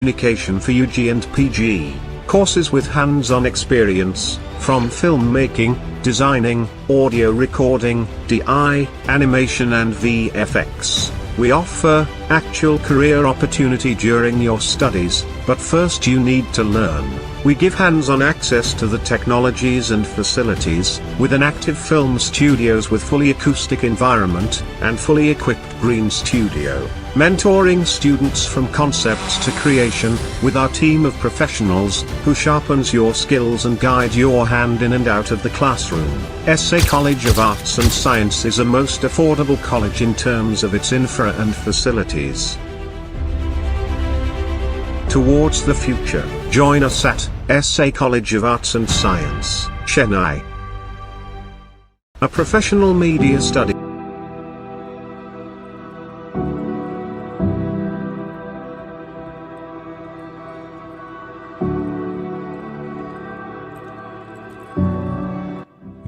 Communication for UG and PG, courses with hands-on experience, from filmmaking, designing, audio recording, DI, animation and VFX. We offer actual career opportunity during your studies, but first you need to learn. We give hands-on access to the technologies and facilities, with an active film studios with fully acoustic environment, and fully equipped green studio. Mentoring students from concepts to creation, with our team of professionals, who sharpens your skills and guide your hand in and out of the classroom. SA College of Arts and Science is a most affordable college in terms of its infra and facilities. Towards the future, join us at SA College of Arts and Science, Chennai. A professional media study.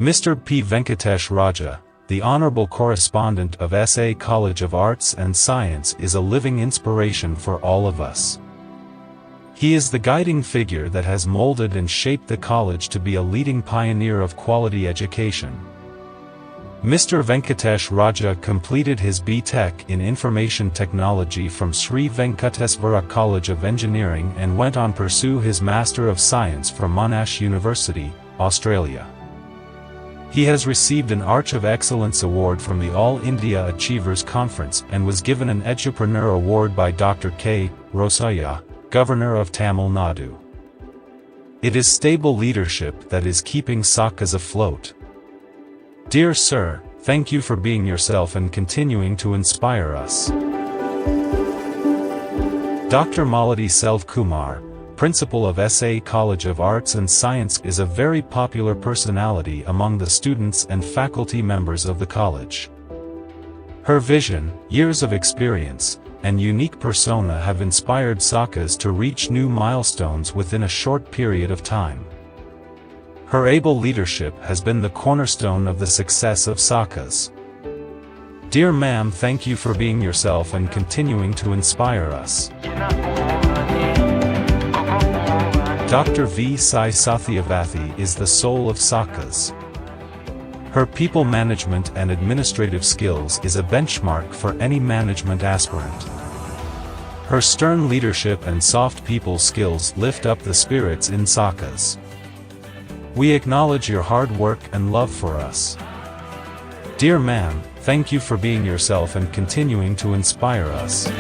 Mr. P. Venkatesh Raja, the Honorable Correspondent of SA College of Arts and Science, is a living inspiration for all of us. He is the guiding figure that has molded and shaped the college to be a leading pioneer of quality education. Mr. Venkatesh Raja completed his B.Tech in Information Technology from Sri Venkateswara College of Engineering and went on pursue his Master of Science from Monash University, Australia. He has received an Arch of Excellence Award from the All India Achievers Conference and was given an Edupreneur Award by Dr. K. Rosaya, Governor of Tamil Nadu. It is stable leadership that is keeping SACAS afloat. Dear Sir, thank you for being yourself and continuing to inspire us. Dr. Malati Selv-Kumar, Principal of SA College of Arts and Science, is a very popular personality among the students and faculty members of the college. Her vision, years of experience, and unique persona have inspired SACAS to reach new milestones within a short period of time. Her able leadership has been the cornerstone of the success of SACAS. Dear ma'am, thank you for being yourself and continuing to inspire us. Dr. V. Sai Sathyavathy is the soul of SACAS. Her people management and administrative skills is a benchmark for any management aspirant. Her stern leadership and soft people skills lift up the spirits in SACAS. We acknowledge your hard work and love for us. Dear ma'am, thank you for being yourself and continuing to inspire us.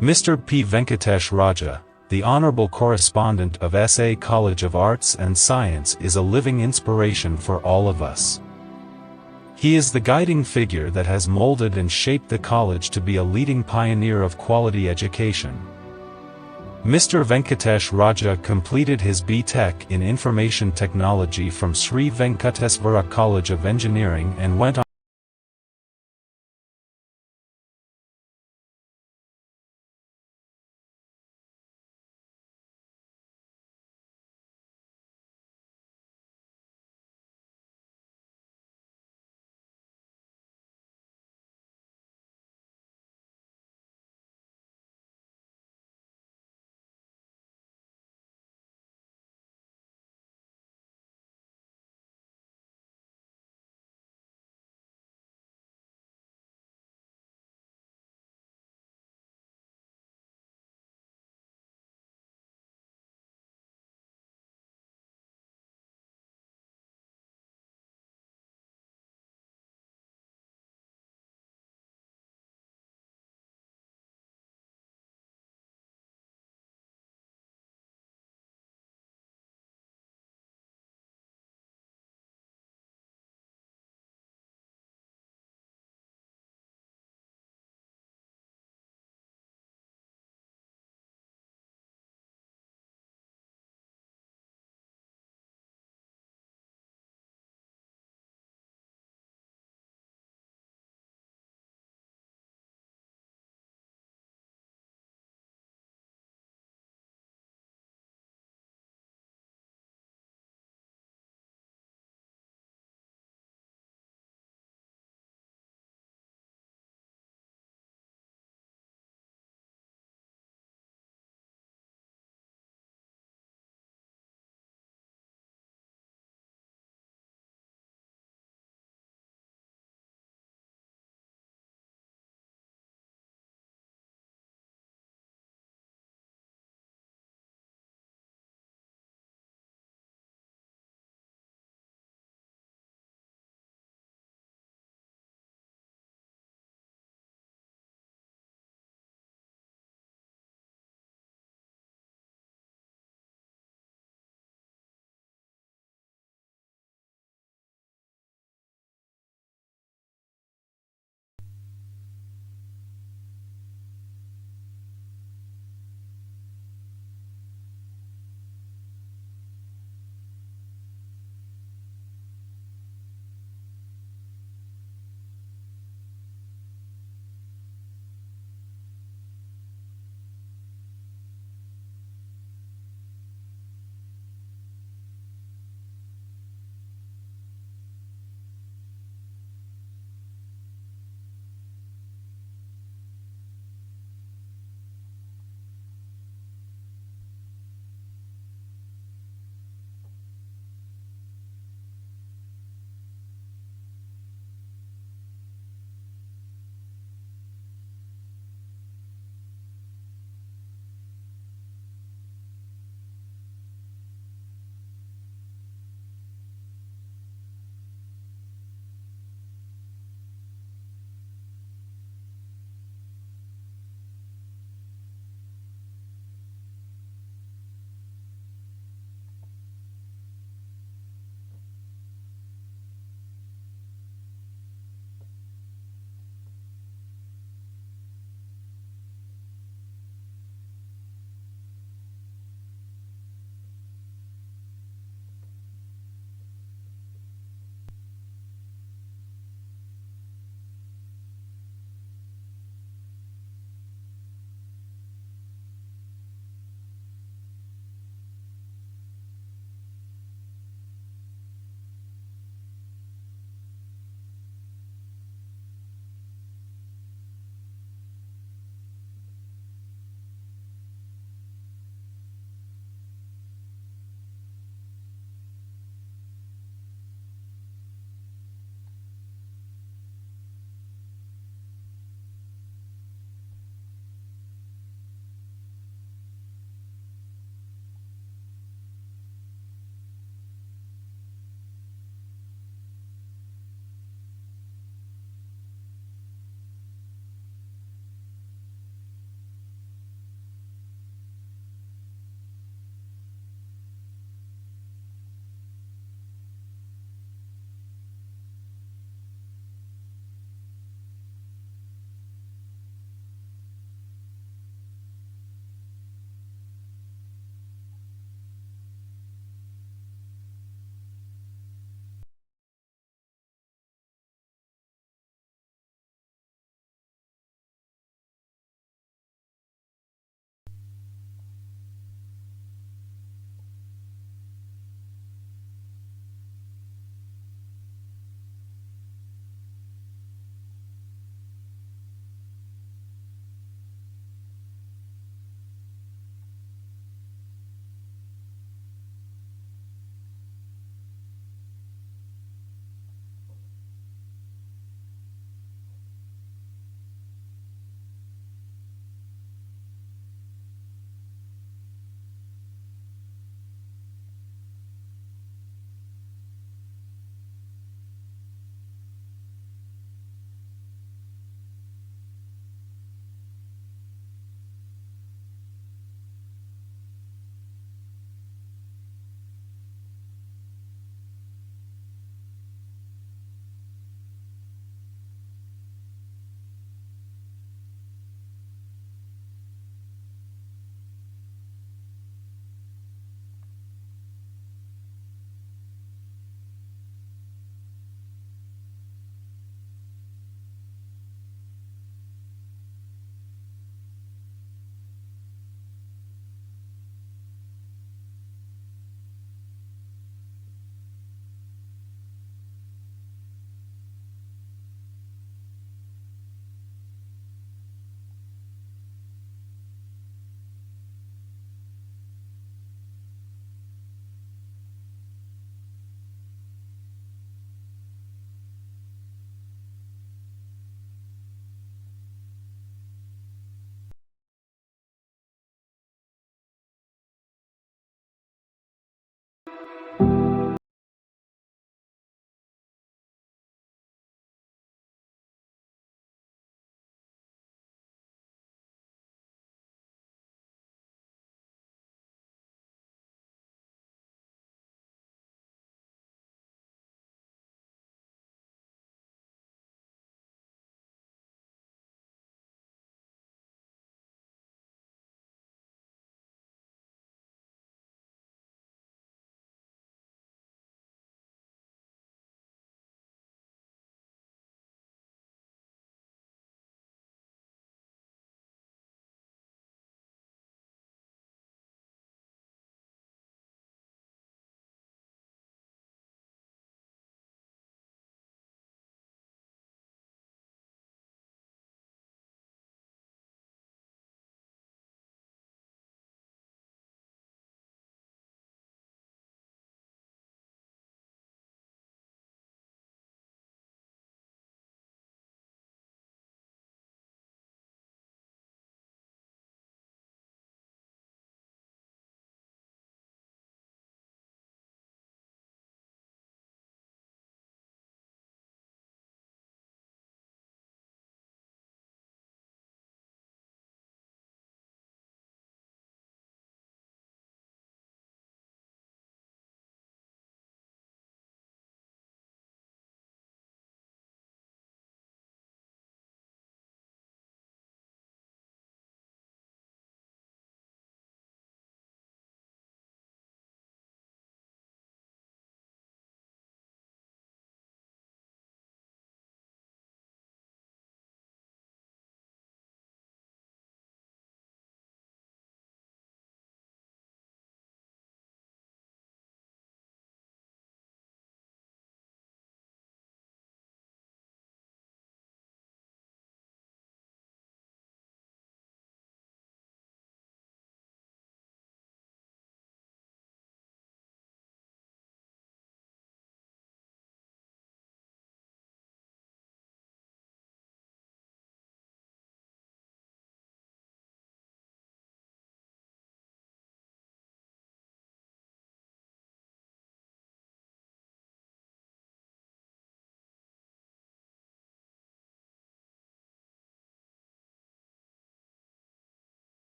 Mr. P. Venkatesh Raja, the Honorable Correspondent of SA College of Arts and Science, is a living inspiration for all of us. He is the guiding figure that has molded and shaped the college to be a leading pioneer of quality education. Mr. Venkatesh Raja completed his B.Tech in Information Technology from Sri Venkateswara College of Engineering and went on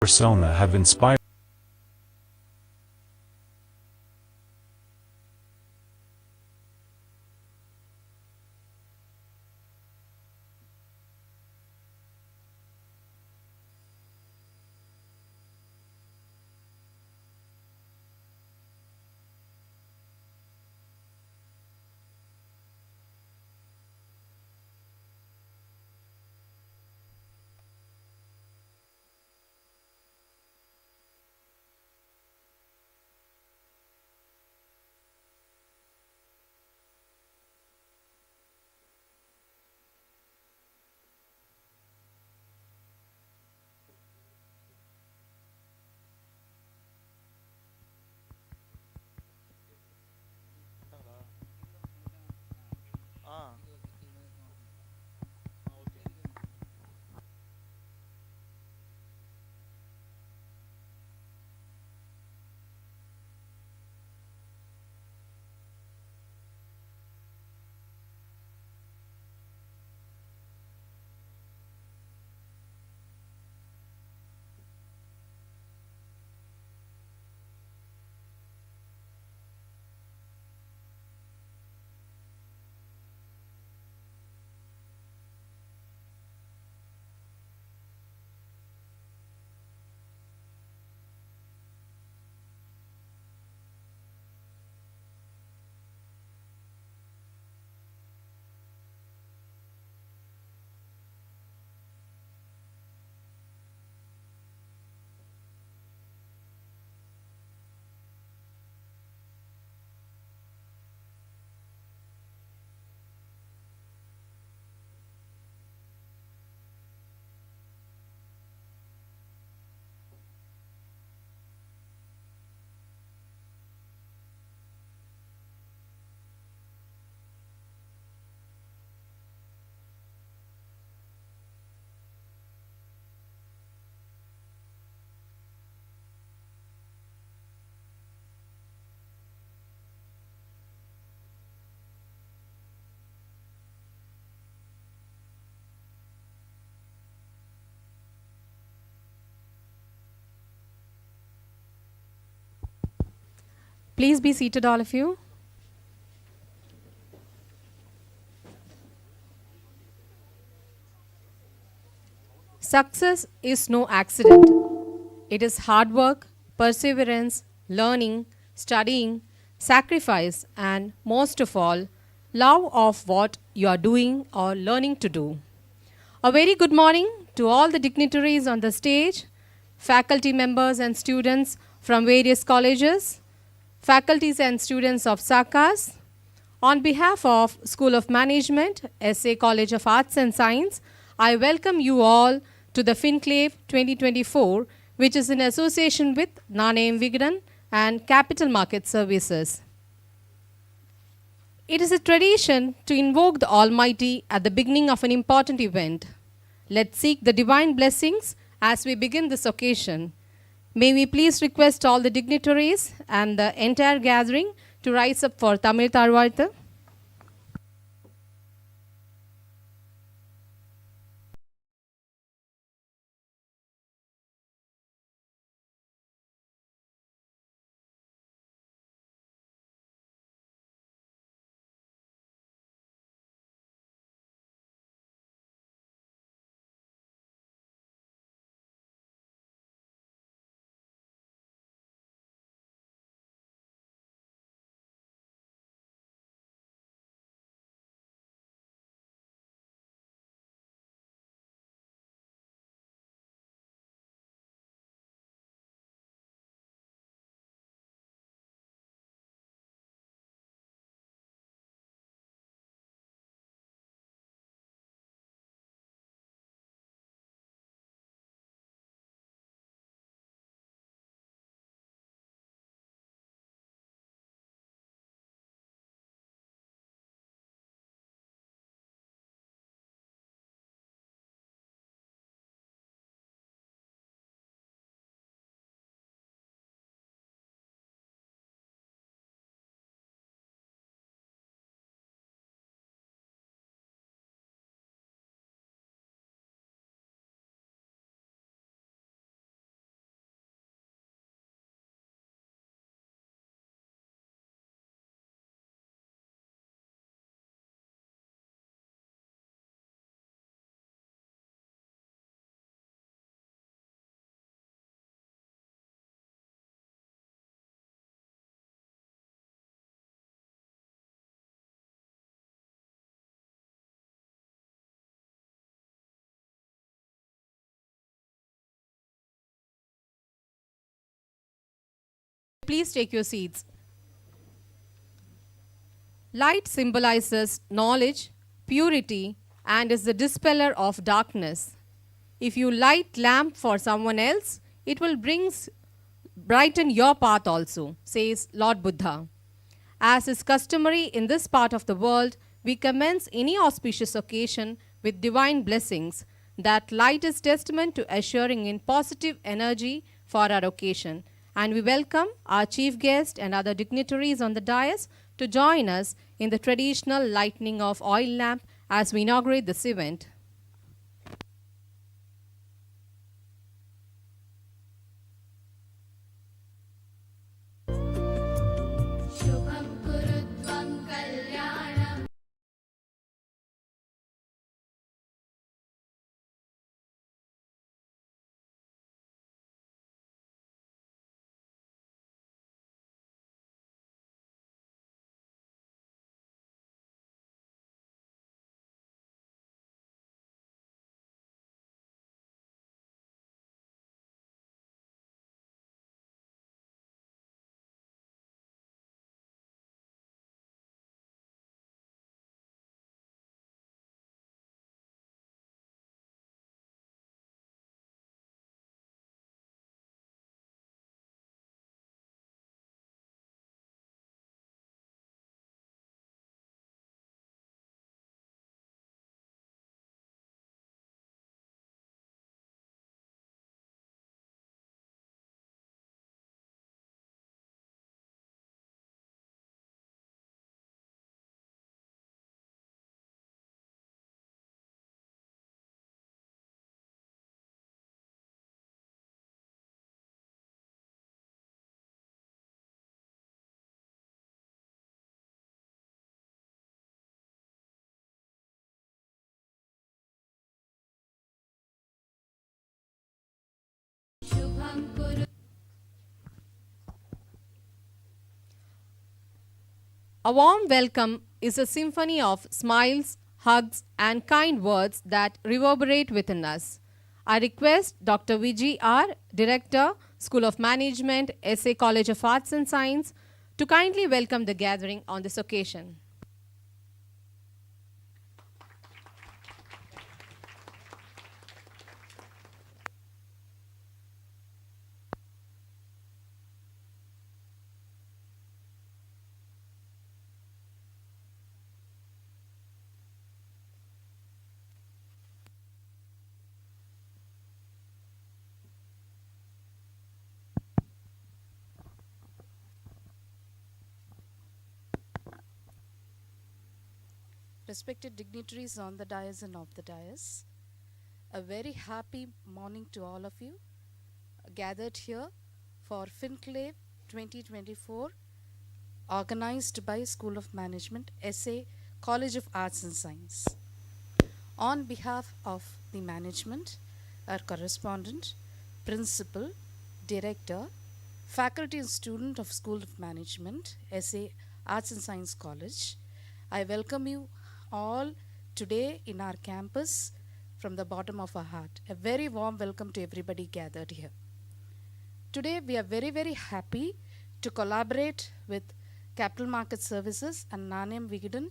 persona have inspired. Please be seated, all of you. Success is no accident. It is hard work, perseverance, learning, studying, sacrifice, and most of all, love of what you are doing or learning to do. A very good morning to all the dignitaries on the stage, faculty members and students from various colleges, faculties and students of SACAS. On behalf of School of Management, SA College of Arts and Science, I welcome you all to the Finclave 2024, which is in association with Nanayam Vikatan and Capital Market Services. It is a tradition to invoke the Almighty at the beginning of an important event. Let's seek the divine blessings as we begin this occasion. May we please request all the dignitaries and the entire gathering to rise up for Tamil Tarvartha. Please take your seats. Light symbolizes knowledge, purity, and is the dispeller of darkness. If you light lamp for someone else, it will brighten your path also, says Lord Buddha. As is customary in this part of the world, we commence any auspicious occasion with divine blessings. That light is testament to assuring in positive energy for our occasion. And we welcome our chief guest and other dignitaries on the dais to join us in the traditional lighting of oil lamp as we inaugurate this event. A warm welcome is a symphony of smiles, hugs, and kind words that reverberate within us. I request Dr. Vijay R., Director, School of Management, SA College of Arts and Science, to kindly welcome the gathering on this occasion. Respected dignitaries on the dais and off the dais, a very happy morning to all of you gathered here for Finclave 2024, organized by School of Management, SA College of Arts and Science. On behalf of the management, our correspondent, principal, director, faculty and student of School of Management, SA Arts and Science College, I welcome you all today in our campus from the bottom of our heart. A very warm welcome to everybody gathered here. Today we are very, very happy to collaborate with Capital Market Services and Nanayam Vikatan,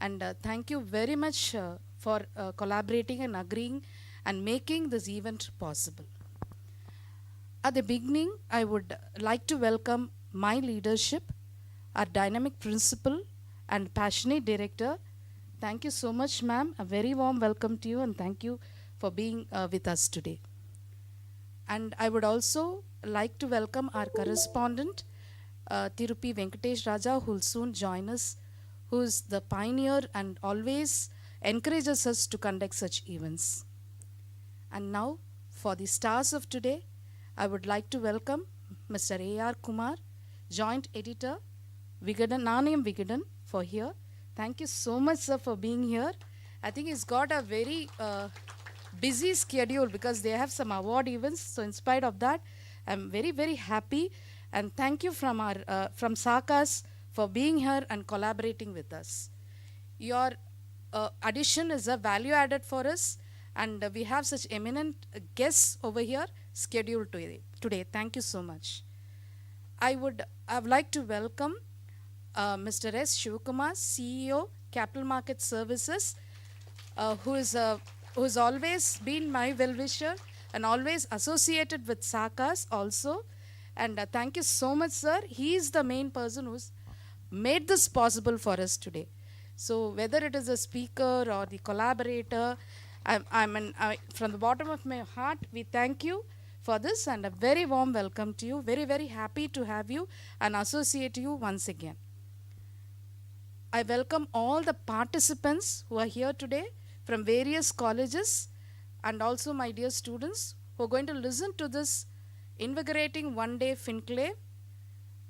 and thank you very much for collaborating and agreeing and making this event possible. At the beginning, I would like to welcome my leadership, our dynamic principal and passionate director. Thank you so much, ma'am. A very warm welcome to you, and thank you for being with us today. And I would also like to welcome our correspondent, Tirupi Venkatesh Raja, who will soon join us, who is the pioneer and always encourages us to conduct such events. And now, for the stars of today, I would like to welcome Mr. A.R. Kumar, Joint Editor, Vikatan, Nanayam Vikatan, for here. Thank you so much, sir, for being here. I think he's got a very busy schedule because they have some award events. So in spite of that, I'm very, very happy. And thank you from our from SACAS for being here and collaborating with us. Your addition is a value added for us, and we have such eminent guests over here scheduled today. Thank you so much. I would like to welcome Mr. S. Shivakumar, CEO, Capital Market Services, who is always been my well-wisher and always associated with SACAS also. And thank you so much, sir. He is the main person who's made this possible for us today. So whether it is a speaker or the collaborator, from the bottom of my heart, we thank you for this and a very warm welcome to you. Very, very happy to have you and associate you once again. I welcome all the participants who are here today from various colleges and also my dear students who are going to listen to this invigorating one-day Finclave.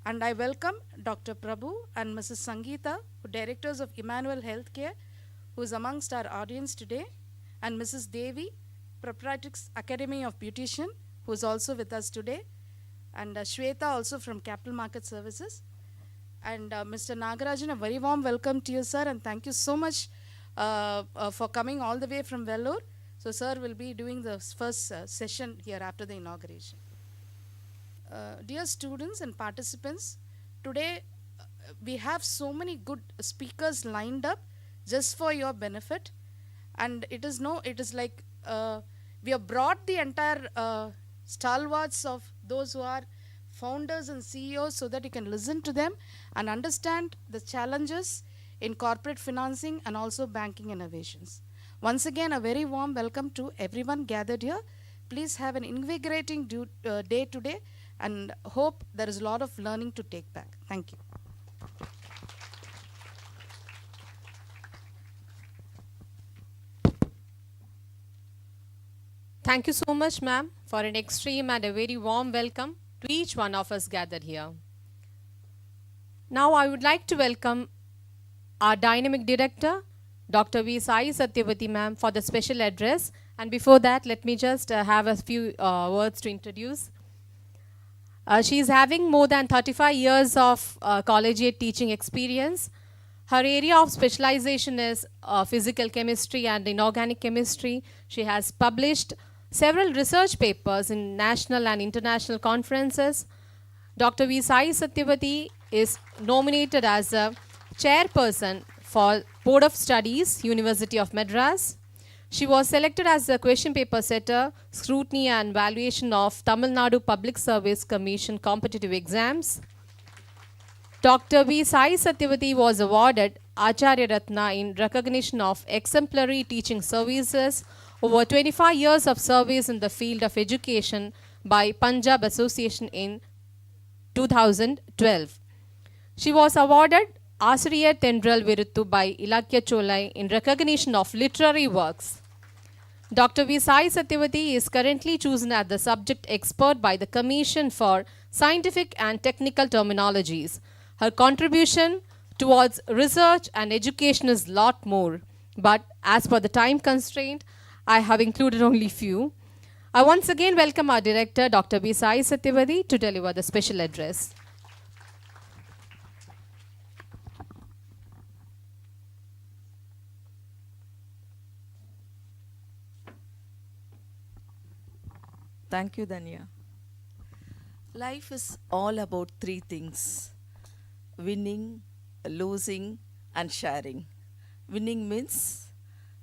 And I welcome Dr. Prabhu and Mrs. Sangeeta, directors of Emmanuel Healthcare, who is amongst our audience today, and Mrs. Devi, Proprietrix Academy of Beautician, who is also with us today, and Shweta also from Capital Market Services. And Mr. Nagarajan, a very warm welcome to you, sir, and thank you so much for coming all the way from Vellore. So, sir will be doing the first session here after the inauguration. Dear students and participants, today we have so many good speakers lined up just for your benefit, and it is like we have brought the entire stalwarts of those who are founders and CEOs so that you can listen to them and understand the challenges in corporate financing and also banking innovations. Once again, a very warm welcome to everyone gathered here. Please have an invigorating day today and hope there is a lot of learning to take back. Thank you. Thank you so much, ma'am, for an extreme and a very warm welcome to each one of us gathered here. Now I would like to welcome our dynamic director, Dr. V. Sai Satyavati ma'am, for the special address. And before that, let me just have a few words to introduce. She is having more than 35 years of collegiate teaching experience. Her area of specialization is physical chemistry and inorganic chemistry. She has published several research papers in national and international conferences. Dr. V. Sai Satyavati is nominated as a chairperson for Board of Studies, University of Madras. She was selected as a question paper setter, scrutiny and valuation of Tamil Nadu Public Service Commission competitive exams. Dr. V. Sai Satyavati was awarded Acharya Ratna in recognition of exemplary teaching services, over 25 years of service in the field of education by Punjab Association in 2012. She was awarded Asriya Tendral Viruttu by Ilakya Cholai in recognition of literary works. Dr. V. Sai Satyavati is currently chosen as the subject expert by the Commission for Scientific and Technical Terminologies. Her contribution towards research and education is a lot more, but as per the time constraint, I have included only few. I once again welcome our director, Dr. V. Sai Satyavati, to deliver the special address. Thank you, Danya. Life is all about three things: winning, losing, and sharing. Winning means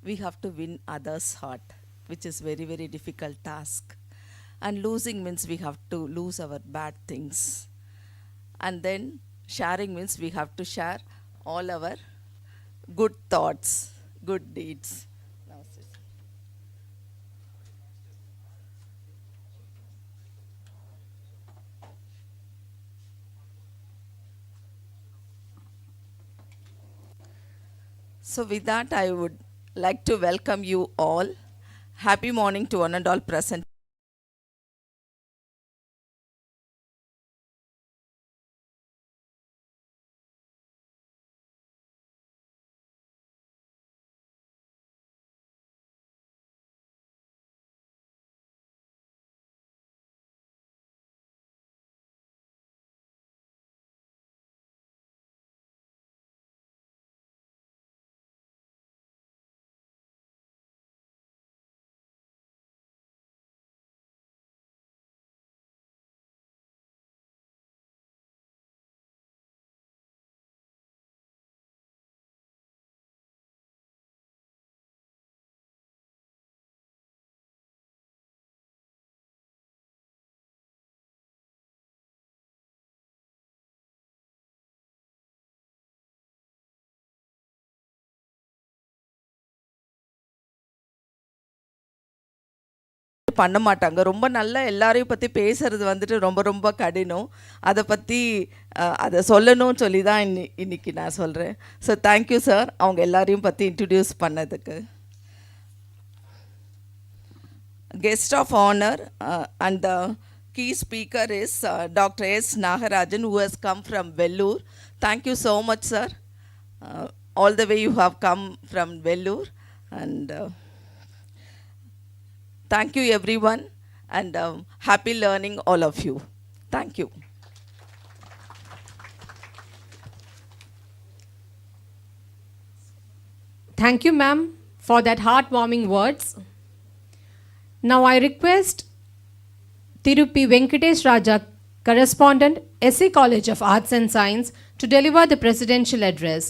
we have to win others' heart, which is very, very difficult task. And losing means we have to lose our bad things. And then sharing means we have to share all our good thoughts, good deeds. So with that, I would like to welcome you all. Happy morning to one and all present. பண்ண மாட்டாங்க. ரொம்ப நல்லா எல்லாரையும் பற்றி பேசுகிறது வந்துட்டு ரொம்ப ரொம்ப கடினம். அதை பற்றி அதை சொல்லணும்னு சொல்லி தான் இன்னைக்கு நான் சொல்கிறேன். ஸோ தேங்க்யூ சார், அவங்க எல்லாரையும் பற்றி இன்ட்ரடியூஸ் பண்ணதுக்கு. Guest of honor and the key speaker is Dr. S. Nagarajan, who has come from Vellore. Thank you so much, sir. All the way you have come from Vellore. And thank you, everyone. And happy learning, all of you. Thank you. Thank you, ma'am, for that heartwarming words. Now I request Tiruppi Venkatesh Raja, correspondent, SA College of Arts and Science, to deliver the presidential address.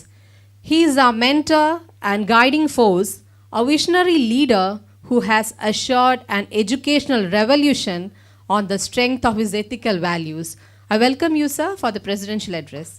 He is our mentor and guiding force, a visionary leader who has assured an educational revolution on the strength of his ethical values. I welcome you, sir, for the presidential address.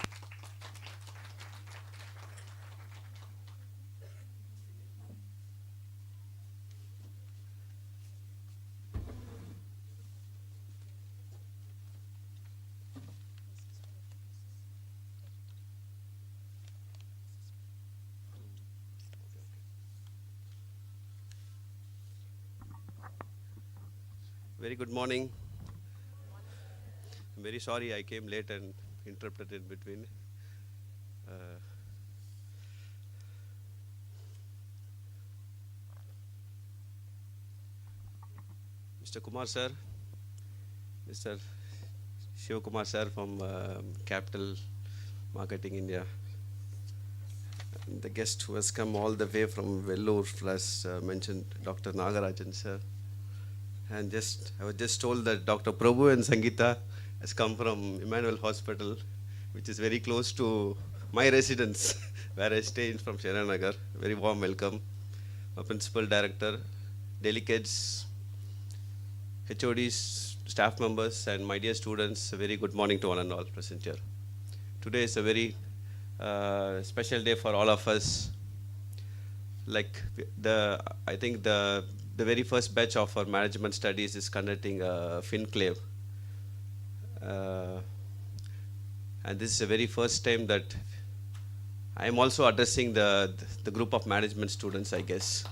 Very good morning. I'm very sorry I came late and interrupted in between. Mr. Kumar sir, Mr. Shiv Kumar sir from Capital Marketing India, and the guest who has come all the way from Vellore, plus mentioned Dr. Nagarajan sir. And I was just told that Dr. Prabhu and Sangeeta has come from Emmanuel Hospital, which is very close to my residence, where I stay from Sharanagar. Very warm welcome. My principal director, delegates, HODs, staff members, and my dear students, a very good morning to one and all present here. Today is a very special day for all of us. Like I think the very first batch of our management studies is conducting Finclave. And this is the very first time that I am also addressing the group of management students, I guess,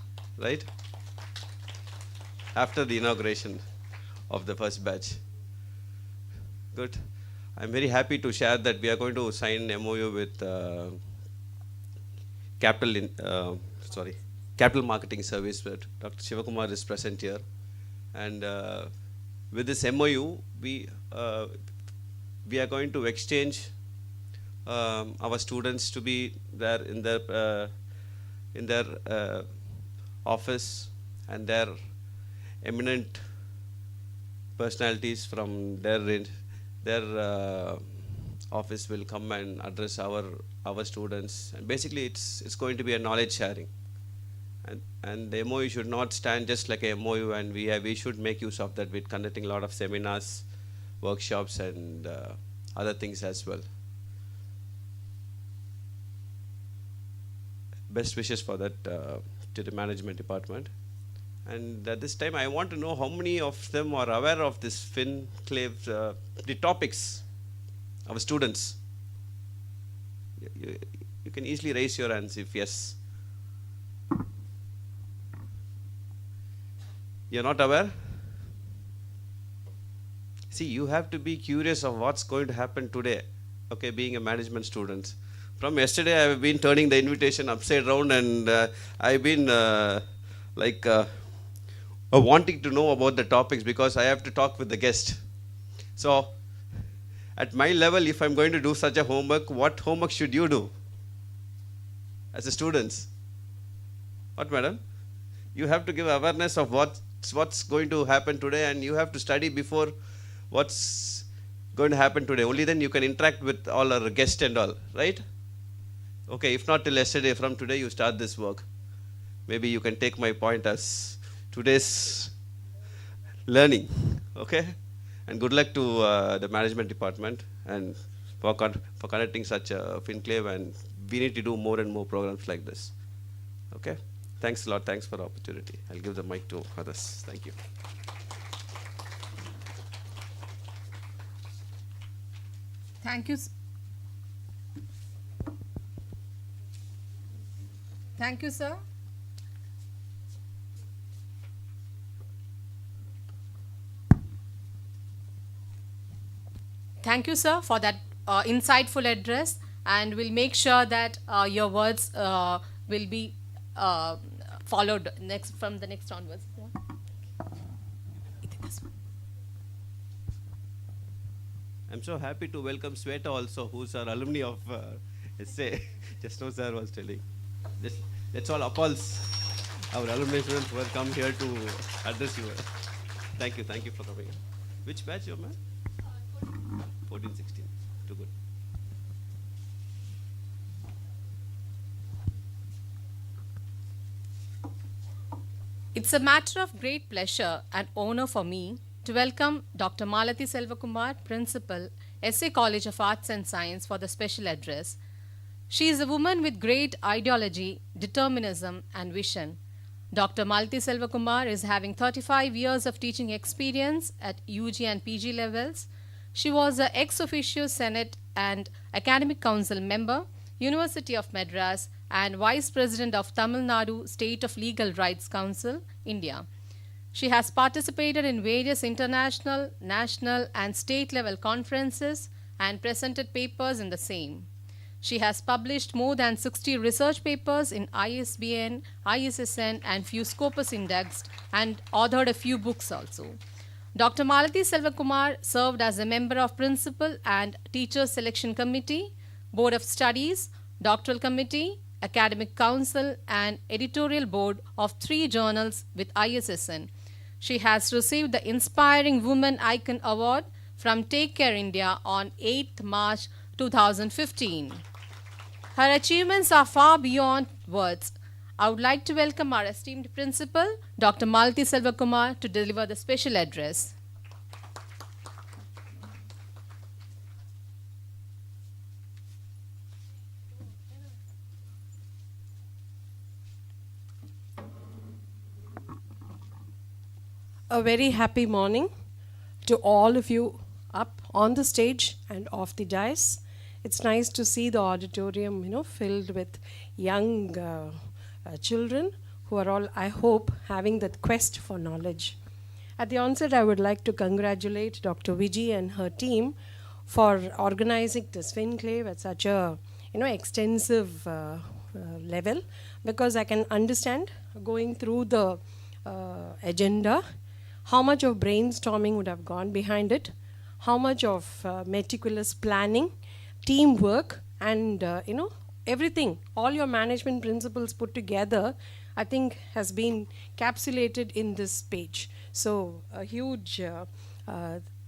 right? After the inauguration of the first batch. Good. I'm very happy to share that we are going to sign MOU with Capital Marketing Service, where Dr. Shivakumar is present here. And with this MOU, we are going to exchange our students to be there in their office, and their eminent personalities from their office will come and address our students. And basically, it's going to be a knowledge sharing. And the MOU should not stand just like a MOU, and we should make use of that with conducting a lot of seminars, workshops, and other things as well. Best wishes for that to the management department. And at this time, I want to know how many of them are aware of this Finclave, the topics, our students. You can easily raise your hands if yes. You're not aware? See, you have to be curious of what's going to happen today, okay, being a management student. From yesterday, I've been turning the invitation upside down, and I've been wanting to know about the topics because I have to talk with the guest. So, at my level, if I'm going to do such a homework, what homework should you do as a students? What, madam? You have to give awareness of what's going to happen today, and you have to study before what's going to happen today. Only then you can interact with all our guests and all, right? Okay, if not till yesterday, from today you start this work. Maybe you can take my point as today's learning, okay? And good luck to the management department and for conducting such a Finclave, and we need to do more and more programs like this, okay? Thanks a lot. Thanks for the opportunity. I'll give the mic to others. Thank you. Thank you. Thank you, sir. Thank you, sir, for that insightful address, and we'll make sure that your words will be followed from the next onwards. I'm so happy to welcome Sweta also, who's our alumni of SA. Just now sir was telling. Let's all applause our alumni students who have come here to address you. Thank you for coming. Which batch you're man? 14, 16. Too good. It's a matter of great pleasure and honor for me to welcome Dr. Malathi Selvakumar, Principal, SA College of Arts and Science, for the special address. She is a woman with great ideology, determinism, and vision. Dr. Malathi Selvakumar is having 35 years of teaching experience at UG and PG levels. She was an ex officio Senate and Academic Council member, University of Madras, and Vice President of Tamil Nadu State of Legal Rights Council, India. She has participated in various international, national, and state level conferences and presented papers in the same. She has published more than 60 research papers in ISBN, ISSN, and few Scopus indexed, and authored a few books also. Dr. Malathi Selvakumar served as a member of Principal and Teacher Selection Committee, Board of Studies, Doctoral Committee, Academic Council, and Editorial Board of 3 journals with ISSN. She has received the Inspiring Woman Icon Award from Take Care India on 8th March 2015. Her achievements are far beyond words. I would like to welcome our esteemed Principal, Dr. Malathi Selvakumar, to deliver the special address. A very happy morning to all of you up on the stage and off the dais. It's nice to see the auditorium, filled with young children who are all, I hope, having that quest for knowledge. At the onset, I would like to congratulate Dr. Viji and her team for organizing this Finclave at such a, extensive level, because I can understand, going through the agenda, how much of brainstorming would have gone behind it, how much of meticulous planning, teamwork, and everything, all your management principles put together, I think has been capsulated in this page. So a huge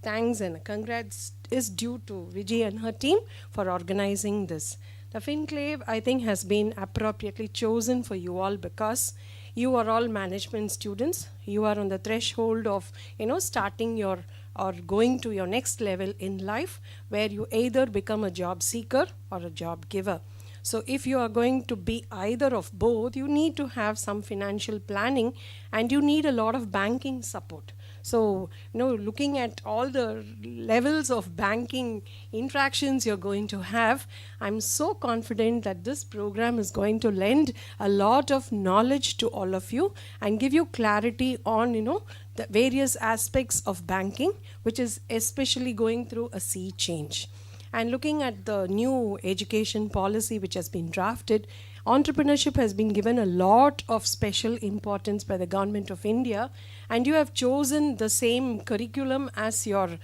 thanks and congrats is due to Vijay and her team for organizing this. The Finclave, I think, has been appropriately chosen for you all because you are all management students. You are on the threshold of, starting your or going to your next level in life, where you either become a job seeker or a job giver. So if you are going to be either of both, you need to have some financial planning and you need a lot of banking support. So, looking at all the levels of banking interactions you're going to have, I'm so confident that this program is going to lend a lot of knowledge to all of you and give you clarity on, the various aspects of banking, which is especially going through a sea change. And looking at the new education policy which has been drafted, entrepreneurship has been given a lot of special importance by the Government of India, and you have chosen the same curriculum as your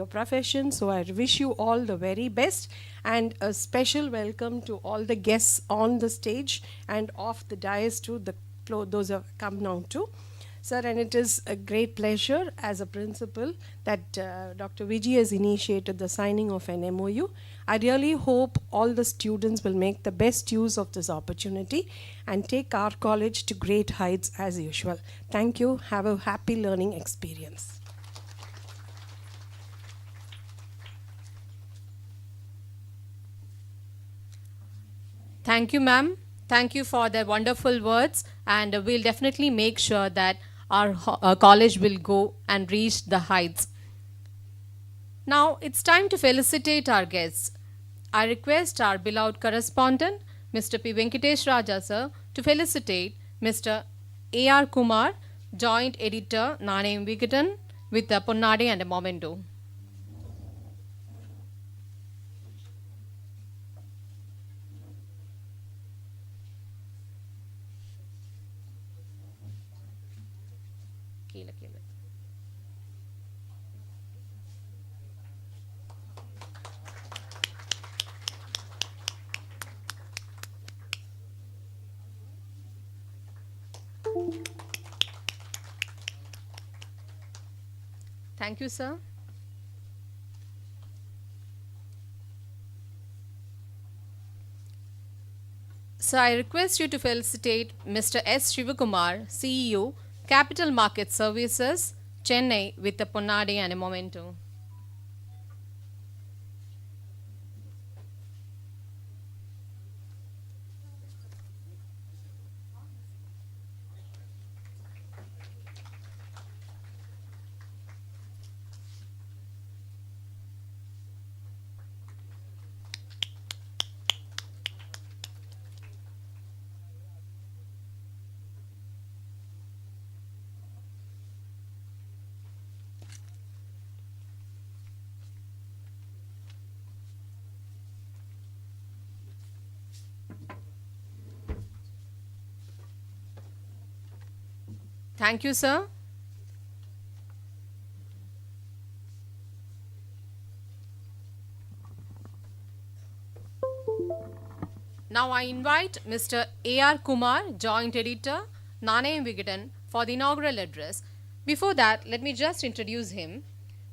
profession. So I wish you all the very best, and a special welcome to all the guests on the stage and off the dais to those who have come now too. Sir, and it is a great pleasure as a principal that Dr. Vijay has initiated the signing of an MOU. I really hope all the students will make the best use of this opportunity and take our college to great heights as usual. Thank you. Have a happy learning experience. Thank you, ma'am. Thank you for the wonderful words, and we'll definitely make sure that our college will go and reach the heights. Now it's time to felicitate our guests. I request our beloved correspondent, Mr. P. Venkatesh Raja sir, to felicitate Mr. A.R. Kumar, Joint Editor, Nanayam Vikatan, with a Ponnadi and a memento. Thank you, sir. So I request you to felicitate Mr. S. Shivakumar, CEO, Capital Market Services, Chennai, with a Ponnadi and a memento. Thank you, sir. Now I invite Mr. A.R. Kumar, Joint Editor, Nanayam Vikatan, for the inaugural address. Before that, let me just introduce him.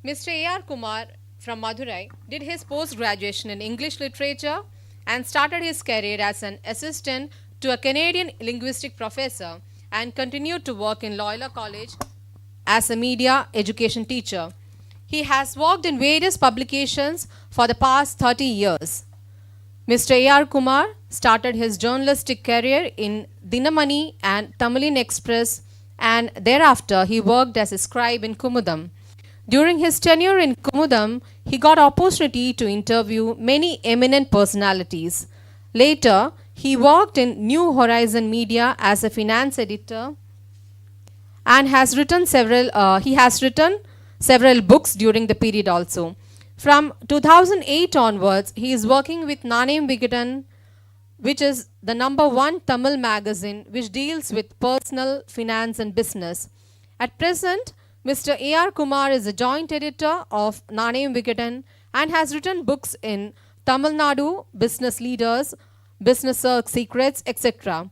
Mr. A.R. Kumar from Madurai did his post-graduation in English literature and started his career as an assistant to a Canadian linguistic professor and continued to work in Loyola College as a media education teacher. He has worked in various publications for the past 30 years. Mr. A.R. Kumar started his journalistic career in Dinamani and Tamilin Express, and thereafter he worked as a scribe in Kumudam. During his tenure in Kumudam, he got opportunity to interview many eminent personalities. Later, he worked in New Horizon Media as a finance editor and has written several books during the period also. From 2008 onwards, he is working with Nanayam Vikatan, which is the #1 Tamil magazine which deals with personal, finance and business. At present, Mr. A.R. Kumar is a joint editor of Nanayam Vikatan and has written books in Tamil Nadu, Business Leaders, Business Secrets, etc.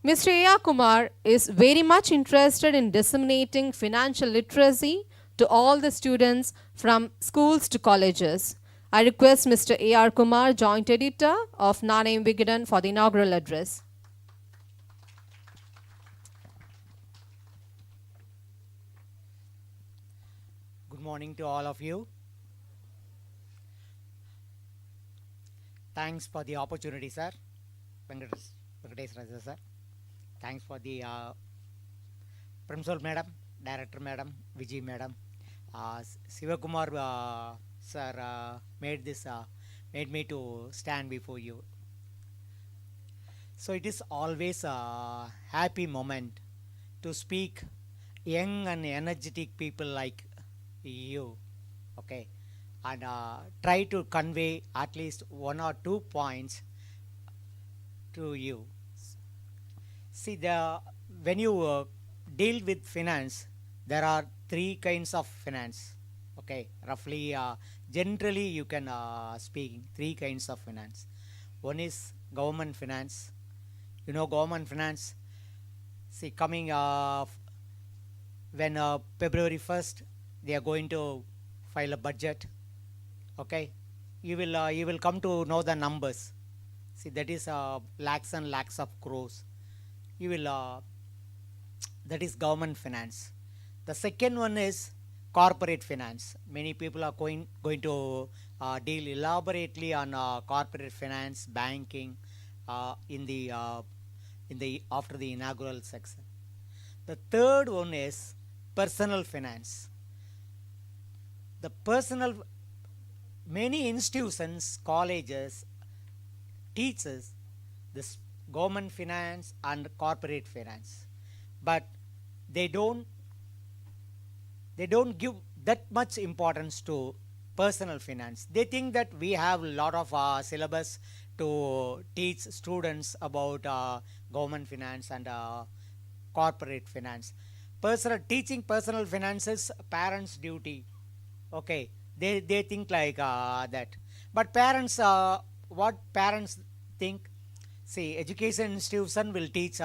Mr. A.R. Kumar is very much interested in disseminating financial literacy to all the students from schools to colleges. I request Mr. A.R. Kumar, Joint Editor of Nanayam Vikatan, for the inaugural address. Good morning to all of you. Thanks for the opportunity, sir. Venkatesh Raja, sir. Thanks for the Principal Madam, Director Madam, Vijay Madam. Sivakumar sir made me to stand before you. So it is always a happy moment to speak young and energetic people like you, okay, and try to convey at least 1 or 2 points to you. See, when you deal with finance, there are 3 kinds of finance, okay, roughly generally you can speak 3 kinds of finance. One is government finance. You know government finance, see, coming when February 1st they are going to file a budget, okay, you will come to know the numbers. See, that is lakhs and lakhs of crores. You will that is government finance. The second one is corporate finance. Many people are going to deal elaborately on corporate finance, banking in the after the inaugural section. The third one is personal finance. The personal many institutions, colleges teaches this government finance and corporate finance, but they don't give that much importance to personal finance. They think that we have a lot of syllabus to teach students about government finance and corporate finance. Teaching personal finances parents duty. Okay, they think like that, but parents, what parents think, see, education institution will teach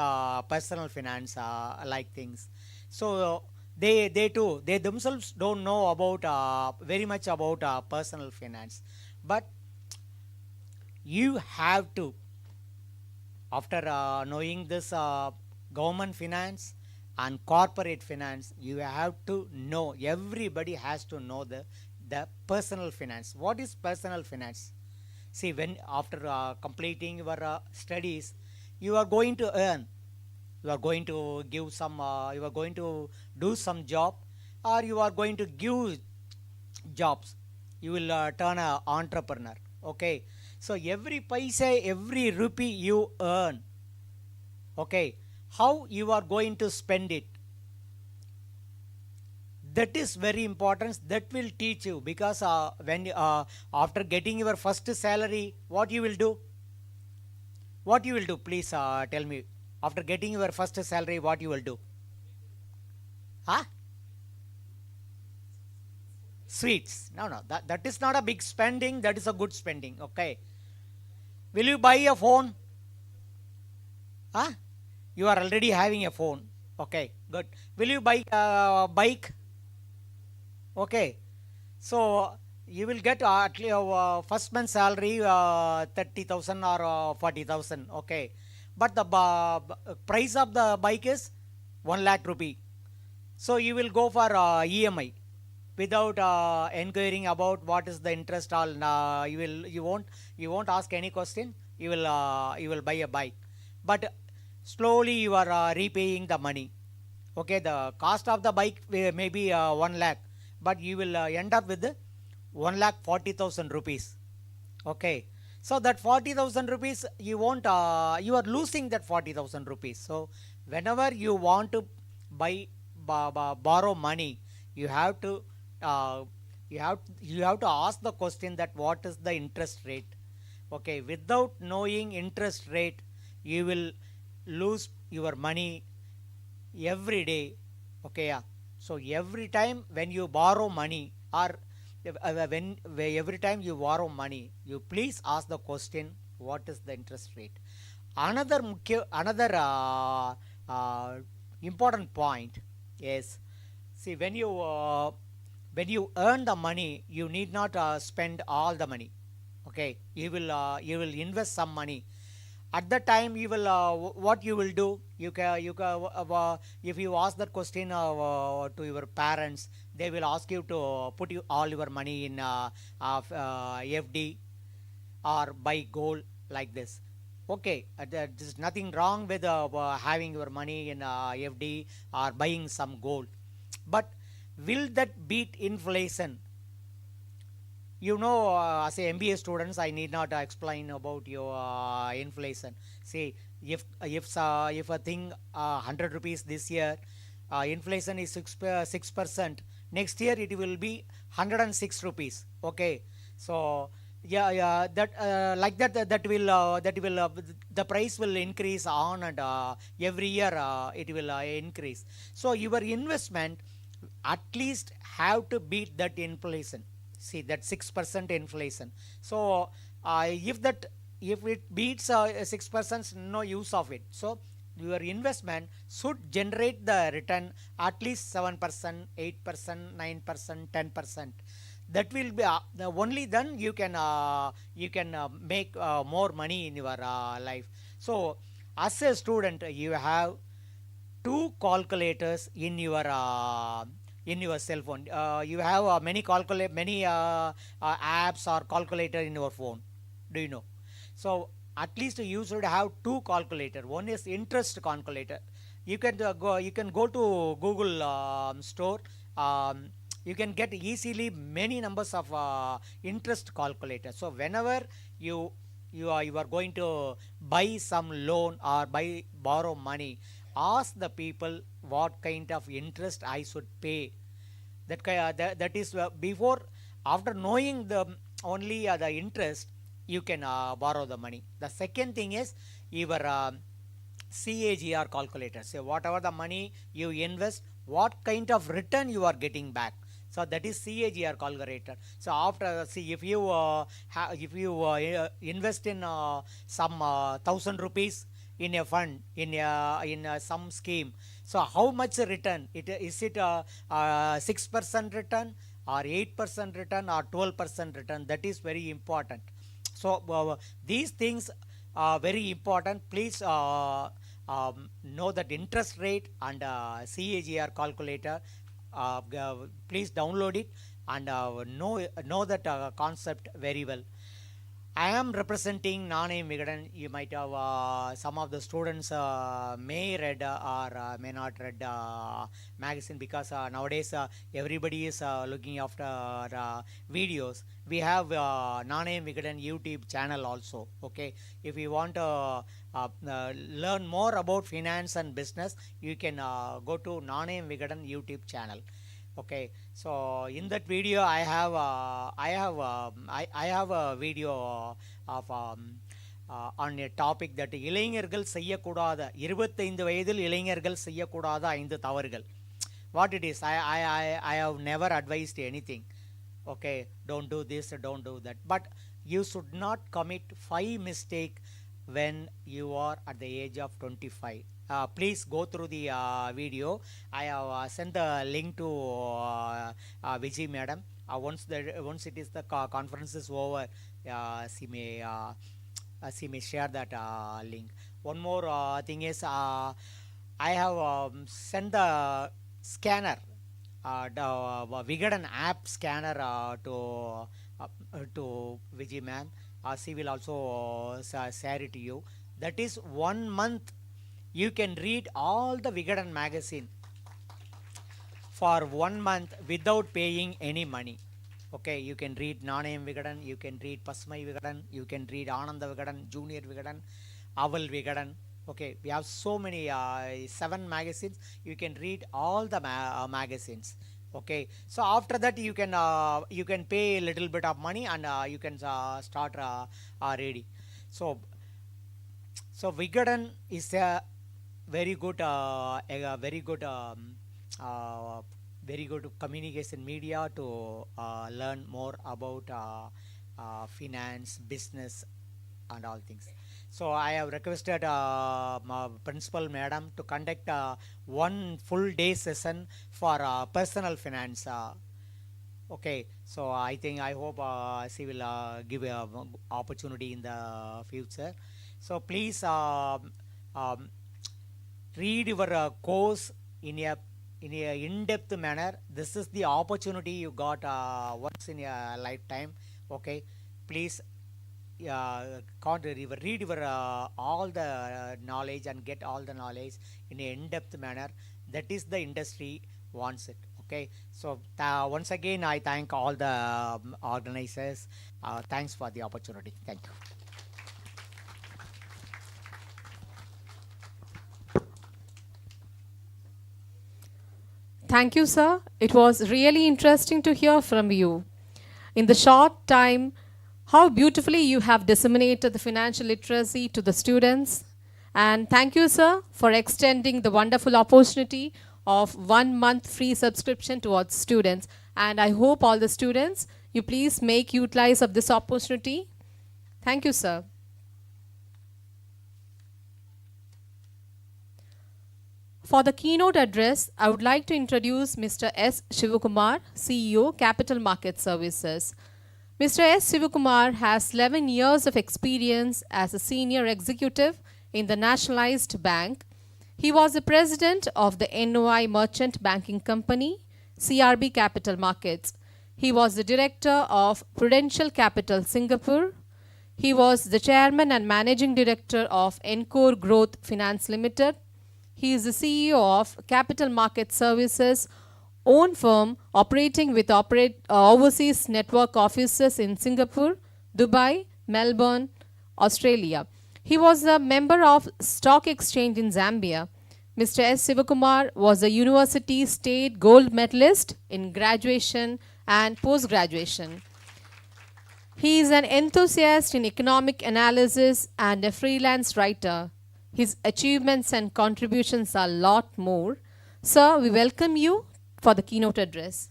personal finance like things. So they themselves don't know about very much about personal finance, but you have to, after knowing this government finance and corporate finance, you have to know, everybody has to know the personal finance. What is personal finance? See, when after completing your studies, you are going to earn, you are going to give some, you are going to do some job, or you are going to give jobs. You will turn an entrepreneur. Okay, so every paisa, every rupee you earn, okay, how you are going to spend it, that is very important. That will teach you, because when after getting your first salary, what you will do? What you will do? Please tell me. After getting your first salary, what you will do? Huh? Sweets. No, that is not a big spending. That is a good spending. Okay. Will you buy a phone? Huh? You are already having a phone. Okay, good. Will you buy a bike? Okay. So you will get at least first month salary 30,000 or 40,000. Okay. But the price of the bike is 1 lakh rupee. So you will go for EMI without inquiring about what is the interest. All you won't ask any question. You will buy a bike, but slowly you are repaying the money. Okay, the cost of the bike may be 1 lakh, but you will end up with 1,40,000 rupees. Okay. So that 40,000 rupees, you won't, you are losing that 40,000 rupees. So whenever you want to borrow money, you have to ask the question that what is the interest rate. Okay, without knowing interest rate, you will lose your money every day. Okay, yeah. So every time when you borrow money, or every time you borrow money, you please ask the question, what is the interest rate? Another important point is, see, when you earn the money, you need not spend all the money. Okay, you will invest some money. At that time, you will what you will do? If you ask that question to your parents, they will ask you to put all your money in FD or buy gold like this. Okay, there is nothing wrong with having your money in FD or buying some gold, but will that beat inflation? You know, as a MBA students, I need not explain about your inflation. See, if a thing 100 rupees this year, inflation is 6%. Next year it will be 106 rupees. Okay, so that like that the price will increase on, and every year it will increase. So your investment at least have to beat that inflation. See, that 6% inflation. So if it beats 6%, no use of it. So your investment should generate the return at least 7%, 8%, 9%, 10%. That will be only then you can make more money in your life. So as a student, you have 2 calculators in your cell phone. You have many apps or calculator in your phone. Do you know? So at least you should have 2 calculator. One is interest calculator. You can go to Google store. you can get easily many numbers of interest calculators. So whenever you are going to buy some loan or borrow money, ask the people what kind of interest I should pay. That is before, after knowing the only the interest, you can borrow the money. The second thing is your CAGR calculator. So whatever the money you invest, what kind of return you are getting back. So that is CAGR calculator. So after, see, if you invest in some 1,000 rupees in a fund, in some scheme, so how much return? Is it 6% return or 8% return or 12% return? That is very important. So these things are very important. Please know that interest rate and CAGR calculator. Please download it and know that concept very well. I am representing Nanayam Vikatan. You might have some of the students may read or may not read magazine, because nowadays everybody is looking after videos. We have Nanayam Vikatan YouTube channel also. Okay, if you want to learn more about finance and business, you can go to Nanayam Vikatan YouTube channel. Okay, so in that video I have a video of on a topic that இளைஞர்கள் செய்யக்கூடாத 25 வயதில் இளைஞர்கள் செய்யக்கூடாத 5 தவறுகள். What it is, I have never advised anything. Okay, don't do this, don't do that, but you should not commit 5 mistakes when you are at the age of 25. Please go through the video. I have sent the link to Vijay madam. Once it is the conference is over, she may share that link. One more thing is, I have sent the scanner, the Vikatan app scanner to Vijay ma'am. She will also share it to you. That is 1 month. You can read all the Vikatan magazine for 1 month without paying any money. Okay, you can read Nanayam Vikatan, you can read Pasmai Vikatan, you can read Ananda Vikatan, Junior Vikatan, Aval Vikatan. Okay, we have so many 7 magazines. You can read all the magazines. Okay, so after that you can pay a little bit of money and you can start reading. So Vikatan is a very good communication media to learn more about finance, business and all things. So I have requested my principal madam to conduct 1 full day session for personal finance. Okay, so I hope she will give a opportunity in the future. So please read your course in a in-depth manner. This is the opportunity you got once in a lifetime. Okay, please read your all the knowledge and get all the knowledge in an in-depth manner. That is the industry wants it. Okay, so once again I thank all the organizers. Thanks for the opportunity. Thank you. Thank you, sir. It was really interesting to hear from you. In the short time, how beautifully you have disseminated the financial literacy to the students. And thank you, sir, for extending the wonderful opportunity of 1 month free subscription towards students. And I hope all the students, you please make utilize of this opportunity. Thank you, sir. For the keynote address, I would like to introduce Mr. S. Shivakumar, CEO, Capital Market Services. Mr. S. Shivakumar has 11 years of experience as a senior executive in the nationalized bank. He was the president of the NOI Merchant Banking Company, CRB Capital Markets. He was the director of Prudential Capital Singapore. He was the chairman and managing director of Encore Growth Finance Limited. He is the CEO of Capital Market Services, own firm operating with overseas network offices in Singapore, Dubai, Melbourne, Australia. He was a member of Stock Exchange in Zambia. Mr. S. Sivakumar was a university state gold medalist in graduation and post-graduation. He is an enthusiast in economic analysis and a freelance writer. His achievements and contributions are a lot more. Sir, we welcome you for the keynote address.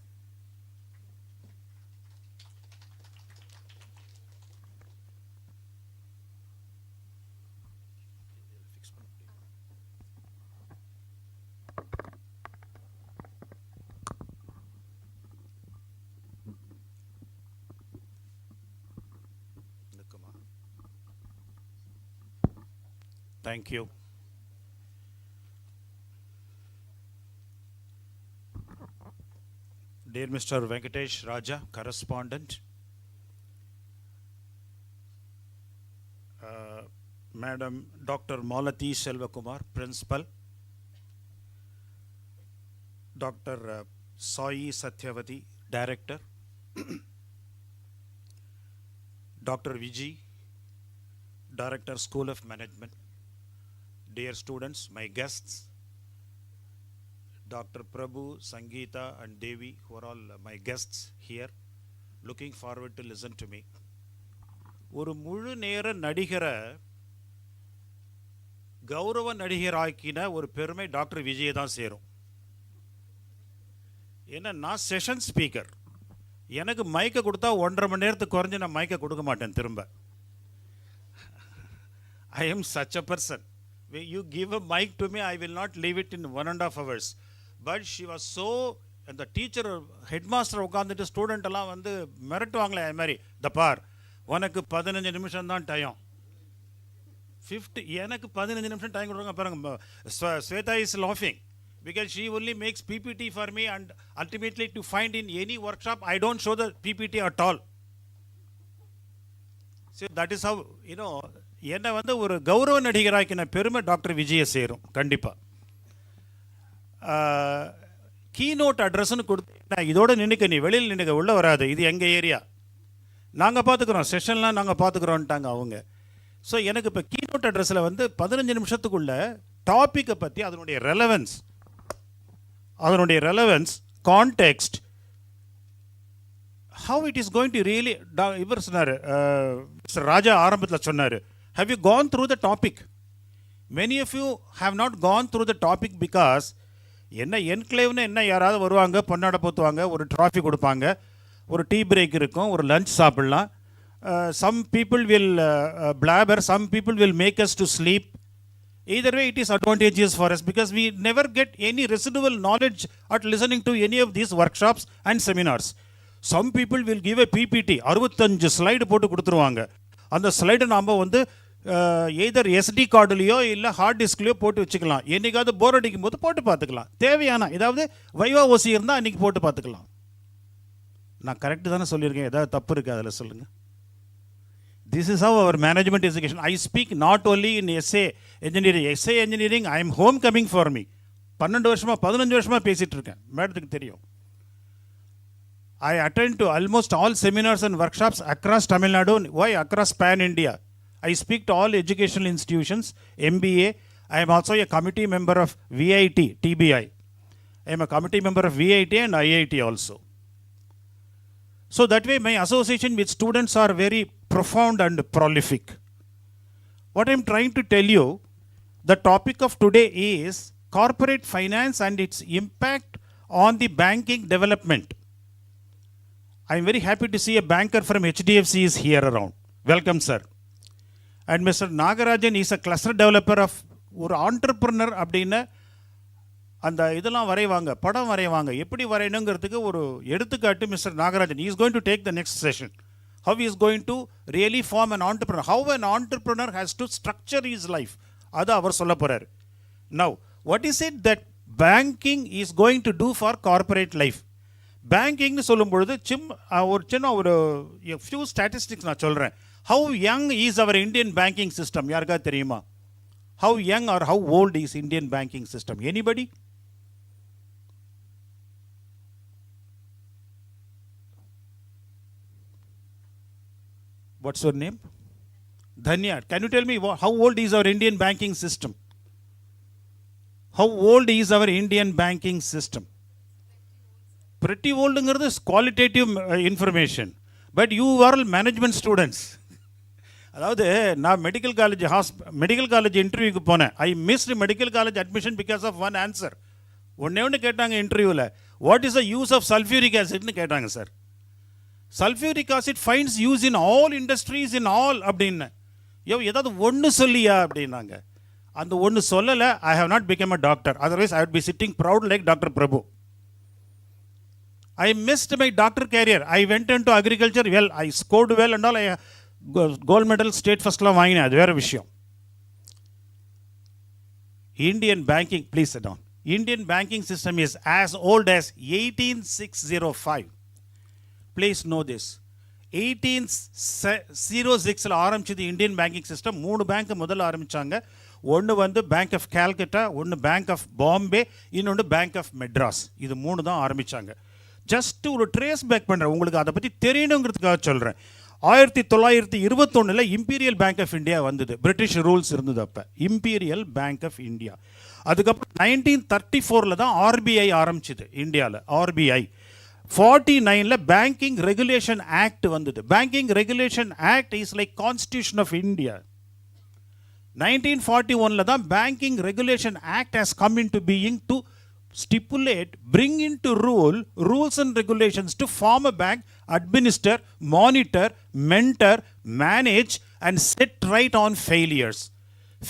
Thank you. Dear Mr. Venkatesh Raja, correspondent, Madam Dr. Malati Selvakumar, principal, Dr. Sai Satyavati, director, Dr. Vijay, director, School of Management, dear students, my guests, Dr. Prabhu, Sangeeta and Devi, who are all my guests here, looking forward to listen to me. ஒரு முழு நேர நடிகரை கௌரவ நடிகராக்கின ஒரு பெருமை doctor விஜயை தான் சேரும். ஏன்னா நான் செஷன் ஸ்பீக்கர், எனக்கு மைக்கை கொடுத்தா 1.5 மணி நேரத்துக்கு குறைஞ்சு நான் மைக்கை கொடுக்க மாட்டேன் திரும்ப. I am such a person. When you give a mic to me, I will not leave it in 1.5 hours. But she was so, and the teacher, headmaster உட்காந்துட்டு ஸ்டூடெண்ட் எல்லாம் வந்து மிரட்டுவாங்களே அது மாதிரி, த பார் உனக்கு 15 நிமிஷம் தான் டைம், 50 எனக்கு 15 நிமிஷம் டைம் கொடுங்க பாருங்க. Sweta is laughing because she only makes PPT for me, and ultimately to find in any workshop I don't show the PPT at all. So that is how, you know, என்னை வந்து ஒரு கௌரவ நடிகராக்கின பெருமை doctor விஜயை சேரும் கண்டிப்பாக. Keynote அட்ரஸ்ன்னு கொடுத்து இதோட நினைக்க, நீ வெளியில் நினைக்க, உள்ளே வராது, இது எங்கள் ஏரியா, நாங்கள் பார்த்துக்குறோம், செஷன்லாம் நாங்கள் பார்த்துக்குறோன்ட்டாங்க அவங்க. ஸோ எனக்கு இப்போ கீநோட் அட்ரஸில் வந்து 15 நிமிஷத்துக்குள்ள டாப்பிக்கை பற்றி அதனுடைய relevance context, how it is going to really, இவர் சொன்னார், மிஸ்டர் ராஜா ஆரம்பத்தில் சொன்னார், have you gone through the topic? Many of you have not gone through the topic because என்ன என்க்ளேவ்னு என்ன, யாராவது வருவாங்க, பொன்னாடை போத்துவாங்க, ஒரு ட்ராஃபி கொடுப்பாங்க, ஒரு டீ பிரேக் இருக்கும், ஒரு லஞ்ச் சாப்பிட்லாம். Some people will blabber, some people will make us to sleep. Either way it is advantageous for us because we never get any residual knowledge at listening to any of these workshops and seminars. Some people will give a PPT, 65 slide போட்டு கொடுத்துருவாங்க. அந்த ஸ்லைடை நாம் வந்து either ST கார்டுலையோ இல்லை heart டிஸ்க்லையோ போட்டு வச்சுக்கலாம். என்றைக்காவது போர் அடிக்கும் போது போட்டு பார்த்துக்கலாம். தேவையான ஏதாவது வைவா ஓசி இருந்தால் அன்றைக்கி போட்டு பார்த்துக்கலாம். நான் கரெக்டு தானே சொல்லியிருக்கேன், ஏதாவது தப்பு இருக்குது அதில் சொல்லுங்கள். This is how our management education. I speak not only in SA engineering. SA engineering, I am homecoming for me. 12 வருஷமாக 15 வருஷமாக பேசிகிட்டு இருக்கேன், மேடத்துக்கு தெரியும். I attend to almost all seminars and workshops across Tamil Nadu. Why? Across Pan India. I speak to all educational institutions, MBA. I am also a committee member of VIT, TBI. I am a committee member of VIT and IIT also. So that way my association with students are very profound and prolific. What I am trying to tell you, the topic of today is corporate finance and its impact on the banking development. I am very happy to see a banker from HDFC is here around. Welcome, sir. And Mr. Nagarajan is a cluster developer of ஒரு entrepreneur அப்படின்னு அந்த இதெல்லாம் வரைவாங்க, படம் வரைவாங்க, எப்படி வரையணுங்கிறதுக்கு ஒரு எடுத்துக்காட்டு mister Nagarajan. He is going to take the next session. How he is going to really form an entrepreneur. How an entrepreneur has to structure his life. அது அவர் சொல்ல போகிறார். Now, what is it that banking is going to do for corporate life? பேங்கிங்னு சொல்லும் பொழுது ஒரு few statistics நான் சொல்கிறேன். How young is our Indian banking system? யாருக்கா தெரியுமா? How young are how old is Indian banking system? Anybody? What's your name? Dhanya. Can you tell me how old is our Indian banking system? How old is our Indian banking system? Pretty old is qualitative information. But you are all management students. அதாவது நான் medical college இன்டர்வியூக்கு போனேன். I missed medical college admission because of one answer. ஒன்று கேட்டாங்க இன்டர்வியூவில், what is the use of sulphuric ஆசிட்னு கேட்டாங்க sir. Sulphuric acid finds use in all industries in all அப்படின்னு. ஏதாவது ஒன்று சொல்லியா அப்படின்னாங்க. அந்த ஒன்று சொல்லலை. I have not become a doctor, otherwise I would be sitting proud like doctor Prabhu. I missed my doctor career. I went into agriculture. Well, I scored well and all. I gold medal state first la vaangina. Adu vera vishayam. Indian banking, please sit down. Indian banking system is as old as 18605. Please know this. 1806 la ஆரம்பிச்சது Indian banking system. 3 bank முதல்ல ஆரம்பிச்சாங்க. ஒன்று வந்து bank of Calcutta, ஒன்று bank of Bombay, இன்னொன்று bank of Madras. இது 3 தான் ஆரம்பிச்சாங்க. ஜஸ்ட் ஒரு ட்ரேஸ் பேக் பண்ணுறேன், உங்களுக்கு அதை பற்றி தெரியணுங்கிறதுக்காக சொல்கிறேன். 1921 இம்பீரியல் பேங்க் ஆஃப் இந்தியா வந்தது. பிரிட்டிஷ் ரூல்ஸ் இருந்தது அப்போ, இம்பீரியல் பேங்க் ஆஃப் இந்தியா. அதுக்கப்புறம் 1934 தான் ஆர்பிஐ ஆரம்பிச்சிது இந்தியாவில். ஆர்பிஐ 49 பேங்கிங் ரெகுலேஷன் ஆக்ட் வந்தது. Banking regulation act is like constitution of India. 1941 தான் banking regulation act has come into being to stipulate, bring into rules and regulations to form a bank, administer, monitor, mentor, manage and set right on failures.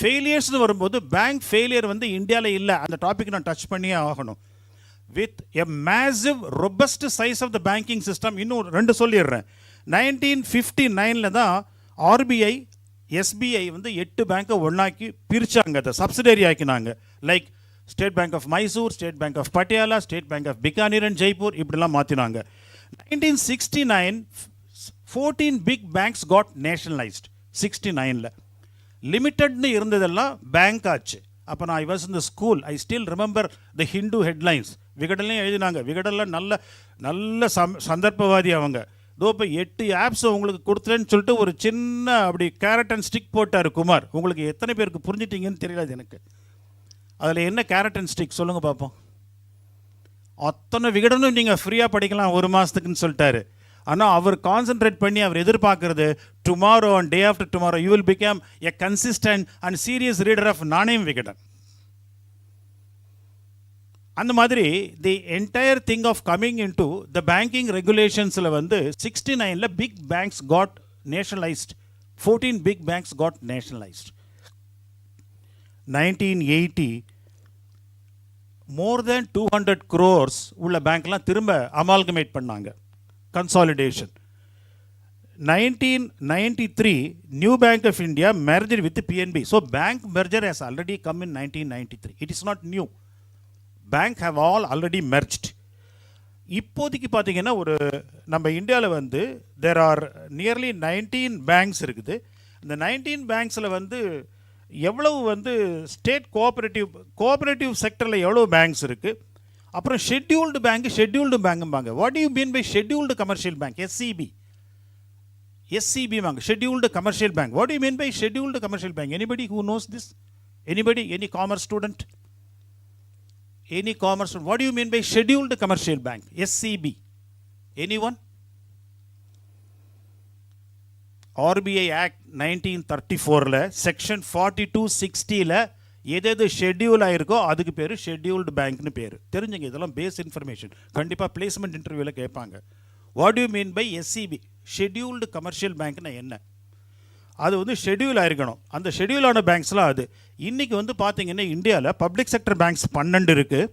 Failures வரும்போது bank failure வந்து இந்தியாவில் இல்லை. அந்த topic நான் touch பண்ணியே ஆகணும். With a massive robust size of the banking system. இன்னும் 2 சொல்லிடுறேன். 1959 தான் ஆர்பிஐ எஸ்பிஐ வந்து 8 பேங்கை ஒன்றாக்கி பிரித்தாங்க, அதை சப்சிடரி ஆக்கினாங்க. Like State Bank of Mysore, State Bank of Patiala, State Bank of Bikaner and Jaipur, இப்படிலாம் மாற்றினாங்க. 1969 14 பிக் பேங்க்ஸ் காட் நேஷனலைஸ்ட். 69 லிமிட்டட்னு இருந்ததெல்லாம் பேங்க் ஆச்சு. அப்போ நான் I was in the school. I still remember the Hindu headlines. விகடன்லையும் எழுதினாங்க. விகடனில் நல்ல சந்தர்ப்பவாதி அவங்க. இதோ இப்போ 8 ஆப்ஸ் உங்களுக்கு கொடுத்துறேன்னு சொல்லிட்டு ஒரு சின்ன அப்படி கேரட் அண்ட் ஸ்டிக் போட்டார் குமார். உங்களுக்கு எத்தனை பேருக்கு புரிஞ்சிட்டிங்கன்னு தெரியல எனக்கு. அதில் என்ன கேரட் அண்ட் ஸ்டிக் சொல்லுங்கள் பார்ப்போம். அத்தனை விகடனும் நீங்கள் ஃப்ரீயாக படிக்கலாம் 1 மாதத்துக்குன்னு சொல்லிட்டாரு. ஆனால் அவர் கான்சென்ட்ரேட் பண்ணி அவர் எதிர்பார்க்கறது, tomorrow and day after tomorrow you will become a consistent and serious reader of Nanayam Vikatan. அந்த மாதிரி the entire thing of coming in to the banking ரெகுலேஷன்ஸில் வந்து 69 big banks got nationalised. 14 big banks got nationalised. 1980 more than 200 crores உள்ள பேங்க்லாம் திரும்ப amalgamate பண்ணாங்க, consolidation. 1993 new bank of India merged with PNB. So bank merger has already come in 1993. It is not new. Bank have all already merged. இப்போதைக்கு பார்த்தீங்கன்னா ஒரு நம்ம இந்தியாவில் வந்து there are nearly 19 banks இருக்குது. இந்த 19 பேங்க்ஸில் வந்து எவ்வளவு வந்து ஸ்டேட் கோஆபரேட்டிவ் செக்டரில் எவ்வளோ பேங்க்ஸ் இருக்குது. அப்புறம் ஷெட்யூல்டு பேங்கும்பாங்க. What you mean by scheduled commercial bank? SCB வாங்க, scheduled commercial bank. What you mean by scheduled commercial bank? Anybody who knows this? Anybody? Any commerce student? What do you mean by scheduled commercial bank? SCB? Anyone? RBI Act 1934 section 4260 எது schedule ஆயிருக்கோ அதுக்கு பேர் scheduled பேங்க்னு பேர். தெரிஞ்சுங்க, இதெல்லாம் base information. கண்டிப்பாக placement இன்டர்வியூவில் கேட்பாங்க. What you mean by SCB? Scheduled commercial பேங்க்னா என்ன? அது வந்து ஷெட்யூல் ஆயிருக்கணும். அந்த ஷெட்யூலான பேங்க்ஸ்லாம் அது. இன்றைக்கி வந்து பார்த்தீங்கன்னா இந்தியாவில் பப்ளிக் செக்டர் பேங்க்ஸ் 12 இருக்குது,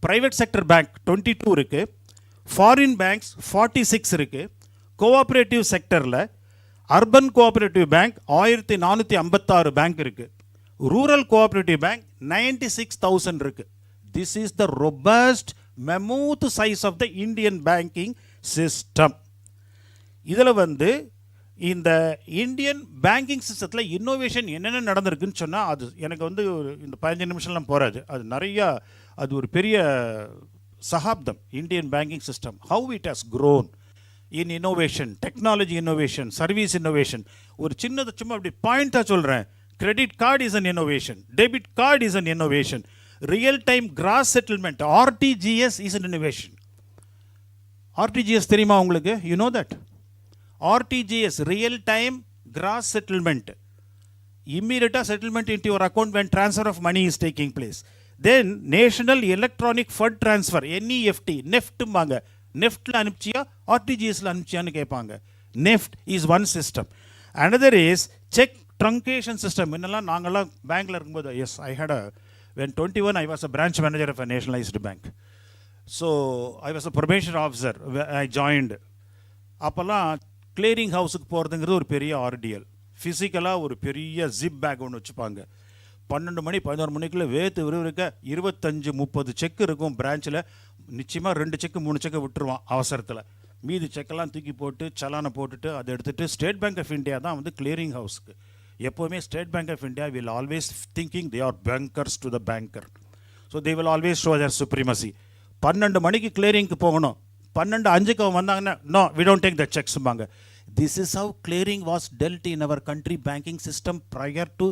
ப்ரைவேட் செக்டர் பேங்க் 22 இருக்குது, ஃபாரின் பேங்க்ஸ் 46 இருக்குது. கோஆப்ரேட்டிவ் செக்டரில் அர்பன் கோஆப்ரேட்டிவ் பேங்க் 1456 பேங்க் இருக்குது. ரூரல் கோஆப்ரேட்டிவ் பேங்க் 96,000 இருக்குது. This is the robust mammoth size of the Indian banking system. இதில் வந்து இந்த இந்தியன் பேங்கிங் சிஸ்டத்தில் இன்னோவேஷன் என்னென்ன நடந்திருக்குன்னு சொன்னால் அது எனக்கு வந்து இந்த 15 நிமிஷம்லாம் போகாது. அது நிறையா, அது ஒரு பெரிய சகாப்தம். Indian banking system, how it has grown. in innovation, technology innovation, service innovation. ஒரு சின்னது சும்மா அப்படி பாயிண்டாக சொல்கிறேன். Credit card is an innovation. Debit card is an innovation. Real-time gross settlement, RTGS, is an innovation. RTGS தெரியுமா உங்களுக்கு? You know that? RTGS, real-time gross settlement. Immediate settlement into your account when transfer of money is taking place. Then National Electronic Fund Transfer, NEFT, NEFT மாங்க. NEFTல அனுப்பிச்சியா RTGSல அனுப்பிச்சியான்னு கேட்பாங்க. NEFT is one system. Another is check truncation system. முன்னெல்லாம் நாங்கள்லாம் பேங்க்ல இருக்கும்போது, yes, I had a, when 21 I was a branch manager of a nationalized bank. So I was a probation officer. I joined. அப்போல்லாம் clearing ஹவுஸுக்கு போகிறதுங்கிறது ஒரு பெரிய RTL. ஃபிசிக்கலாக ஒரு பெரிய ஜிப் பேக் ஒன்று வச்சுப்பாங்க. 12 மணி 11 மணிக்குள்ளே வேத்து விறுவிறுக்க 25-30 செக் இருக்கும் பிரான்ச்சில். நிச்சயமாக 2 செக்கு 3 செக்கை விட்டுருவான் அவசரத்தில். மீதி செக்கெல்லாம் தூக்கி போட்டு சலானை போட்டுட்டு அதை எடுத்துகிட்டு ஸ்டேட் பேங்க் ஆஃப் இந்தியா தான் வந்து கிளியரிங் ஹவுஸுக்கு. எப்போவுமே State Bank of India will always thinking they are bankers to the banker. So they will always show their supremacy. 12 மணிக்கு கிளியரிங்க்கு போகணும். 12:05 அவன் வந்தாங்கன்னா, no we don't take the செக்ஸ்பாங்க. This is how clearing was dealt in our country banking system prior to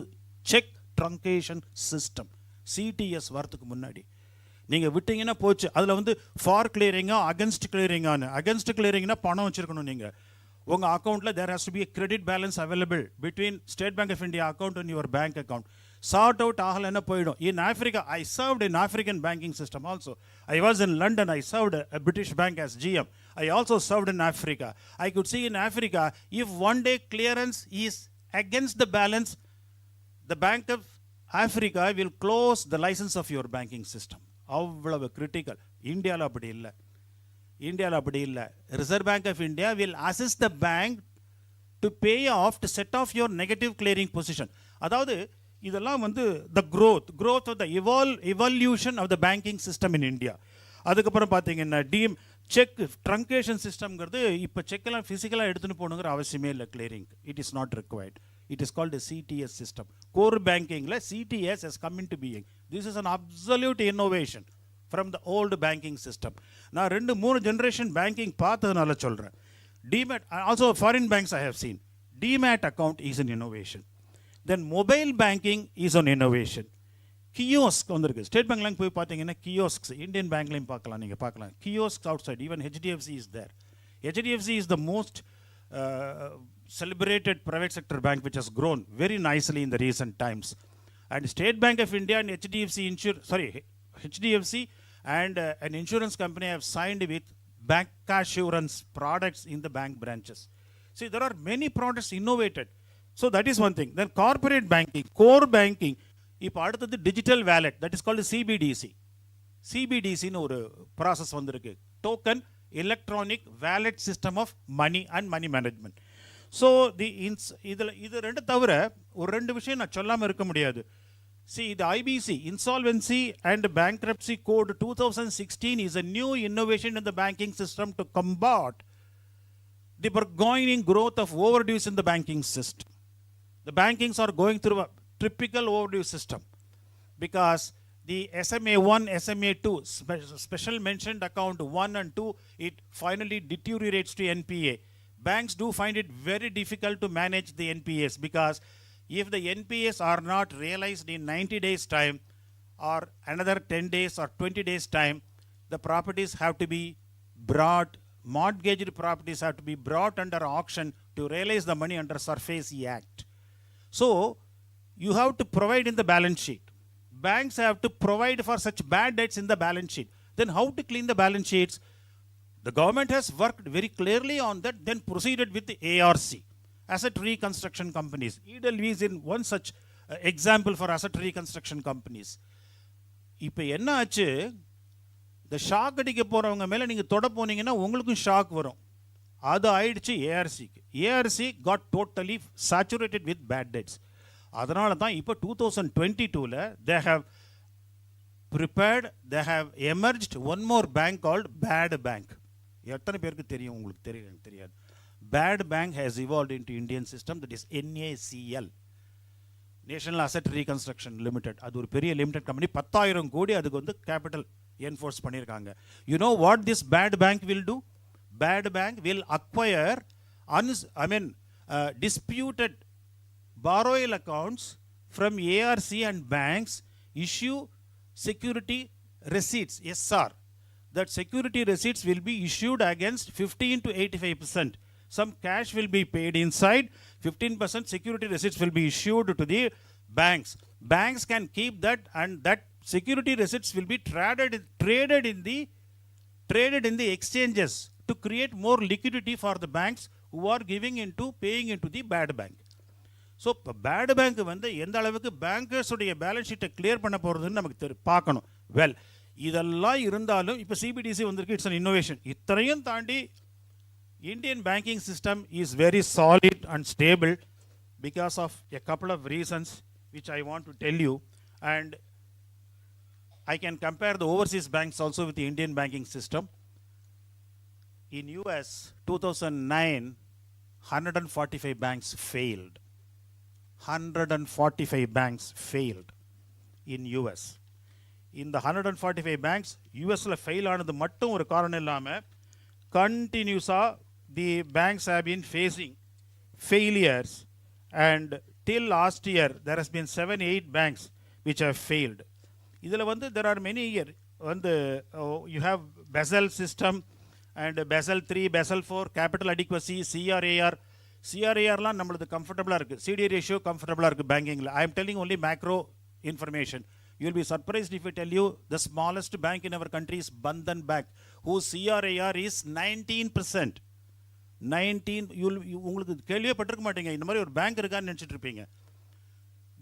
cheque truncation system. CTS வரத்துக்கு முன்னாடி நீங்கள் விட்டீங்கன்னா போச்சு. அதில் வந்து ஃபார் கிளியரிங்கா அகென்ஸ்ட் கிளியரிங்கானு. அகென்ஸ்ட் கிளியரிங்னா பணம் வச்சுருக்கணும். நீங்கள் உங்கள் அக்கௌண்ட்டில் there has to be a credit balance available between State Bank of India account and your bank account. Sort out ஆகலைன்னா போயிடும். In Africa, I served in African banking system also. I was in London, I served a British bank as GM. I also served in Africa. I could see in Africa, if one day clearance is against the balance, the Bank of Africa will close the license of your banking system. அவ்வளவு critical. இந்தியாவில் அப்படி இல்லை. இந்தியாவில் அப்படி இல்லை. Reserve bank of India will assist the bank to pay off to set off your negative clearing position. அதாவது இதெல்லாம் வந்து the growth of the evolution of the banking system in India. அதுக்கப்புறம் பார்த்தீங்கன்னா செக் ட்ரங்கேஷன் சிஸ்டம்ங்கிறது இப்போ செக்கெல்லாம் ஃபிசிக்கலாக எடுத்துன்னு போகணுங்கிற அவசியமே இல்லை. Clearing it is not required. It is called a CTS system. Core banking la CTS has come into being. This is an absolute innovation from the old banking system. Na 2-3 generation banking paathadanala solren. Demat, also foreign banks I have seen. Demat account is an innovation. Then mobile banking is an innovation. Kiosk vandirukku. State Bank la poi pathina kiosks, Indian bank la paakalam neenga paakalam. Kiosks outside, even HDFC is there. HDFC is the most celebrated private sector bank which has grown very nicely in the recent times. And State Bank of India and HDFC and an insurance company have signed with bank assurance products in the bank branches. See, there are many products innovated. So that is one thing. Then corporate banking, core banking, இப்போ அடுத்தது digital wallet, that is called CBDC. CBDC னு ஒரு process வந்திருக்கு. Token electronic wallet system of money and money management. So இது ரெண்டு தவிர ஒரு 2 விஷயம் நான் சொல்லாமல் இருக்க முடியாது. See, the IBC, Insolvency and Bankruptcy Code 2016 is a new innovation in the banking system to combat the burgeoning growth of overdues in the banking system. The bankings are going through a typical overdue system because the SMA1, SMA2, special mentioned account 1 and 2, it finally deteriorates to NPA. Banks do find it very difficult to manage the NPAs because if the NPAs are not realized in 90 days time or another 10 days or 20 days time, the properties have to be brought, mortgaged properties have to be brought under auction to realize the money under SARFAESI Act. So you have to provide in the balance sheet. Banks have to provide for such bad debts in the balance sheet. Then how to clean the balance sheets? The government has worked very clearly on that, then proceeded with the ARC, asset reconstruction companies. Edelweiss is in one such example for asset reconstruction companies. இப்போ என்ன ஆச்சு, இந்த shock அடிக்க போகிறவங்க மேலே நீங்கள் தொட போனீங்கன்னா உங்களுக்கும் ஷாக் வரும். அது ஆயிடுச்சு ஏஆர்சிக்கு. ARC got totally saturated with bad debts. அதனால தான் இப்போ 2022 they have prepared, they have emerged one more bank called Bad Bank. எத்தனை பேருக்கு தெரியும்? உங்களுக்கு தெரியாது. Bad Bank has evolved into Indian system, that is NACL, National Asset Reconstruction Limited. அது ஒரு பெரிய லிமிடெட் கம்பெனி. 10,000 கோடி அதுக்கு வந்து கேபிட்டல் என்ஃபோர்ஸ் பண்ணியிருக்காங்க. You know what this Bad Bank will do? bad bank will acquire disputed borrowal accounts from ARC and banks, issue security receipts, SR. That security receipts will be issued against 15 to 85%. Some cash will be paid inside, 15% security receipts will be issued to the banks. Banks can keep that, and that security receipts will be traded in the exchanges to create more liquidity for the banks who are paying into the bad bank. So bad bank வந்து எந்த அளவுக்கு bankers உடைய balance sheet clear பண்ண போறதுன்னு நமக்கு பார்க்கணும். Well, இதெல்லாம் இருந்தாலும் இப்போ CBDC வந்திருக்கு, இட்ஸ் an innovation. இத்தனையும் தாண்டி Indian banking system is very solid and stable because of a couple of reasons which I want to tell you, and I can compare the overseas banks also with the Indian banking system. In US 2009, 145 banks failed. 145 banks failed in US. In the 145 banks, US la fail ஆனது மட்டும் ஒரு காரணம் இல்லாம continuously the banks have been facing failures, and till last year there has been 7-8 banks which have failed. Idhula வந்து there are many here வந்து you have Basel system and Basel 3, Basel 4, capital adequacy, CRAR லாம் நம்மளுக்கு கம்ஃபர்டபுளா இருக்கு, CD ratio கம்ஃபர்டபுளா இருக்கு பேங்கிங்ல. I am telling only macro information. You will be surprised if I tell you the smallest bank in our country is Bandhan Bank, whose CRAR is 19%. 19, உங்களுக்கு கேள்வியே பட்டிருக்க மாட்டீங்க, இந்த மாதிரி ஒரு பேங்க் இருக்கான்னு நினைச்சிட்டு இருப்பீங்க.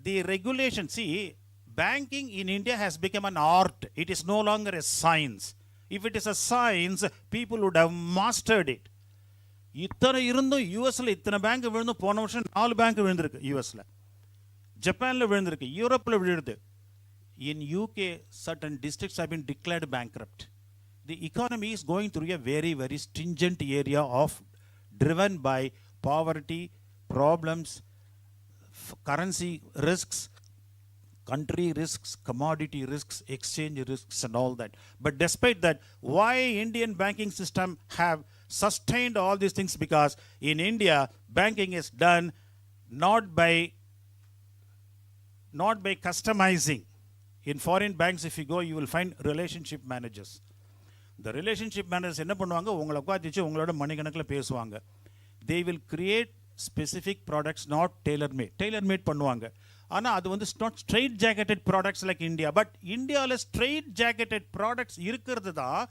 The regulation, see, banking in India has become an art. It is no longer a science. If it is a science, people would have mastered it. இத்தனை இருந்தும் யூஎஸ்ல இத்தனை பேங்க் விழுந்து, போன வருஷம் 4 பேங்க் விழுந்திருக்கு யூஎஸ்ல, ஜப்பான்ல விழுந்திருக்கு, யூரோப்ல விழுது. In UK, certain districts have been declared bankrupt. The economy is going through a very, very stringent area of driven by poverty, problems, currency risks, country risks, commodity risks, exchange risks and all that. But despite that, why Indian banking system have sustained all these things? Because in India, banking is done not by customizing. In foreign banks, if you go, you will find relationship managers. The relationship managers என்ன பண்ணுவாங்க, உங்களை உட்காந்துச்சு உங்களோட மணிக்கணக்கில் பேசுவாங்க. They will create specific products, not tailor-made பண்ணுவாங்க. ஆனால் அது வந்து not straight-jacketed products like India. But இந்தியாவில் straight-jacketed products இருக்கிறது தான்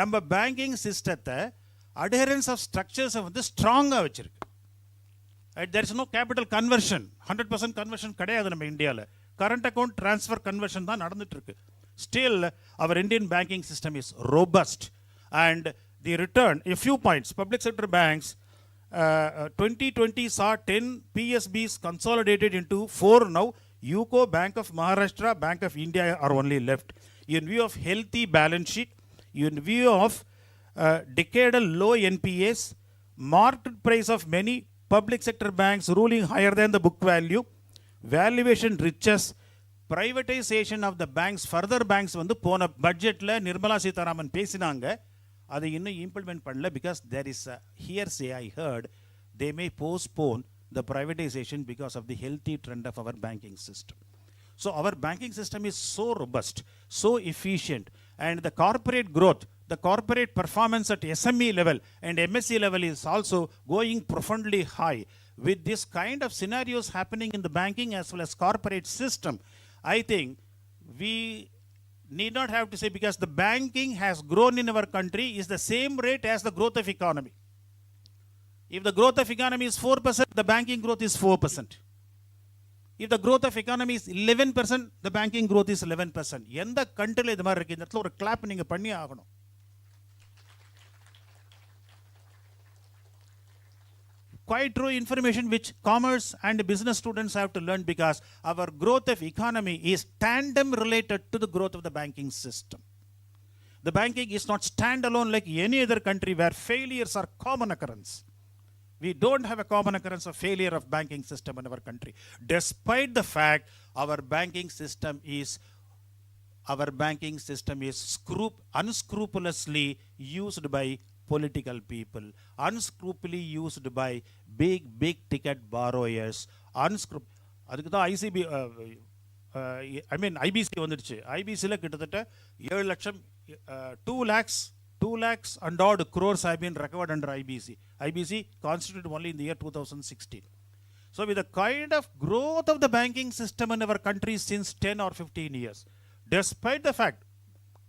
நம்ம பேங்கிங் சிஸ்டத்தை adherence of structures வந்து ஸ்ட்ராங்காக வச்சிருக்கு. There is no capital conversion, 100% conversion கிடையாது நம்ம இந்தியாவில். Current account transfer conversion தான் நடந்துட்டு இருக்கு. Still, our Indian banking system is robust, and the return, a few points, public sector banks, 2020 saw 10 PSBs consolidated into 4 now. UCO, Bank of Maharashtra, Bank of India are only left. In view of healthy balance sheet, in view of decadal low NPAs, market price of many public sector banks ruling higher than the book value, valuation riches, privatization of the banks, further banks வந்து போன பட்ஜெட்ல நிர்மலா சீதாராமன் பேசினாங்க, அதை இன்னும் implement பண்ணல. because there is a hearsay I heard they may postpone the privatization because of the healthy trend of our banking system. So our banking system is so robust, so efficient, and the corporate growth, the corporate performance at SME level and MSE level is also going profoundly high. With this kind of scenarios happening in the banking as well as corporate system, I think we need not have to say, because the banking has grown in our country is the same rate as the growth of economy. If the growth of economy is 4%, the banking growth is 4%. If the growth of economy is 11%, the banking growth is 11%. எந்த கண்ட்ரில இது மாதிரி இருக்கு, இந்த இடத்துல ஒரு clap நீங்க பண்ணி ஆகணும். Quite true information which commerce and business students have to learn, because our growth of economy is tandem related to the growth of the banking system. The banking is not standalone like any other country where failures are common occurrence. We don't have a common occurrence of failure of banking system in our country, despite the fact our banking system is unscrupulously used by political people, unscrupulously used by big ticket borrowers, அதுக்கு தான் ICP ஐ மீன் IBC வந்துடுச்சு. ஐபிசியில் கிட்டத்தட்ட 7 லட்சம் 2 lakhs and odd crores have been recovered under IBC. IBC constituted only in the year 2016. So with the kind of growth of the banking system in our country since 10 or 15 years, despite the fact,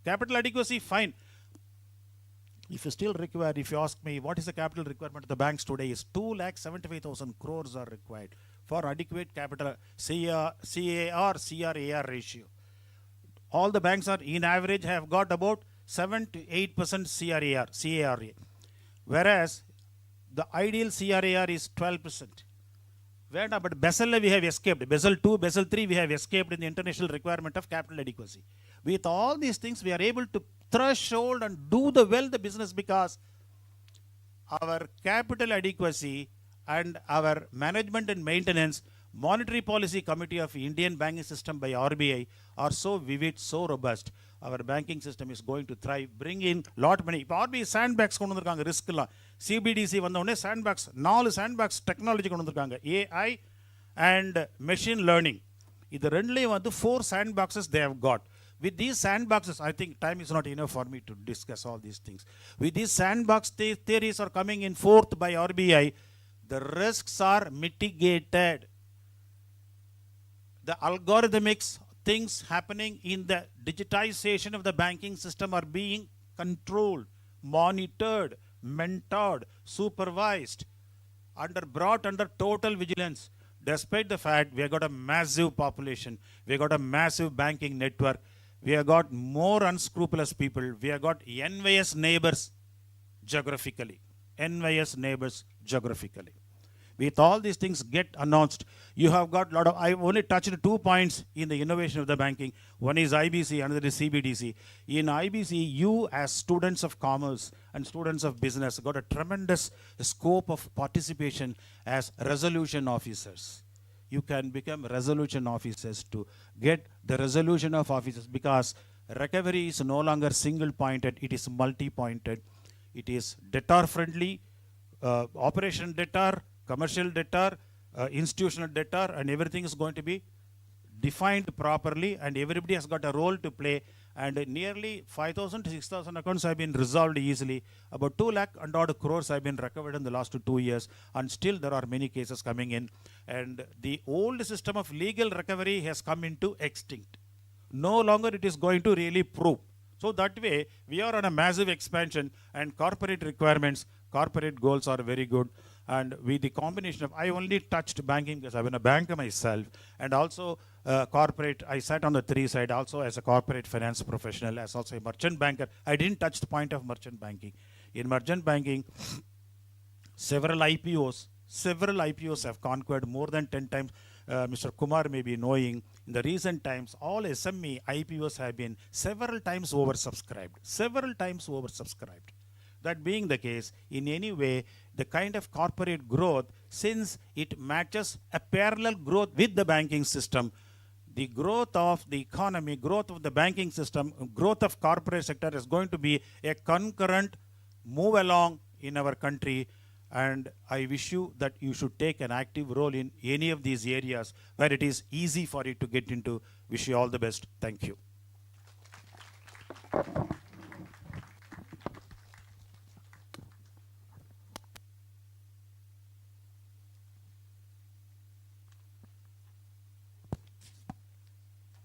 capital adequacy, fine. If you still require, if you ask me, what is the capital requirement of the banks today is 2,75,000 crores are required for adequate capital CAR ratio. All the banks are in average have got about 7 to 8% CAR, whereas the ideal CRAR is 12%. But Basel we have escaped. Basel 2, Basel 3 we have escaped in the international requirement of capital adequacy. With all these things we are able to threshold and do the business because our capital adequacy and our management and maintenance monetary policy committee of Indian banking system by RBI are so vivid, so robust. Our banking system is going to thrive, bring in lot many. இப்போ RBI sandbags கொண்டு வந்திருக்காங்க ரிஸ்க்லாம். CBDC வந்த உடனே sandbags 4 sandbags technology கொண்டு வந்திருக்காங்க. AI and machine learning. இது ரெண்டுலயும் வந்து 4 sandboxes they have got. With these sandboxes, I think time is not enough for me to discuss all these things. With these sandbox theories are coming in forth by RBI, the risks are mitigated. The algorithmics things happening in the digitization of the banking system are being controlled, monitored, mentored, supervised, brought under total vigilance. Despite the fact we have got a massive population, we have got a massive banking network, we have got more unscrupulous people, we have got envious neighbors geographically. With all these things get announced, you have got a lot of, I only touched 2 points in the innovation of the banking. One is IBC, another is CBDC. In IBC, you as students of commerce and students of business got a tremendous scope of participation as resolution officers. You can become resolution officers to get the resolution of officers because recovery is no longer single pointed, it is multi-pointed. It is debtor friendly, operation debtor, commercial debtor, institutional debtor, and everything is going to be defined properly and everybody has got a role to play, and nearly 5,000 to 6,000 accounts have been resolved easily. About 2 lakh and odd crores have been recovered in the last 2 years, and still there are many cases coming in, and the old system of legal recovery has come into extinct. No longer it is going to really prove. So that way we are on a massive expansion, and corporate requirements, corporate goals are very good. And with the combination of, I only touched banking because I've been a banker myself, and also corporate, I sat on the 3 side also as a corporate finance professional, as also a merchant banker. I didn't touch the point of merchant banking. In merchant banking, several IPOs have conquered more than 10 times. Mr. Kumar may be knowing, in the recent times, all SME IPOs have been several times oversubscribed. That being the case, in any way, the kind of corporate growth, since it matches a parallel growth with the banking system, the growth of the economy, growth of the banking system, growth of corporate sector is going to be a concurrent move along in our country. And I wish you that you should take an active role in any of these areas where it is easy for you to get into. Wish you all the best. Thank you.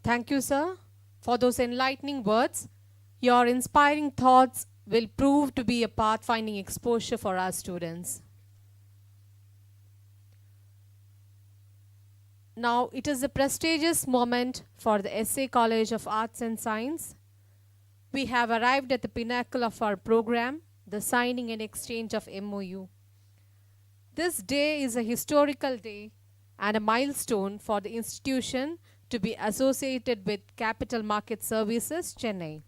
Thank you, sir, for those enlightening words. Your inspiring thoughts will prove to be a pathfinding exposure for our students. Now, it is a prestigious moment for the SA College of Arts and Science. We have arrived at the pinnacle of our program, the signing and exchange of MOU. This day is a historical day and a milestone for the institution to be associated with Capital Market Services, Chennai.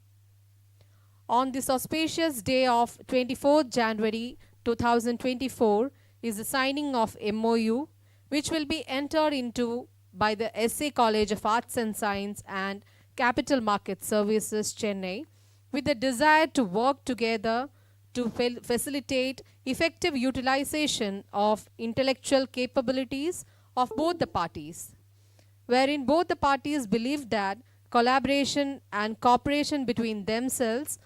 On this auspicious day of 24th January 2024 is the signing of MOU, which will be entered into by the SA College of Arts and Science and Capital Market Services, Chennai, with the desire to work together to facilitate effective utilization of intellectual capabilities of both the parties, wherein both the parties believe that collaboration and cooperation between themselves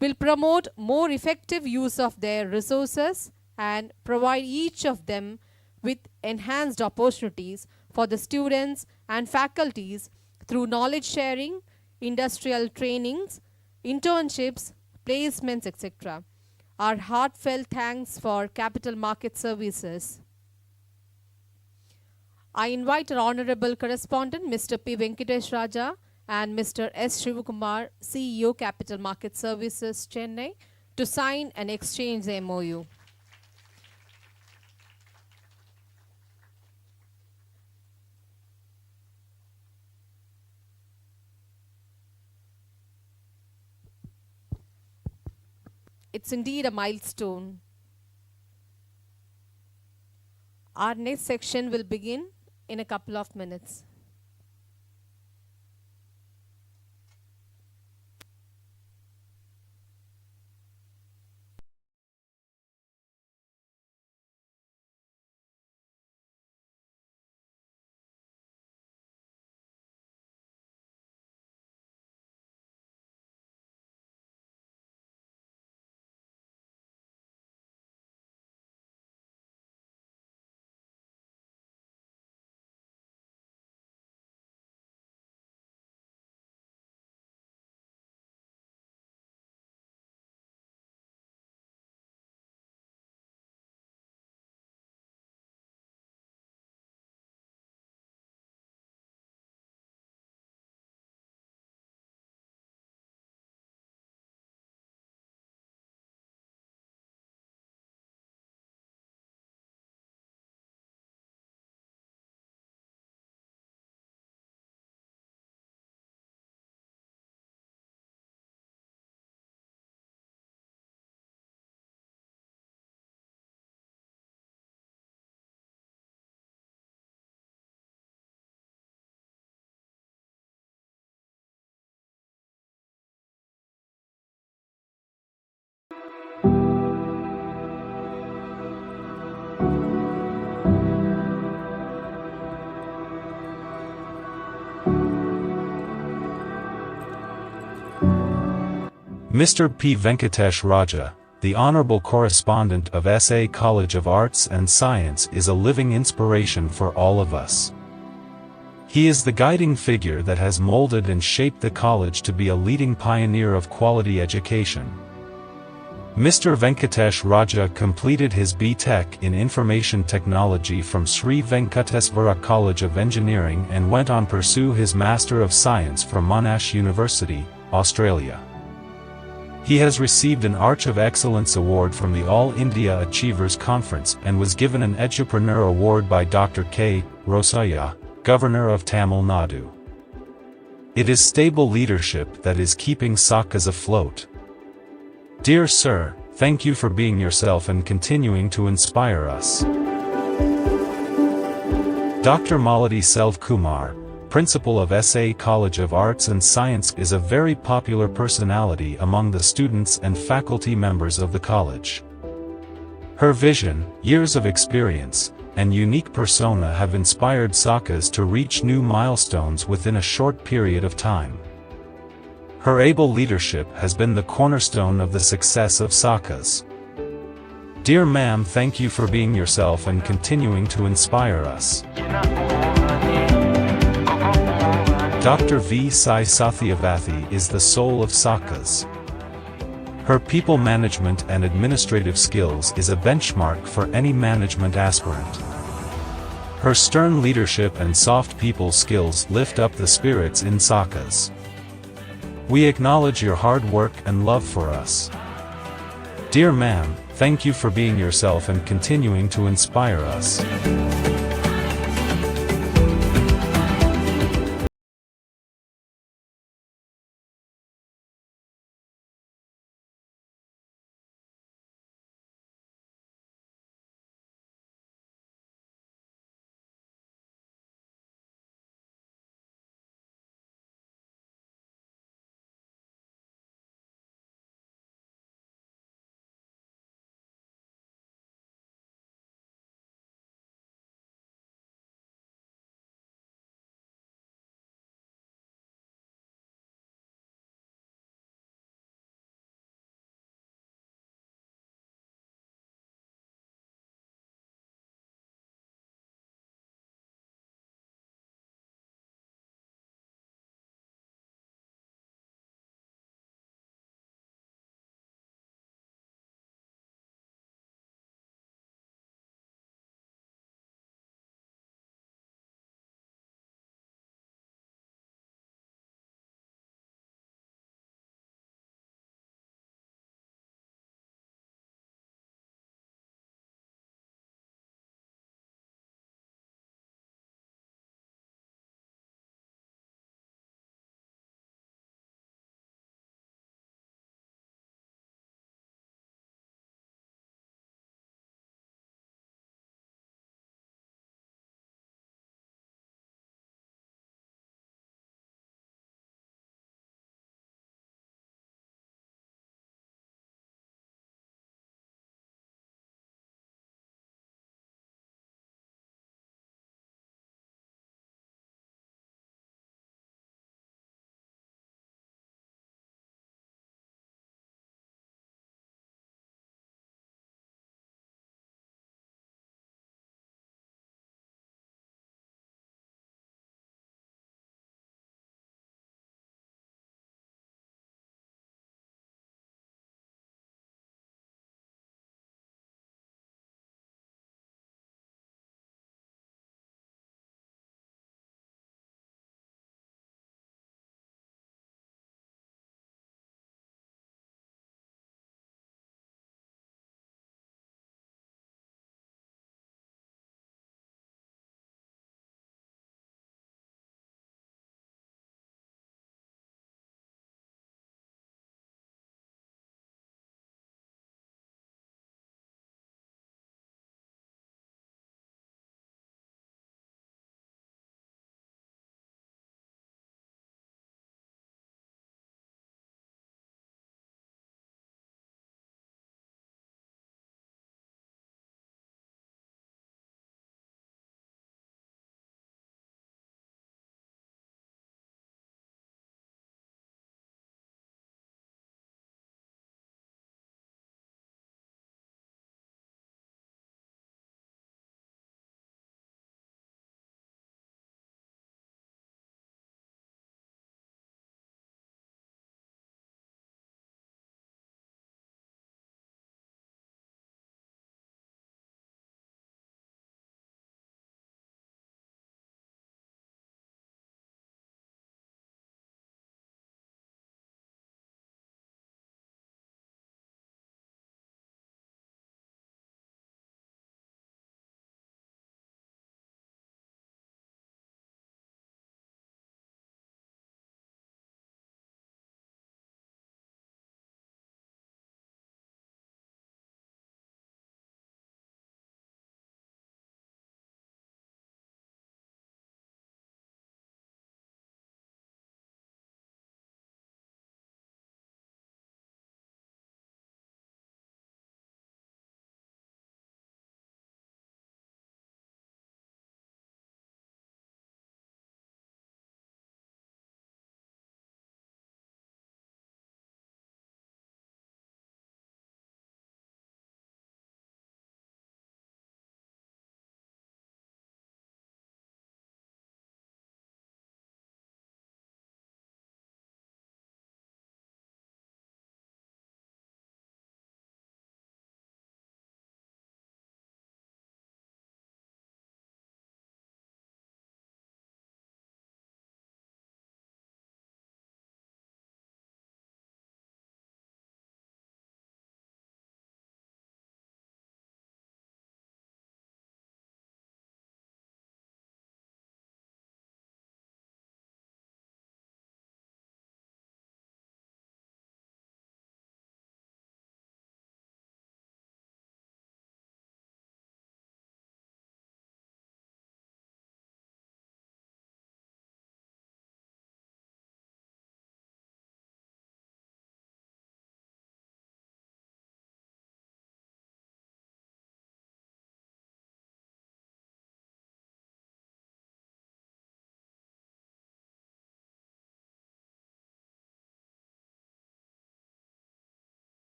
will promote more effective use of their resources and provide each of them with enhanced opportunities for the students and faculties through knowledge sharing, industrial trainings, internships, placements, etc. Our heartfelt thanks for Capital Market Services. I invite our Honorable Correspondent, Mr. P. Venkatesh Raja, and Mr. S. Shivakumar, CEO, Capital Market Services, Chennai, to sign and exchange the MOU. It's indeed a milestone. Our next section will begin in a couple of minutes. Mr. P. Venkatesh Raja, the Honorable Correspondent of SA College of Arts and Science, is a living inspiration for all of us. He is the guiding figure that has molded and shaped the college to be a leading pioneer of quality education. Mr. Venkatesh Raja completed his B.Tech in Information Technology from Sri Venkateswara College of Engineering and went on pursue his Master of Science from Monash University, Australia. He has received an Arch of Excellence Award from the All India Achievers Conference and was given an Edupreneur Award by Dr. K. Rosaya, Governor of Tamil Nadu. It is stable leadership that is keeping SACAS afloat. Dear Sir, thank you for being yourself and continuing to inspire us. Dr. Malati Selv-Kumar, Principal of SA College of Arts and Science, is a very popular personality among the students and faculty members of the college. Her vision, years of experience, and unique persona have inspired SACAS to reach new milestones within a short period of time. Her able leadership has been the cornerstone of the success of SACAS. Dear ma'am, thank you for being yourself and continuing to inspire us. Dr. V. Sai Sathyavathy is the soul of SACAS. Her people management and administrative skills is a benchmark for any management aspirant. Her stern leadership and soft people skills lift up the spirits in SACAS. We acknowledge your hard work and love for us. Dear ma'am, thank you for being yourself and continuing to inspire us.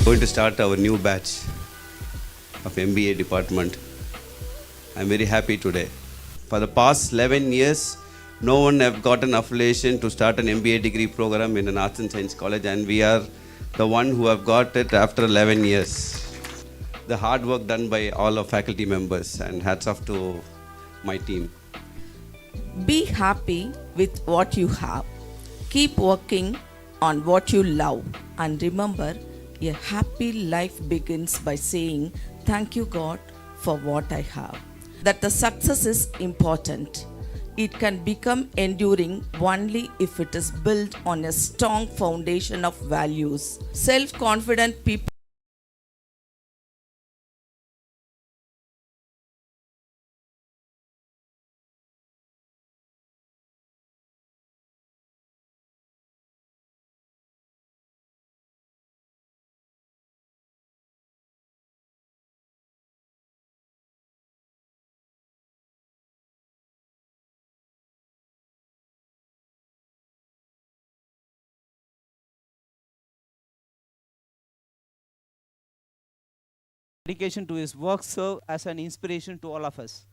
Going to start our new batch of MBA department. I'm very happy today. For the past 11 years, no one have got an affiliation to start an MBA degree program in an arts and science college, and we are the one who have got it after 11 years. The hard work done by all of faculty members, and hats off to my team. Be happy with what you have. Keep working on what you love. And remember, a happy life begins by saying, "Thank you, God, for what I have." That the success is important. It can become enduring only if it is built on a strong foundation of values. Self-confident people dedication to his work serve as an inspiration to all of us.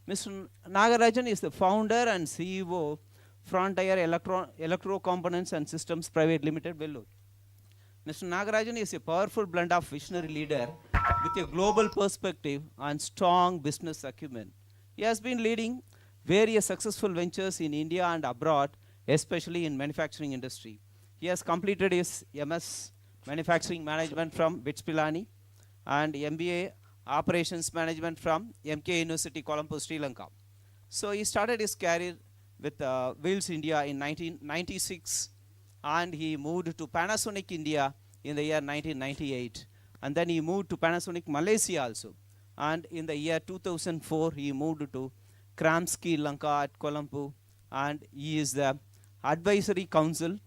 Mr. Nagarajan is the founder and CEO Frontier Electro Components and Systems Private Limited, Vellore. Mr. Nagarajan is a powerful blend of visionary leader with a global perspective and strong business acumen. He has been leading various successful ventures in India and abroad, especially in manufacturing industry. He has completed his MS Manufacturing Management from BITS Pilani and MBA Operations Management from MK University, Colombo, Sri Lanka. So he started his career with Wheels India in 1996, and he moved to Panasonic India in the year 1998. And then he moved to Panasonic Malaysia also. And in the year 2004, he moved to Kramski Lanka at Colombo, and he is the Advisory Council,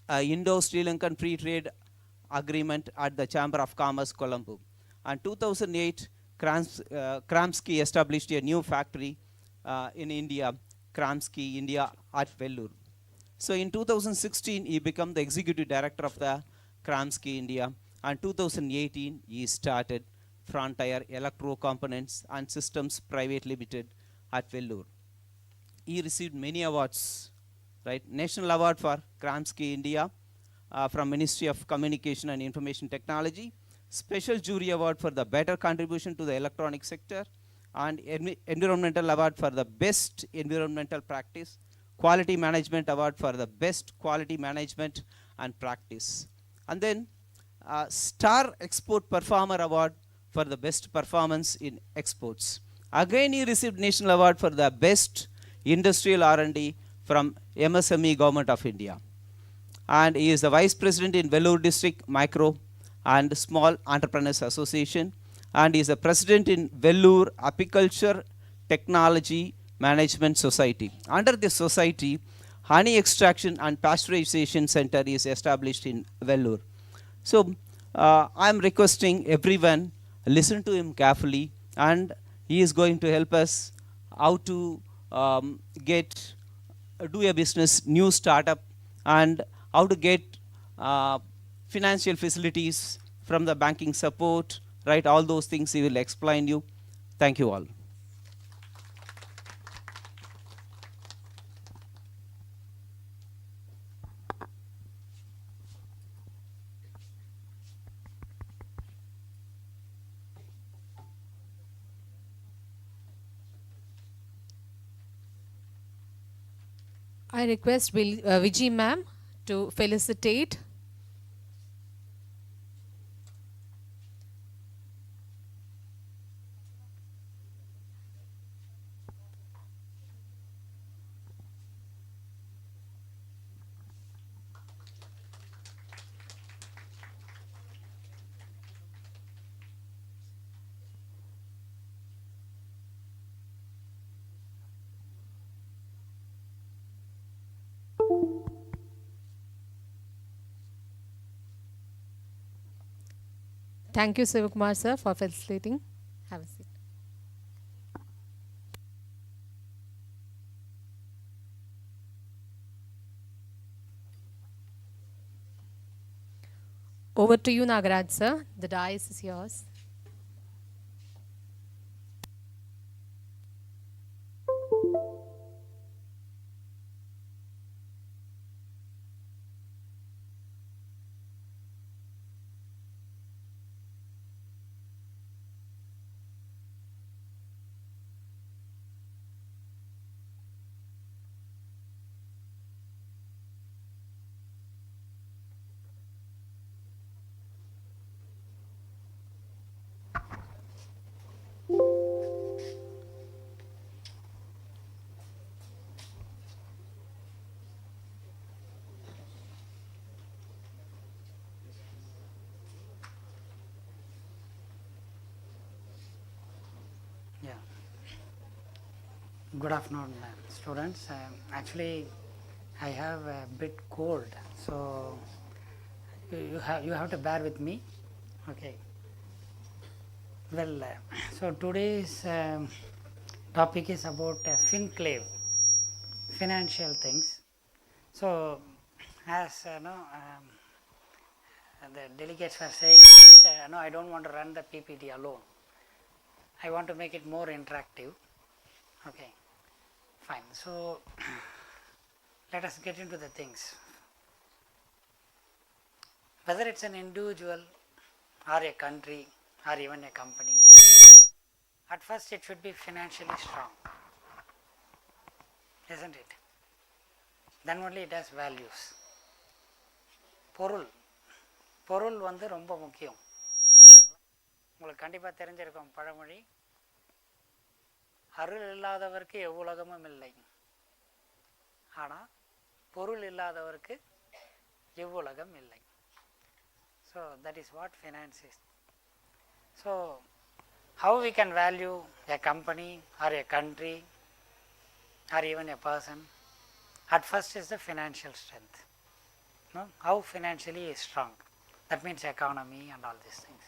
Indo-Sri Lankan Free Trade Agreement at the Chamber of Commerce, Colombo. And 2008, Kramski established a new factory in India, Kramski India at Vellore. So in 2016, he became the executive director of the Kramski India. And 2018, he started Frontier Electro Components and Systems Private Limited at Vellore. He received many awards, right? National Award for Kramski India from Ministry of Communication and Information Technology, Special Jury Award for the better contribution to the electronic sector, and Environmental Award for the best environmental practice, Quality Management Award for the best quality management and practice, and then Star Export Performer Award for the best performance in exports. Again, he received National Award for the best industrial R&D from MSME Government of India. And he is the Vice President in Vellore District Micro and Small Entrepreneurs Association, and he is the President in Vellore Apiculture Technology Management Society. Under this society, Honey Extraction and Pasteurization Center is established in Vellore. So I am requesting everyone listen to him carefully and he is going to help us how to do a business, new startup, and how to get financial facilities from the banking support, right? All those things he will explain you. Thank you all. I request Vijay ma'am to felicitate. Thank you, Sivakumar sir, for facilitating. Have a seat. Over to you, Nagaraj sir. The dais is yours. Yeah. Good afternoon, students. Actually, I have a bit cold, so you have to bear with me. Okay. Well, so today's topic is about Finclave, financial things. So, as the delegates were saying, no, I don't want to run the PPT alone. I want to make it more interactive. Okay, fine. So, let us get into the things. Whether it's an individual or a country or even a company, at first it should be financially strong, isn't it? Then only it has values. பொருள் வந்து ரொம்ப முக்கியம் இல்லைங்களா? உங்களுக்கு கண்டிப்பாக தெரிஞ்சிருக்கும் பழமொழி, அருள் இல்லாதவருக்கு எவ்வுலகமும் இல்லை, ஆனால் பொருள் இல்லாதவருக்கு எவ்வுலகம் இல்லை. So that is what finance is. So how we can value a company or a country or even a person? At first is the financial strength. No? How financially is strong. That means economy and all these things.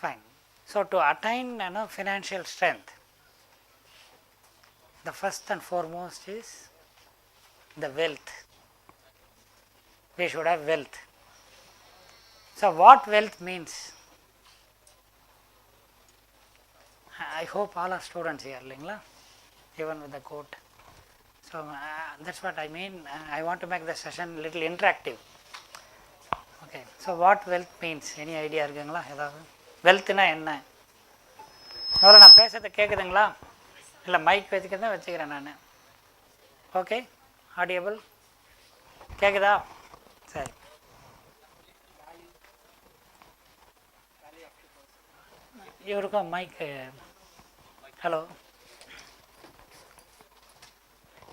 Fine. So to attain financial strength, the first and foremost is the wealth. We should have wealth. So what wealth means? I hope all are students here, even with the quote. So that's what I mean. I want to make the session a little interactive. Okay. So what wealth means? Any idea இருக்குங்களா? ஏதாவது வெல்த்னா என்ன? முதல்ல நான் பேசுறது கேட்குதுங்களா? இல்லை mic வச்சுக்கிறதா வச்சுக்கிறேன் நான். ஓகே, ஆடியபிள் கேட்குதா? சரி. இவருக்கும் மைக். ஹலோ,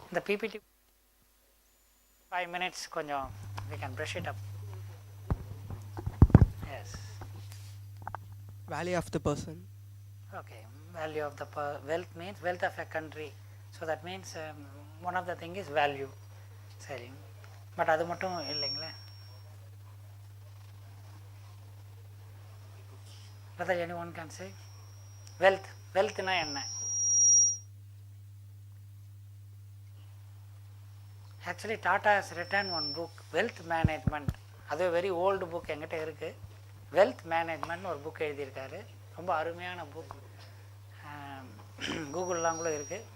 இந்த பிபிடி 5 minutes கொஞ்சம் we can brush it up. Yes. Value of the person. Okay, value of the wealth means wealth of a country. So that means one of the thing is value. சரி, but அது மட்டும் இல்லைங்களே. Whether anyone can say வெல்த்னா என்ன? Actually Tata has return one book, wealth management. அது very old book என்கிட்ட இருக்குது. Wealth மேனேஜ்மெண்ட்னு ஒரு book எழுதியிருக்காரு. ரொம்ப அருமையான புக். கூகுள்லாம் கூட இருக்குது.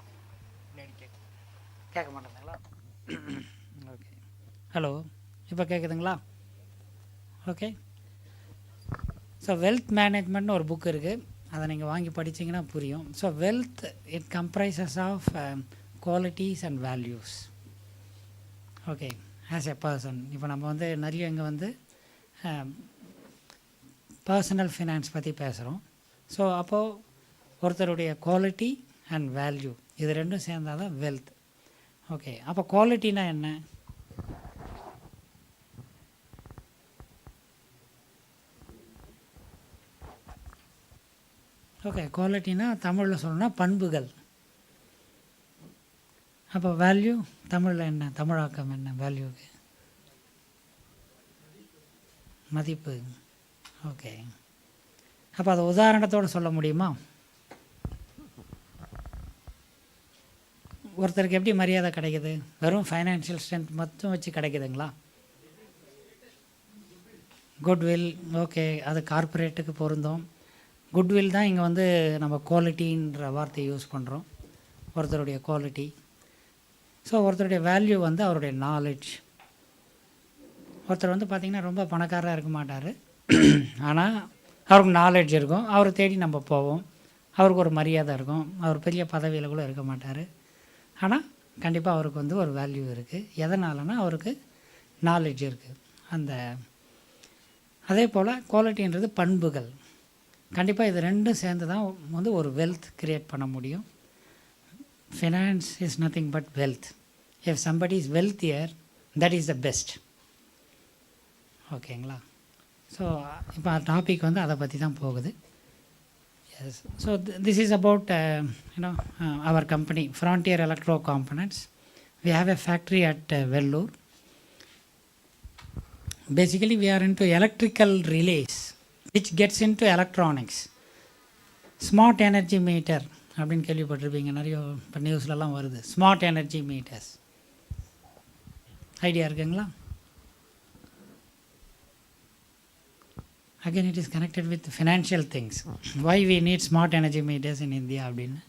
கேட்க மாட்டேங்குதுங்களா? ஓகே, ஹலோ, இப்போ கேட்குதுங்களா? ஓகே. ஸோ வெல்த் மேனேஜ்மெண்ட்னு ஒரு புக் இருக்குது, அதை நீங்கள் வாங்கி படிச்சிங்கன்னா புரியும். So wealth it comprises of qualities and values. Okay, as a person. இப்போ நம்ம வந்து நிறைய இங்கே வந்து பர்சனல் ஃபினான்ஸ் பற்றி பேசுகிறோம். ஸோ அப்போது ஒருத்தருடைய குவாலிட்டி அண்ட் வேல்யூ இது ரெண்டும் சேர்ந்தால் தான் வெல்த். ஓகே, அப்போ குவாலிட்டினா என்ன? ஓகே, குவாலிட்டினா தமிழில் சொல்லணும்னா பண்புகள். அப்போ வேல்யூ தமிழில் என்ன, தமிழாக்கம் என்ன வேல்யூக்கு? மதிப்பு. ஓகே, அப்போ அதை உதாரணத்தோடு சொல்ல முடியுமா? ஒருத்தருக்கு எப்படி மரியாதை கிடைக்குது? வெறும் ஃபைனான்ஷியல் ஸ்ட்ரென்த் மட்டும் வச்சு கிடைக்குதுங்களா? குட்வில். ஓகே, அது கார்ப்பரேட்டுக்கு பொருந்தும். குட்வில் தான் இங்கே வந்து நம்ம குவாலிட்டின்ற வார்த்தையை யூஸ் பண்ணுறோம், ஒருத்தருடைய குவாலிட்டி. ஸோ ஒருத்தருடைய வேல்யூ வந்து அவருடைய நாலேஜ். ஒருத்தர் வந்து பார்த்திங்கன்னா ரொம்ப பணக்காரராக இருக்க மாட்டார், ஆனால் அவருக்கு நாலேஜ் இருக்கும். அவரை தேடி நம்ம போவோம், அவருக்கு ஒரு மரியாதை இருக்கும். அவர் பெரிய பதவியில் கூட இருக்க மாட்டார், ஆனால் கண்டிப்பாக அவருக்கு வந்து ஒரு வேல்யூ இருக்குது. எதனாலனா அவருக்கு நாலேஜ் இருக்குது. அந்த அதே போல் குவாலிட்டின்றது பண்புகள். கண்டிப்பாக இது ரெண்டும் சேர்ந்து தான் வந்து ஒரு வெல்த் க்ரியேட் பண்ண முடியும். Finance is nothing but wealth. If somebody is wealthier, that is the best. ஓகேங்களா? ஸோ இப்போ டாபிக் வந்து அதை பற்றி தான் போகுது. Yes, so this is about our company, Frontier Electro Components. We have a factory at Vellore. Basically, we are into electrical relays, which gets into electronics. Smart energy meter அப்படின்னு கேள்விப்பட்டிருப்பீங்க, நிறைய இப்போ நியூஸ்லலாம் வருது. ஸ்மார்ட் எனர்ஜி மீட்டர்ஸ் ஐடியா இருக்குங்களா? Again, it is connected with financial things. Why we need smart energy meters in India அப்படின்னு.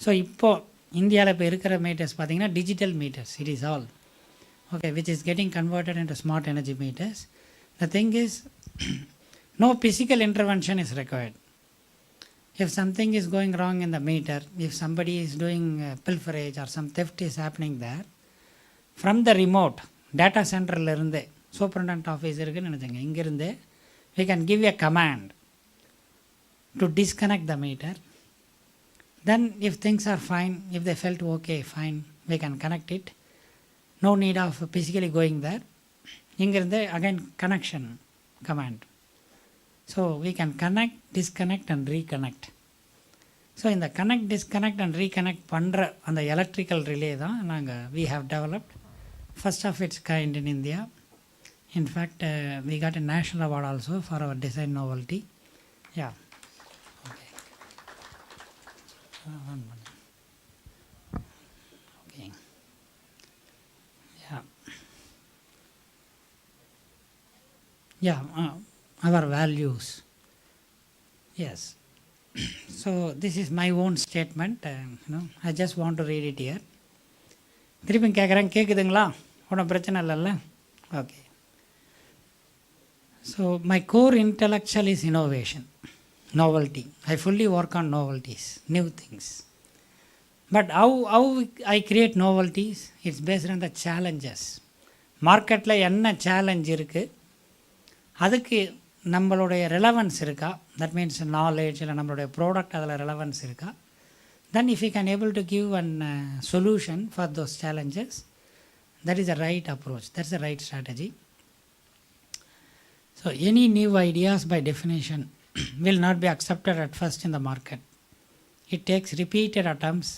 So இப்போது இந்தியாவில் இப்போ இருக்கிற மீட்டர்ஸ் பார்த்திங்கன்னா digital meters, it is all okay, which is getting converted into smart energy meters. The thing is, no physical intervention is required. If something is going wrong in the meter, if somebody is doing pilferage or some theft is happening there, from the remote data center irundhe superintendent office irukku nenachanga ingirundhe we can give a command to disconnect the meter. Then if things are fine, if they felt okay, fine, we can connect it. No need of physically going there. ingirundhe again connection command. So we can connect, disconnect and reconnect. So in the connect, disconnect and reconnect பண்ற அந்த electrical relay தான் நாங்கள் we have developed, first of its kind in India. In fact, we got a national award also for our design novelty. Yeah. Okay. One minute. Okay. Yeah. Yeah. Our values. Yes. So this is my own statement. I just want to read it here. திருப்பி கேட்குறேன், கேட்குதுங்களா? ஒன்றும் பிரச்சனை இல்லைல்ல? Okay. So my core intellectual is innovation, novelty. I fully work on novelties, new things. But how I create novelties, it's based on the challenges. மார்க்கெட்டில் என்ன challenge இருக்குது, அதுக்கு நம்மளுடைய ரெலவன்ஸ் இருக்கா, தட் மீன்ஸ் நாலேஜ் இல்லை நம்மளுடைய ப்ராடக்ட் அதில் relevance இருக்கா, then if you can able to give an solution for those challenges, that is the right approach, that's the right strategy. So any new ideas by definition will not be accepted at first in the market. It takes repeated attempts,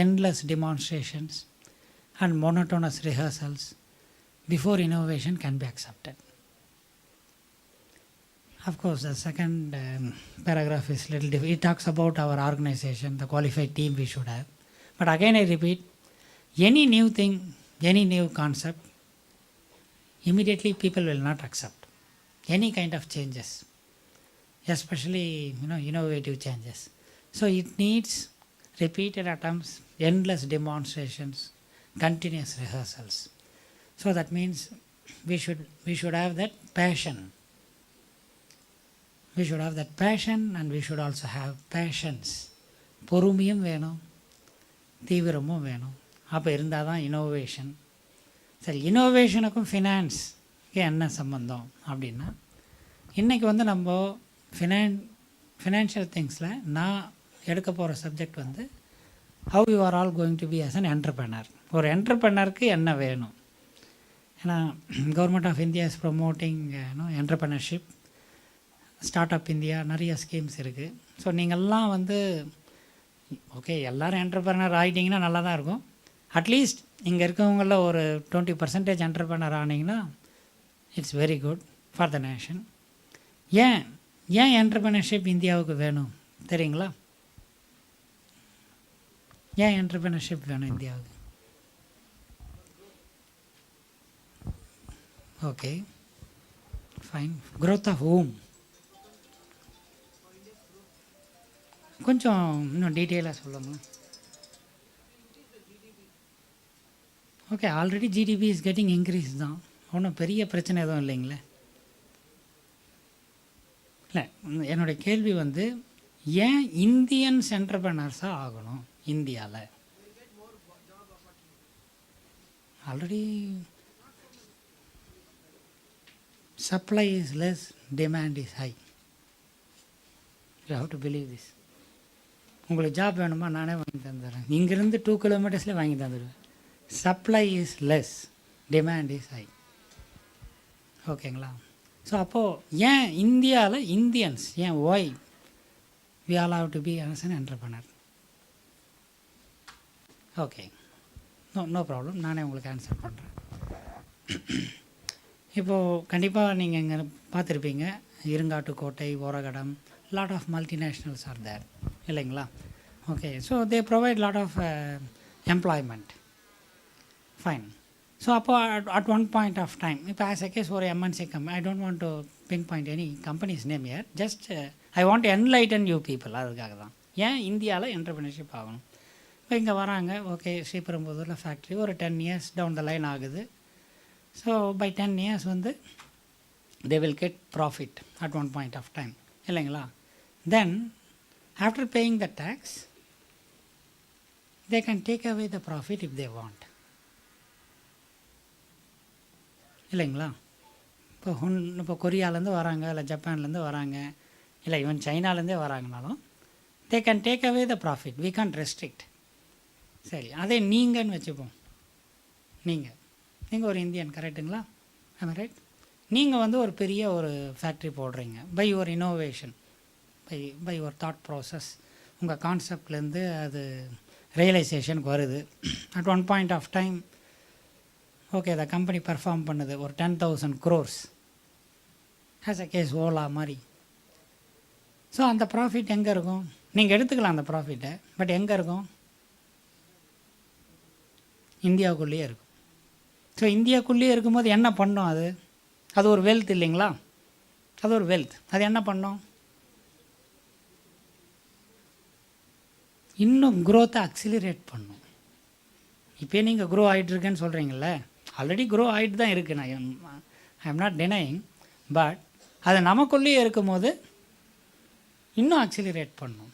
endless demonstrations and monotonous rehearsals before innovation can be accepted. Of course, the second paragraph is little different. It talks about our organization, the qualified team we should have. But again I repeat, any new thing, any new concept, immediately people will not accept any kind of changes, especially innovative changes. So it needs repeated attempts, endless demonstrations, continuous rehearsals. So that means we should have that passion. We should have that passion, and we should also have patience. பொறுமையும் வேணும், தீவிரமும் வேணும். அப்போ இருந்தால் தான் innovation. சரி, இனோவேஷனுக்கும் ஃபினான்ஸ்க்கு என்ன சம்பந்தம் அப்படின்னா, இன்றைக்கி வந்து நம்ம ஃபினான்ஷியல் திங்ஸில் நான் எடுக்க போகிற சப்ஜெக்ட் வந்து how you are all going to be as an entrepreneur. ஒரு என்டர்பிரனருக்கு என்ன வேணும்? ஏன்னா government of India is promoting entrepreneurship, start up India, நிறைய ஸ்கீம்ஸ் இருக்குது. ஸோ நீங்கள்லாம் வந்து ஓகே எல்லோரும் என்டர்பிரனர் ஆகிட்டிங்கன்னா நல்லா தான் இருக்கும். அட்லீஸ்ட் இங்கே இருக்கவங்கள ஒரு 20% என்டர்பிரனர் ஆனீங்கன்னா it's very good for the nation. ஏன் என்டர்பிரனர்ஷிப் இந்தியாவுக்கு வேணும் தெரியுங்களா? ஏன் என்டர்பிரனர்ஷிப் வேணும் இந்தியாவுக்கு? Okay fine. growth of whom? கொஞ்சம் இன்னும் டீட்டெயிலாக சொல்லுங்கள். Okay, already GDP is getting increase தான், ஒன்றும் பெரிய பிரச்சனை எதுவும் இல்லைங்களே. இல்லை, என்னுடைய கேள்வி வந்து ஏன் இந்தியன்ஸ் என்டர்பிரனர்ஸாக ஆகணும் இந்தியாவில்? Already supply is less, demand is high. You have to believe this. உங்களுக்கு ஜாப் வேணுமா, நானே வாங்கி தந்துடுறேன். இங்கேருந்து 2 kilometers வாங்கி தந்துடுவேன். Supply is less, demand is high. ஓகேங்களா? ஸோ அப்போது ஏன் இந்தியாவில் இந்தியன்ஸ், ஏன் why we all have to be as an entrepreneur? Okay, no problem, நானே உங்களுக்கு ஆன்சர் பண்ணுறேன். இப்போது கண்டிப்பாக நீங்கள் இங்கே பார்த்துருப்பீங்க, Irungattukottai, Oragadam, lot of multinationals are there, இல்லைங்களா? Okay, so they provide lot of employment. Fine. So அப்போ at one point of time, இப்போ ஆஸ் எ கேஸ் ஒரு MNC company, I don't want to pin point any companies name year, just I want to enlighten you people. அதுக்காக தான் ஏன் இந்தியாவில் entrepreneurship ஆகணும். இப்போ இங்கே வராங்க, ஓகே ஸ்ரீபெரும்புதூரில் ஃபேக்ட்ரி ஒரு 10 years டவுன் த லைன் ஆகுது. ஸோ பை 10 years வந்து they will get profit at one point of time, இல்லைங்களா? Then after paying the tax, they can take away the profit if they want, இல்லைங்களா? இப்போ கொரியாலேருந்து வராங்க, இல்லை ஜப்பான்லேருந்து வராங்க, இல்லை even சைனாலேருந்தே வராங்கனாலும் they can take away the profit, we can't restrict. சரி, அதே நீங்கன்னு வச்சுப்போம். நீங்கள் ஒரு இந்தியன், கரெக்டுங்களா? ஆமாம், ரைட். நீங்கள் வந்து ஒரு பெரிய ஒரு ஃபேக்ட்ரி போடுறீங்க by your innovation, by your thought process. உங்கள் கான்செப்ட்லேருந்து அது ரியலைசேஷனுக்கு வருது. At one point of time okay the company perform பண்ணுது ஒரு 10,000 crores as a case Ola மாதிரி. ஸோ அந்த ப்ராஃபிட் எங்கே இருக்கும்? நீங்கள் எடுத்துக்கலாம் அந்த ப்ராஃபிட்டை, பட் எங்கே இருக்கும்? இந்தியாவுக்குள்ளேயே இருக்கும். ஸோ இந்தியாவுக்குள்ளேயே இருக்கும்போது என்ன பண்ணோம்? அது ஒரு வெல்த் இல்லைங்களா? அது ஒரு வெல்த். அது என்ன பண்ணோம்? இன்னும் க்ரோத்தை அக்சிலரேட் பண்ணும். இப்போ நீங்கள் க்ரோ ஆகிட்டுருக்கேன்னு சொல்கிறீங்கள, ஆல்ரெடி க்ரோ ஆகிட்டு தான் இருக்குது, I am not denying. But அது நமக்குள்ளேயே இருக்கும்போது இன்னும் அக்சிலரேட் பண்ணும்.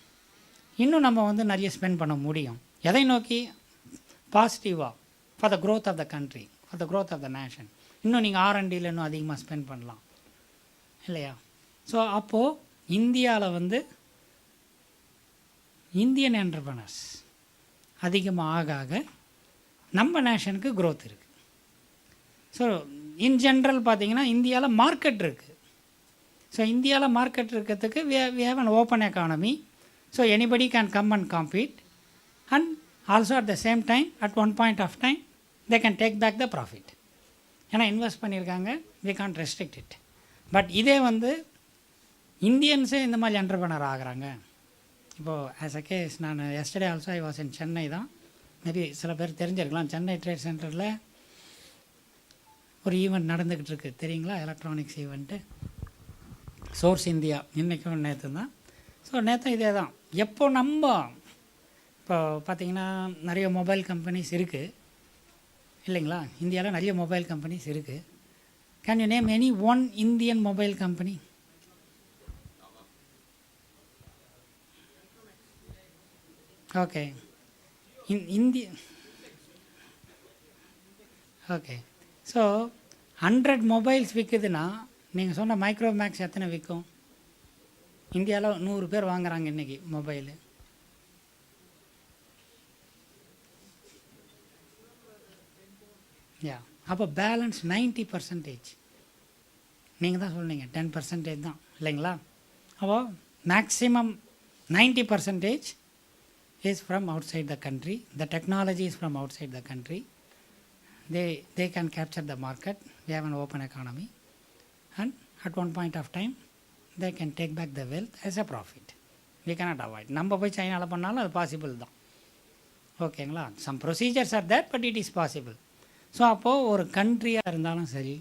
இன்னும் நம்ம வந்து நிறைய ஸ்பெண்ட் பண்ண முடியும். எதை நோக்கி? பாசிட்டிவாக, for the growth of the country, for the growth of the nation. இன்னும் நீங்கள் R&Dயில் இன்னும் அதிகமாக ஸ்பெண்ட் பண்ணலாம், இல்லையா? ஸோ அப்போது இந்தியாவில் வந்து இந்தியன் என்டர்பிரனர்ஸ் அதிகமாக ஆக நம்ம நேஷனுக்கு க்ரோத் இருக்குது. ஸோ இன் ஜென்ரல் பார்த்திங்கன்னா இந்தியாவில் மார்க்கெட் இருக்குது. ஸோ இந்தியாவில் மார்க்கெட் இருக்கிறதுக்கு we have an open economy. So anybody can come and compete, and also at the same time at one point of time they can take back the profit. ஏன்னா invest பண்ணியிருக்காங்க, we can't restrict it. But இதே வந்து இந்தியன்ஸே இந்த மாதிரி entrepreneur ஆகிறாங்க. இப்போது as a case நான் yesterday also I was இன் சென்னை தான், மேபி சில பேர் தெரிஞ்சிருக்கலாம். சென்னை ட்ரேட் சென்டரில் ஒரு ஈவெண்ட் நடந்துக்கிட்டு இருக்குது தெரியுங்களா, எலக்ட்ரானிக்ஸ் ஈவெண்ட்டு, சோர்ஸ் இந்தியா. இன்றைக்கும் நேற்று தான். ஸோ நேற்று இதே தான். எப்போ நம்ம இப்போ பார்த்திங்கன்னா நிறைய மொபைல் கம்பெனிஸ் இருக்குது இல்லைங்களா, இந்தியாவில் நிறைய மொபைல் கம்பெனிஸ் இருக்குது. Can you name any one Indian mobile company? Okay, இந்திய ஓகே. ஸோ 100 மொபைல்ஸ் விற்குதுன்னா நீங்கள் சொன்ன மைக்ரோமேக்ஸ் எத்தனை விற்கும்? இந்தியாவில் 100 பேர் வாங்குகிறாங்க இன்றைக்கி மொபைலு. யா, அப்போ பேலன்ஸ் 90%. நீங்கள் தான் சொன்னீங்க 10% தான் இல்லைங்களா. அப்போது maximum 90% is from outside the country. The technology is from outside the country. They can capture the market. We have an open economy. And at one point of time, they can take back the wealth as a profit. We cannot avoid. நம்ம போய் சைனாவில் பண்ணாலும் அது possible தான். ஓகேங்களா. Some procedures are there, but it is possible. So அப்போது ஒரு கண்ட்ரியாக இருந்தாலும் சரி,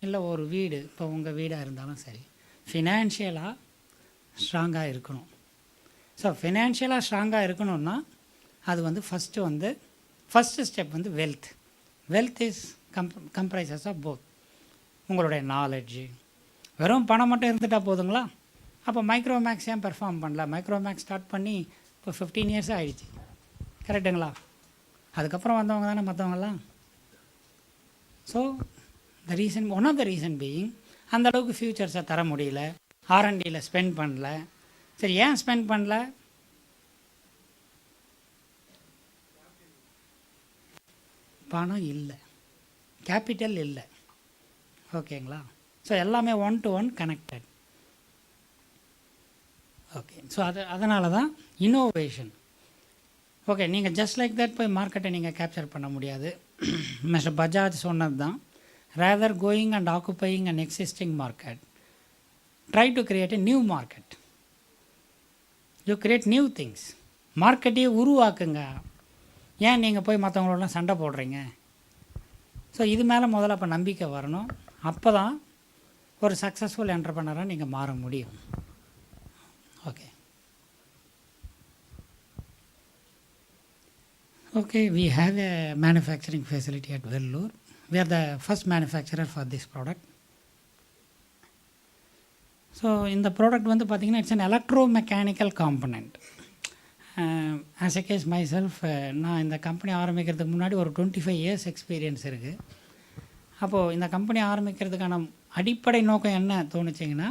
இல்லை ஒரு வீடு, இப்போ உங்கள் வீடாக இருந்தாலும் சரி, ஃபினான்ஷியலாக ஸ்ட்ராங்காக இருக்கணும். ஸோ ஃபினான்ஷியலாக ஸ்ட்ராங்காக இருக்கணும்னா அது வந்து ஃபஸ்ட்டு ஸ்டெப் வந்து wealth. Wealth is comprises of both. உங்களுடைய நாலெட்ஜு, வெறும் பணம் மட்டும் இருந்துட்டால் போதுங்களா? அப்போ மைக்ரோமேக்ஸ் ஏன் பெர்ஃபார்ம் பண்ணல? மைக்ரோமேக்ஸ் ஸ்டார்ட் பண்ணி இப்போ 15 years ஆகிடுச்சு, கரெக்டுங்களா? அதுக்கப்புறம் வந்தவங்க தானே மற்றவங்கலாம். So one of the reason being அந்தளவுக்கு ஃப்யூச்சர்ஸை தர முடியல, R&Dயில் ஸ்பெண்ட் பண்ணல. சரி, ஏன் ஸ்பெண்ட் பண்ணல? பணம் இல்லை, கேபிட்டல் இல்லை. ஓகேங்களா. ஸோ எல்லாமே 1-to-1 கனெக்டட். ஓகே. ஸோ அதனால தான் இன்னோவேஷன். ஓகே, நீங்கள் ஜஸ்ட் லைக் தட் போய் மார்க்கெட்டை நீங்கள் கேப்சர் பண்ண முடியாது. மிஸ்டர் பஜாஜ் சொன்னது தான், rather going and occupying an existing market, try to create a new market. You create new things. மார்க்கெட்டையே உருவாக்குங்க. ஏன் நீங்கள் போய் மற்றவங்களோடலாம் சண்டை போடுறீங்க? ஸோ இது மேலே முதல்ல அப்போ நம்பிக்கை வரணும். அப்போ தான் ஒரு சக்ஸஸ்ஃபுல் என்டர்பிரனராக நீங்கள் மாற முடியும். Okay. Okay, we have a manufacturing facility at Vellore. We are the first manufacturer for this product. So in the product வந்து பார்த்திங்கன்னா it's an electromechanical component. As a case myself, நான் இந்த கம்பெனி ஆரம்பிக்கிறதுக்கு முன்னாடி ஒரு 25 years எக்ஸ்பீரியன்ஸ் இருக்குது. அப்போது இந்த கம்பெனி ஆரம்பிக்கிறதுக்கான அடிப்படை நோக்கம் என்ன தோணுச்சிங்கன்னா,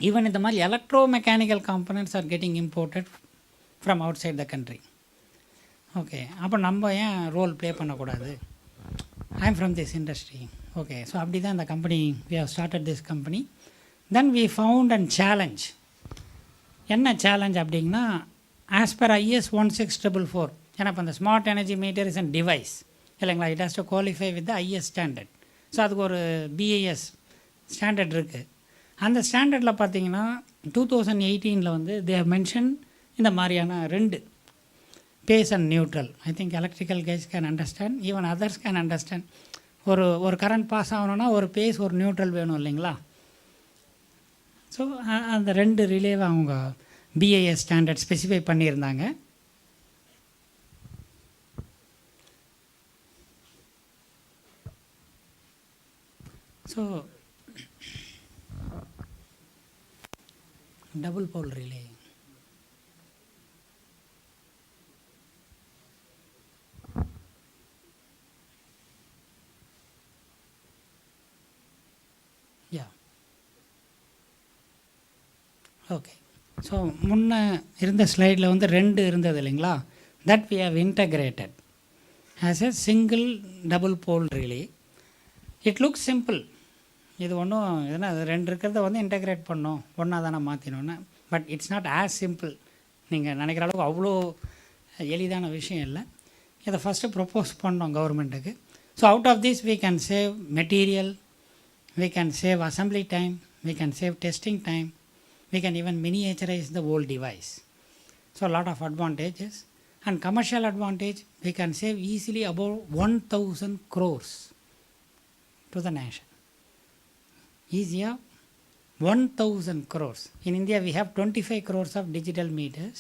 ஈவன் இந்த மாதிரி electromechanical components are getting imported from outside the country. Okay, அப்போ நம்ம ஏன் ரோல் ப்ளே பண்ணக்கூடாது? I am from this industry. Okay, so அப்படி தான் இந்த company we have started this company. Then we found and challenge. என்ன challenge அப்படின்னா, as per IS 16444, ஏன்னா இப்போ அந்த smart energy meter is and device இல்லைங்களா, it has to qualify with the IS standard. So அதுக்கு ஒரு BIS ஸ்டாண்டர்ட் இருக்குது. அந்த ஸ்டாண்டர்டில் பார்த்தீங்கன்னா 2018 வந்து தே ஹவ் மென்ஷன் இந்த மாதிரியான 2 phase and neutral. I think electrical guys can understand, even others can understand. ஒரு கரண்ட் பாஸ் ஆகணுன்னா ஒரு பேஸ் ஒரு நியூட்ரல் வேணும் இல்லைங்களா. ஸோ அந்த 2 ரிலேவை அவங்க BIS ஸ்டாண்டர்ட் ஸ்பெசிஃபை பண்ணியிருந்தாங்க. So double pole relay, okay. So முன்ன இருந்த ஸ்லைடில் வந்து 2 இருந்தது இல்லைங்களா, that we have integrated as a single double pole relay. It looks simple. இது ஒன்றும் எதுனா 2 இருக்கிறத வந்து இன்டகிரேட் பண்ணோம், ஒன்றா தானே மாற்றினோன்னு. But it's not as simple. நீங்கள் நினைக்கிற அளவுக்கு அவ்வளோ எளிதான விஷயம் இல்லை. இதை ஃபஸ்ட்டு ப்ரொப்போஸ் பண்ணோம் கவர்மெண்ட்டுக்கு. So out of this we can save material, we can save assembly time, we can save testing time, We can even miniaturize the whole device. So a lot of advantages. And commercial advantage, we can save easily about 1,000 crores to the nation. Easier, 1,000 crores. In India, we have 25 crores of digital meters.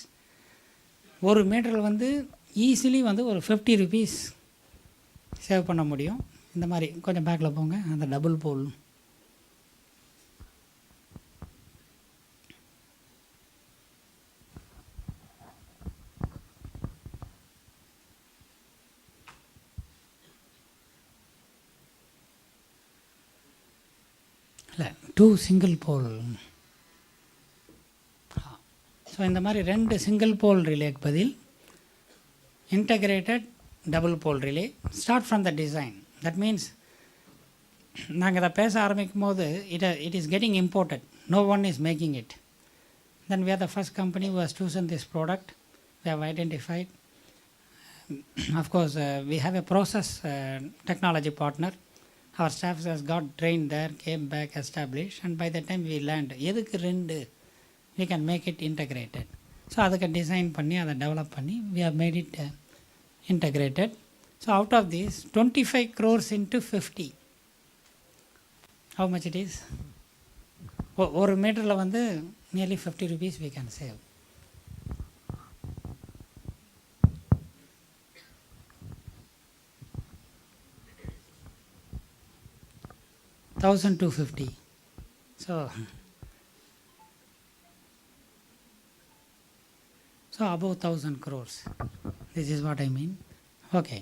ஒரு மீட்டரில் வந்து easily வந்து ஒரு 50 rupees save பண்ண முடியும். இந்த மாதிரி கொஞ்சம் பேக்கில் போங்க, அந்த டபுள் போல். இல்லை 2 single pole. ஸோ இந்த மாதிரி 2 single pole ரிலேக்கு பதில் integrated double pole relay. Start from the design. That means நாங்கள் இதை பேச ஆரம்பிக்கும் போது it is getting imported. No one is making it. Then we are the first company who has chosen this product. We have identified. Of course, we have a process technology partner. Our staff has got trained there, came back, established, and by the time we learned, எதுக்கு 2 we can make it integrated. So அதுக்கு design பண்ணி அதை develop பண்ணி we have made it integrated. So out of this 25 crores into 50, how much it is? ஒரு மீட்டரில் வந்து nearly 50 rupees we can save. $1,250. So above 1,000 crores. This is what I mean. Okay.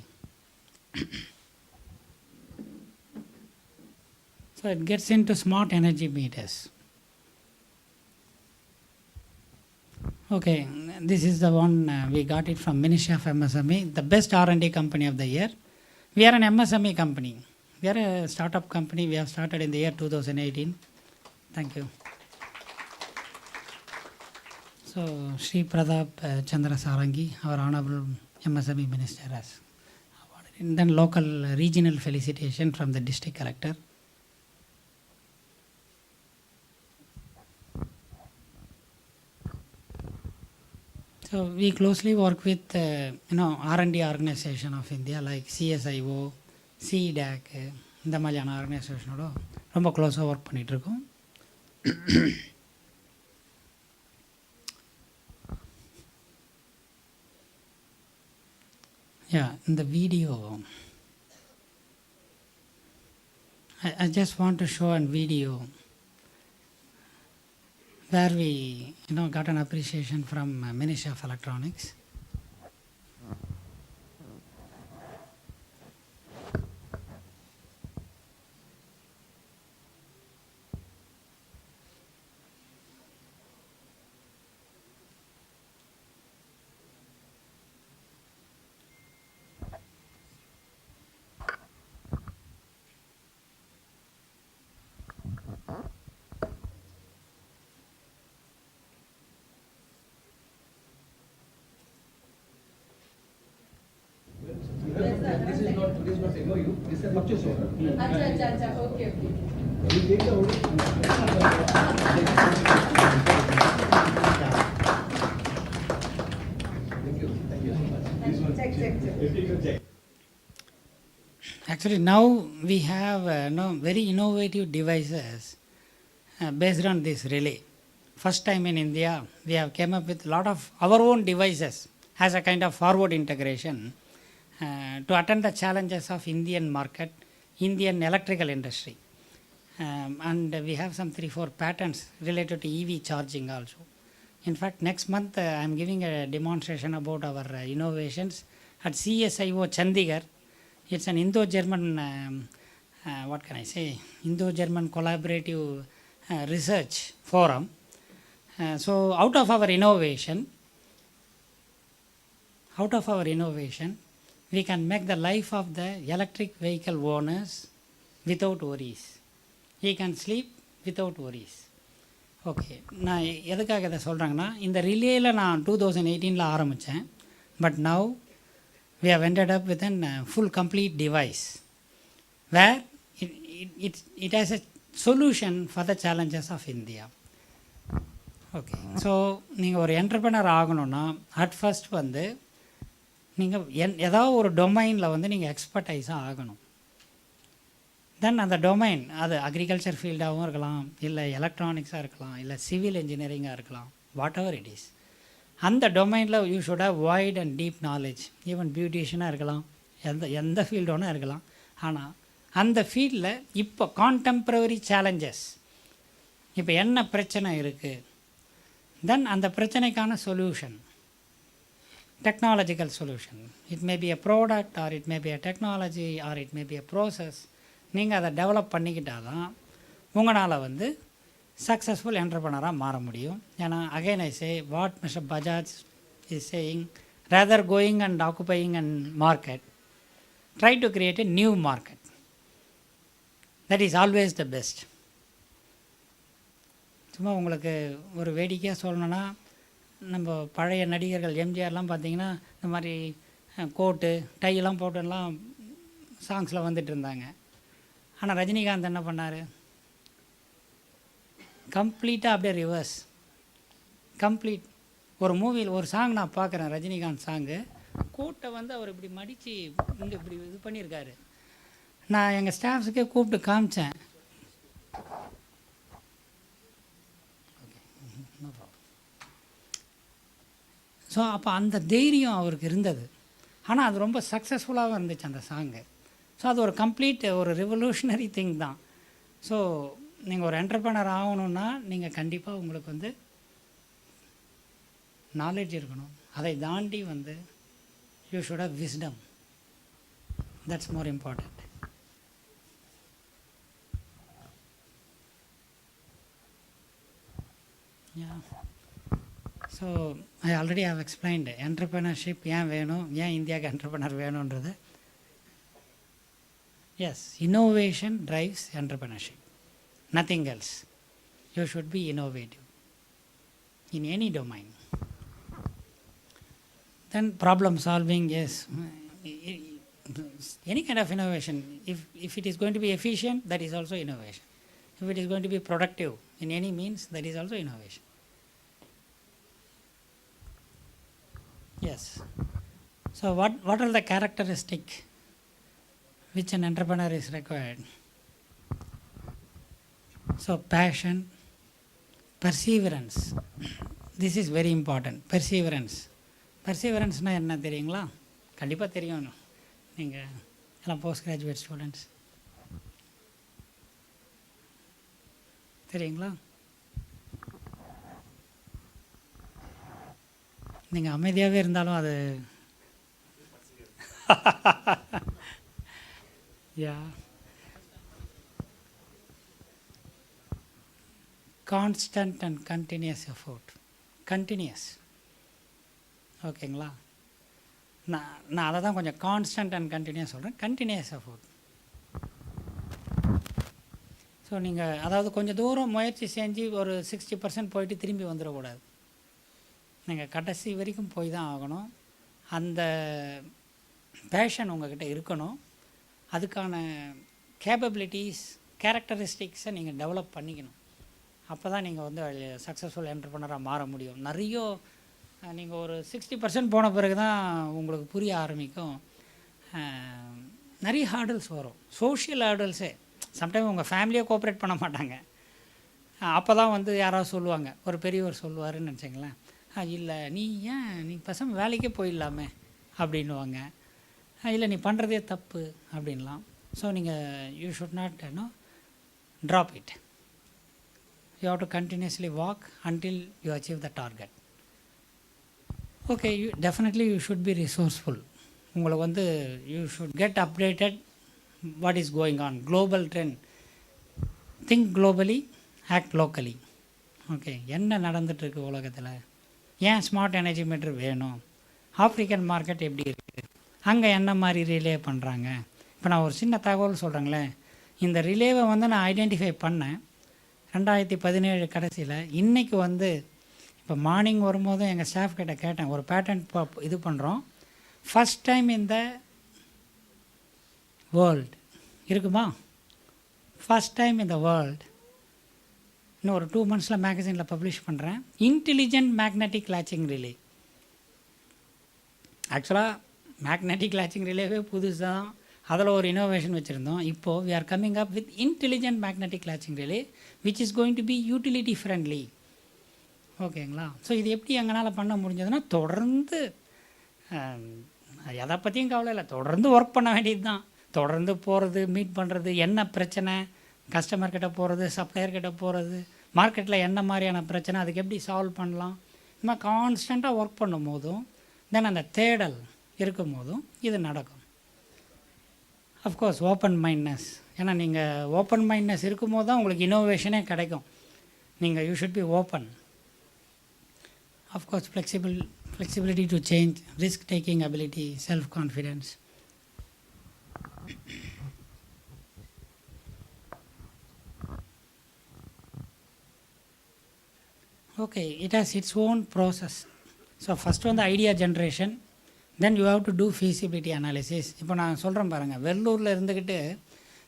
So it gets into smart energy meters. Okay, this is the one we got it from Ministry of MSME, the best R&D company of the year. We are an MSME company. We are a startup company. We have started in the year 2018. Thank you. So, Sri Pradap Chandra Sarangi, our Honorable MSME Minister, has awarded. And then local regional felicitation from the district collector. So, we closely work with R&D organization of India like CSIO, CDAC, இந்த மாதிரியான ஆர்கனைசேஷனோட ரொம்ப க்ளோஸாக work பண்ணிகிட்ருக்கோம். Yeah, in the video, I just want to show a video where we got an appreciation from Ministry of Electronics. Actually, now we have very innovative devices based on this relay. First time in India, we have came up with a lot of our own devices as a kind of forward integration to attend the challenges of Indian market, Indian electrical industry. And we have some 3-4 patents related to EV charging also. In fact, next month I am giving a demonstration about our innovations at CSIO Chandigarh. It's an Indo-German, Indo-German collaborative research forum. So out of our innovation, we can make the life of the electric vehicle owners without worries. He can sleep without worries. Okay, நான் எதுக்காக இதை சொல்கிறேங்கன்னா, இந்த ரிலேயில் நான் 2018 ஆரம்பித்தேன். But now we have ended up with a full complete device where it has a solution for the challenges of India. Okay, so நீங்கள் ஒரு entrepreneur ஆகணும்னா at first வந்து நீங்கள் ஏதாவது ஒரு டொமைனில் வந்து நீங்கள் எக்ஸ்பர்டைஸாக ஆகணும். தென் அந்த டொமைன் அது அக்ரிகல்ச்சர் ஃபீல்டாகவும் இருக்கலாம், இல்லை எலக்ட்ரானிக்ஸாக இருக்கலாம், இல்லை சிவில் இன்ஜினியரிங்காக இருக்கலாம், வாட் எவர் இட் இஸ். அந்த டொமைனில் you should have wide and deep knowledge. Even பியூட்டிஷியனாக இருக்கலாம், எந்த ஃபீல்டு வேணால் இருக்கலாம். ஆனால் அந்த ஃபீல்டில் இப்போ கான்டெம்ப்ரவரி சேலஞ்சஸ், இப்போ என்ன பிரச்சனை இருக்குது, தென் அந்த பிரச்சனைக்கான solution, technological solution. It may be a product or it may be a technology or it may be a process. நீங்கள் அதை டெவலப் பண்ணிக்கிட்டால் தான் உங்களால் வந்து சக்ஸஸ்ஃபுல் என்டர்பிரனராக மாற முடியும். ஏன்னா again I say what mister Bajaj is saying, rather going and occupying and market, try to create a new market. That is always the best. சும்மா உங்களுக்கு ஒரு வேடிக்கையாக சொல்லணுன்னா, நம்ம பழைய நடிகர்கள் எம்ஜிஆர்லாம் பார்த்திங்கன்னா இந்த மாதிரி கோட்டு டையெல்லாம் போட்டுலாம் சாங்ஸில் வந்துட்டு இருந்தாங்க. ஆனால் ரஜினிகாந்த் என்ன பண்ணார்? கம்ப்ளீட்டாக அப்படியே ரிவர்ஸ். கம்ப்ளீட் ஒரு மூவியில் ஒரு சாங் நான் பார்க்குறேன், ரஜினிகாந்த் சாங்கு, கோட்டை வந்து அவர் இப்படி மடித்து இங்கே இப்படி இது பண்ணியிருக்காரு. நான் எங்கள் ஸ்டாஃப்ஸுக்கே கூப்பிட்டு காமிச்சேன். ஸோ அப்போ அந்த தைரியம் அவருக்கு இருந்தது. ஆனால் அது ரொம்ப சக்ஸஸ்ஃபுல்லாகவும் இருந்துச்சு அந்த சாங்கு. ஸோ அது ஒரு கம்ப்ளீட் ஒரு ரெவல்யூஷனரி திங் தான். ஸோ நீங்கள் ஒரு என்டர்பிரனர் ஆகணுன்னா நீங்கள் கண்டிப்பாக உங்களுக்கு வந்து நாலேஜ் இருக்கணும். அதை தாண்டி வந்து you should have wisdom. That's more important. Yeah. So I already have explained entrepreneurship ஏன் வேணும், ஏன் இந்தியாவுக்கு என்டர்பிரினர் வேணுன்றது. Yes, innovation drives entrepreneurship, nothing else. You should be innovative in any domain. Then problem solving, yes, any kind of innovation. If it is going to be efficient, that is also innovation. If it is going to be productive in any means, that is also innovation. Yes. So what are the characteristics which an entrepreneur is required? So passion, perseverance. This is very important. Perseverance. Perseverance-na enna theriyungalaa? கண்டிப்பாக தெரியும். நீங்கள் எல்லாம் post graduate students தெரியுங்களா? நீங்கள் அமைதியாகவே இருந்தாலும் அது ya constant and continuous effort. Continuous, ஓகேங்களா? நான் அதை தான் கொஞ்சம் கான்ஸ்டன்ட் அண்ட் கண்டினியூஸ் சொல்கிறேன். Continuous effort. ஸோ நீங்கள் அதாவது கொஞ்சம் தூரம் முயற்சி செஞ்சு ஒரு 60% போயிட்டு திரும்பி வந்துடக்கூடாது. நீங்கள் கடைசி வரைக்கும் போய் தான் ஆகணும். அந்த பேஷன் உங்கள்கிட்ட இருக்கணும். அதுக்கான கேப்பபிலிட்டிஸ், கேரக்டரிஸ்டிக்ஸை நீங்கள் டெவலப் பண்ணிக்கணும். அப்போ தான் நீங்கள் வந்து சக்ஸஸ்ஃபுல் என்டர்பிரனராக மாற முடியும். நிறைய நீங்கள் ஒரு 60% போன பிறகு தான் உங்களுக்கு புரிய ஆரம்பிக்கும். நிறைய ஹேர்டல்ஸ் வரும், சோஷியல் ஹேர்டல்ஸே. சம்டைம் உங்கள் ஃபேமிலியே கோஆப்ரேட் பண்ண மாட்டாங்க. அப்போ தான் வந்து யாராவது சொல்லுவாங்க, ஒரு பெரியவர் சொல்லுவாருன்னு நினச்சிங்களேன், இல்லை நீ பசங்க வேலைக்கே போயிடலாமே அப்படின்வாங்க, இல்லை நீ பண்ணுறதே தப்பு அப்படின்லாம். ஸோ நீங்கள் you should not drop it. You have to continuously walk until you achieve the target. Okay, definitely you should be resourceful. உங்களுக்கு வந்து you should get updated what is going on, global trend. Think globally, act locally. Okay, என்ன நடந்துகிட்ருக்கு உலகத்தில், ஏன் smart energy meter வேணும், African market எப்படி இருக்குது, அங்கே என்ன மாதிரி ரிலே பண்ணுறாங்க. இப்போ நான் ஒரு சின்ன தகவல் சொல்கிறேங்களேன். இந்த ரிலேவை வந்து நான் ஐடென்டிஃபை பண்ணேன் 2017 கடைசியில். இன்றைக்கி வந்து இப்போ மார்னிங் வரும்போது எங்கள் ஸ்டாஃப் கிட்ட கேட்டேன், ஒரு பேட்டன்ட் இது பண்ணுறோம், ஃபஸ்ட் டைம் இந்த வேர்ல்டு இருக்குமா, ஃபஸ்ட் டைம் இந்த வேர்ல்டு இன்னும் ஒரு 2 monthஸில் மேகசினில் பப்ளிஷ் பண்ணுறேன். Intelligent magnetic latching relay. ஆக்சுவலாக மேக்னெட்டிக் லேச்சிங் ரிலேவே புதுசு தான், அதில் ஒரு இனோவேஷன் வச்சுருந்தோம். இப்போது we are coming up with intelligent magnetic latching relay which is going to be utility friendly. ஓகேங்களா? ஸோ இது எப்படி எங்களால் பண்ண முடிஞ்சதுன்னா, தொடர்ந்து எதை பற்றியும் கவலை இல்லை, தொடர்ந்து ஒர்க் பண்ண வேண்டியது தான். தொடர்ந்து போகிறது, மீட் பண்ணுறது, என்ன பிரச்சனை, கஸ்டமர்கிட்ட போகிறது, சப்ளையர்கிட்ட போகிறது, மார்க்கெட்டில் என்ன மாதிரியான பிரச்சனை, அதுக்கு எப்படி சால்வ் பண்ணலாம், இந்த மாதிரி கான்ஸ்டண்ட்டாக ஒர்க் பண்ணும் போதும் தென் அந்த தேடல் இருக்கும் போதும் இது நடக்கும். அஃப்கோர்ஸ் ஓப்பன் மைண்ட்னஸ், ஏன்னா நீங்கள் ஓப்பன் மைண்ட்னஸ் இருக்கும் போது தான் உங்களுக்கு இனோவேஷனே கிடைக்கும். நீங்கள் you should be open. Of course flexibility to change, risk taking ability, self confidence. Okay, it has its own process. So first one the idea generation, then you have to do feasibility analysis. இப்போ நான் சொல்கிறேன் பாருங்கள், வெள்ளூரில் இருந்துக்கிட்டு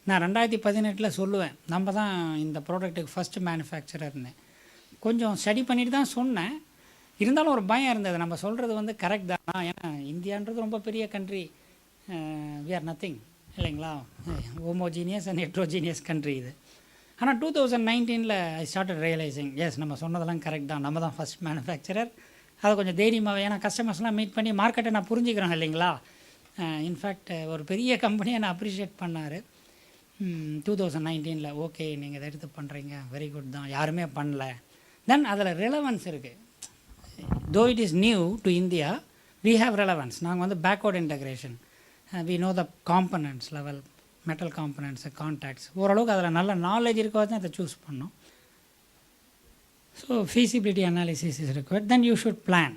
நான் 2018 சொல்லுவேன், நம்ம தான் இந்த ப்ராடக்ட்டுக்கு ஃபஸ்ட்டு மேனுஃபேக்சரர்னு. கொஞ்சம் ஸ்டடி பண்ணிட்டு தான் சொன்னேன். இருந்தாலும் ஒரு பயம் இருந்தது, நம்ம சொல்கிறது வந்து கரெக்ட் தானா, ஏன்னா இந்தியான்றது ரொம்ப பெரிய கண்ட்ரி, வி ஆர் நத்திங் இல்லைங்களா, ஹோமோஜீனியஸ் அண்ட் ஹெட்ரோஜீனியஸ் கண்ட்ரி இது. ஆனால் 2019 ஐ ஸ்டார்டட் ரியலைசிங், எஸ் நம்ம சொன்னதெல்லாம் கரெக்ட் தான், நம்ம தான் ஃபஸ்ட் மேனுஃபேக்சரர். அதை கொஞ்சம் தைரியமாக, ஏன்னா கஸ்டமர்ஸ்லாம் மீட் பண்ணி மார்க்கெட்டை நான் புரிஞ்சுக்கிறேன் இல்லைங்களா. இன்ஃபேக்ட் ஒரு பெரிய கம்பெனியை நான் அப்ரிஷியேட் பண்ணார் 2019. ஓகே நீங்கள் இதை எடுத்து பண்ணுறீங்க, வெரி குட் தான், யாருமே பண்ணல. தென் அதில் ரிலவன்ஸ் இருக்குது. Though it is new to India, we have relevance. நாங்கள் வந்து backward integration, we know the components level, metal components, contacts, ஓரளவுக்கு அதில் நல்ல நாலேஜ் இருக்கோ தான் அதை சூஸ் பண்ணோம். So feasibility analysis is required. Then you should plan.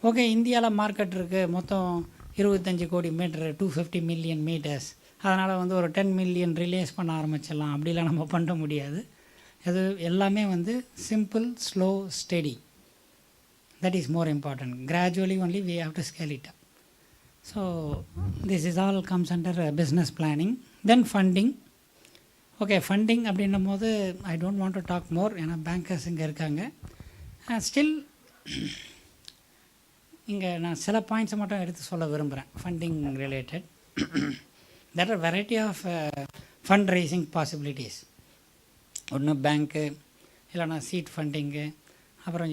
Okay, இந்தியாவில் மார்க்கெட் இருக்குது, மொத்தம் 25 கோடி மீட்டரு, 250 மில்லியன் மீட்டர்ஸ், அதனால் வந்து ஒரு 10 மில்லியன் ரிலேஸ் பண்ண ஆரம்பிச்சிடலாம், அப்படிலாம் நம்ம பண்ண முடியாது. அது எல்லாமே வந்து simple, slow, steady. That is more important. Gradually only we have to scale it up. So this is all comes under business planning. Then funding. Okay, funding அப்படின்னும் போது I don't want to talk more, ஏன்னா bankers இங்கே இருக்காங்க. Still இங்கே நான் சில பாயிண்ட்ஸை மட்டும் எடுத்து சொல்ல விரும்புகிறேன் funding related. There are variety of fund raising possibilities. ஒன்று பேங்க்கு, இல்லைனா சீட் ஃபண்டிங்கு, அப்புறம்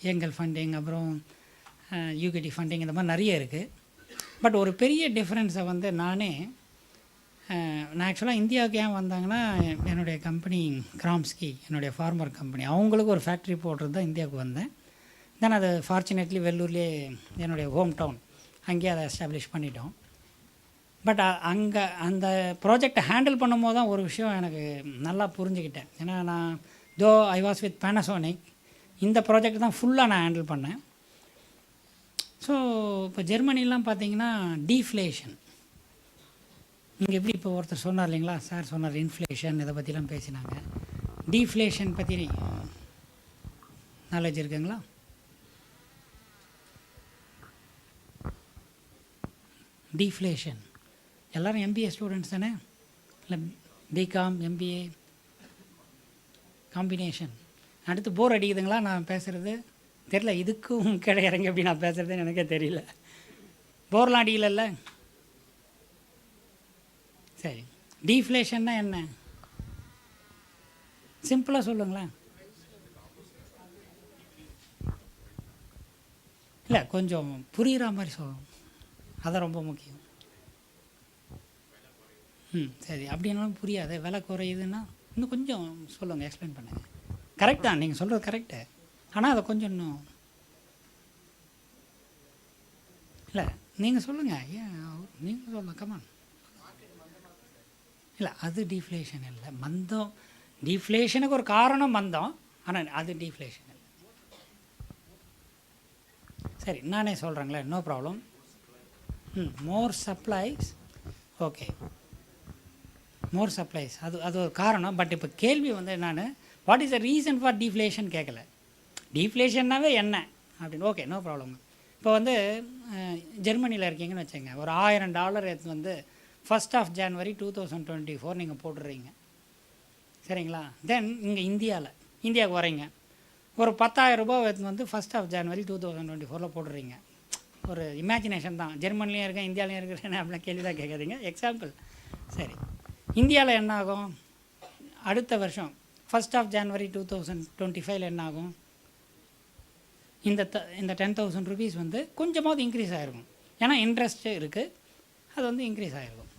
ஏங்கல் ஃபண்டிங், அப்புறம் யூகிடி ஃபண்டிங், இந்த மாதிரி நிறைய இருக்குது. பட் ஒரு பெரிய டிஃப்ரென்ஸை வந்து நான் ஆக்சுவலாக இந்தியாவுக்கு ஏன் வந்தாங்கன்னா, என்னுடைய கம்பெனி கிராம்ஸ்கி, என்னுடைய ஃபார்மர் கம்பெனி, அவங்களுக்கு ஒரு ஃபேக்ட்ரி போடுறது தான் இந்தியாவுக்கு வந்தேன். தென் அது ஃபார்ச்சுனேட்லி வெள்ளூர்லேயே என்னுடைய ஹோம் டவுன், அங்கேயே அதை எஸ்டாப்ளிஷ் பண்ணிட்டோம். பட் அங்கே அந்த ப்ராஜெக்டை ஹேண்டில் பண்ணும் போது தான் ஒரு விஷயம் எனக்கு நல்லா புரிஞ்சுக்கிட்டேன். ஏன்னா நான் தோ ஐ வாஸ் வித் பேனசோனிக், இந்த ப்ராஜெக்ட் தான் ஃபுல்லாக நான் ஹேண்டில் பண்ணேன். ஸோ இப்போ ஜெர்மனிலாம் பார்த்தீங்கன்னா டீஃப்ளேஷன், இங்கே எப்படி இப்போ ஒருத்தர் சொன்னார் இல்லைங்களா, சார் சொன்னார் இன்ஃப்ளேஷன், இதை பற்றிலாம் பேசினாங்க. டீஃப்ளேஷன் பற்றி நாலேஜ் இருக்குங்களா? டீஃப்ளேஷன் எல்லோரும் எம்பிஏ ஸ்டூடெண்ட்ஸ் தானே, இல்லை பிகாம் எம்பிஏ காம்பினேஷன். அடுத்து போர் அடிக்குதுங்களா நான் பேசுகிறது? தெரியல, இதுக்கும் கிடை இறங்கி எப்படி நான் பேசுகிறதுன்னு எனக்கே தெரியல. போர்லாம் அடிக்கல. சரி, டீஃப்ளேஷன்னா என்ன? சிம்பிளாக சொல்லுங்களேன். இல்லை, கொஞ்சம் புரிகிற மாதிரி சொல்லணும், அதான் ரொம்ப முக்கியம். சரி, அப்படின்னாலும் புரியாது, விலை குறையுதுன்னா இன்னும் கொஞ்சம் சொல்லுங்கள், எக்ஸ்பிளைன் பண்ணுங்கள். கரெக்ட் தான், நீங்கள் சொல்கிறது கரெக்டு, ஆனால் அதை கொஞ்சம் இன்னும் இல்லை நீங்கள் சொல்லுங்கள். ஏன் நீங்கள் சொல்லுங்கள், கமான். இல்லை, அது டீஃப்ளேஷன் இல்லை, மந்தம். டீஃப்ளேஷனுக்கு ஒரு காரணம் மந்தம், ஆனால் அது டீஃப்ளேஷன் இல்லை. சரி, நானே சொல்கிறேங்களே, நோ ப்ராப்ளம். மோர் சப்ளைஸ், ஓகே, மோர் சப்ளைஸ், அது ஒரு காரணம். பட் இப்போ கேள்வி வந்து நான் what is the reason for deflation கேட்கல. டீஃப்ளேஷன்னாவே என்ன அப்படின்னு, ஓகே, நோ ப்ராப்ளம். இப்போ வந்து ஜெர்மனியில் இருக்கீங்கன்னு வச்சுங்க, ஒரு $1000 எடுத்து வந்து 1st of January 2024 நீங்கள் போட்டுடுறீங்க, சரிங்களா? தென் இங்கே இந்தியாவில் இந்தியாவுக்கு வரீங்க, ஒரு 10,000 ரூபாய் வந்து 1st of January 2024 போட்டுறீங்க. ஒரு இமேஜினேஷன் தான். ஜெர்மனிலையும் இருக்கேன், இந்தியாவிலையும் இருக்கிறேன் அப்படிலாம் கேள்வி தான் கேட்காதீங்க, எக்ஸாம்பிள். சரி, இந்தியாவில் என்ன ஆகும்? அடுத்த வருஷம் 1st of January 2025 என்ன ஆகும்? இந்த 10,000 rupees வந்து கொஞ்சமாவது இன்க்ரீஸ் ஆகிருக்கும். ஏன்னா இன்ட்ரெஸ்ட்டு இருக்குது, அது வந்து இன்க்ரீஸ் ஆகிருக்கும்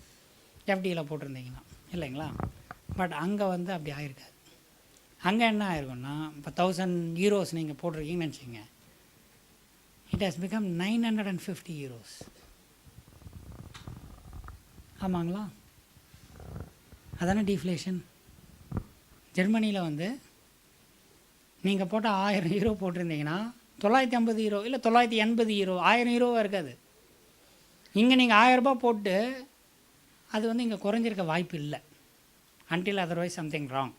எஃப்டியில் போட்டிருந்தீங்கன்னா, இல்லைங்களா? பட் அங்கே வந்து அப்படி ஆகிருக்காது. அங்கே என்ன ஆயிருக்கும்னா, இப்போ 1000 euros நீங்கள் போட்டிருக்கீங்கன்னு நினச்சிங்க, இட் ஹஸ் பிகம் 950 euros. ஆமாங்களா? அதானே டீஃப்ளேஷன். ஜெர்மனியில் வந்து நீங்கள் போட்ட 1000 euro போட்டிருந்தீங்கன்னா 950 euro இல்லை 980 euro, 1000 euroவாக இருக்காது. இங்கே நீங்கள் 1000 ரூபாய் போட்டு அது வந்து இங்கே குறைஞ்சிருக்க வாய்ப்பு இல்லை, அன்டில் அதர்வைஸ் சம்திங் ராங்.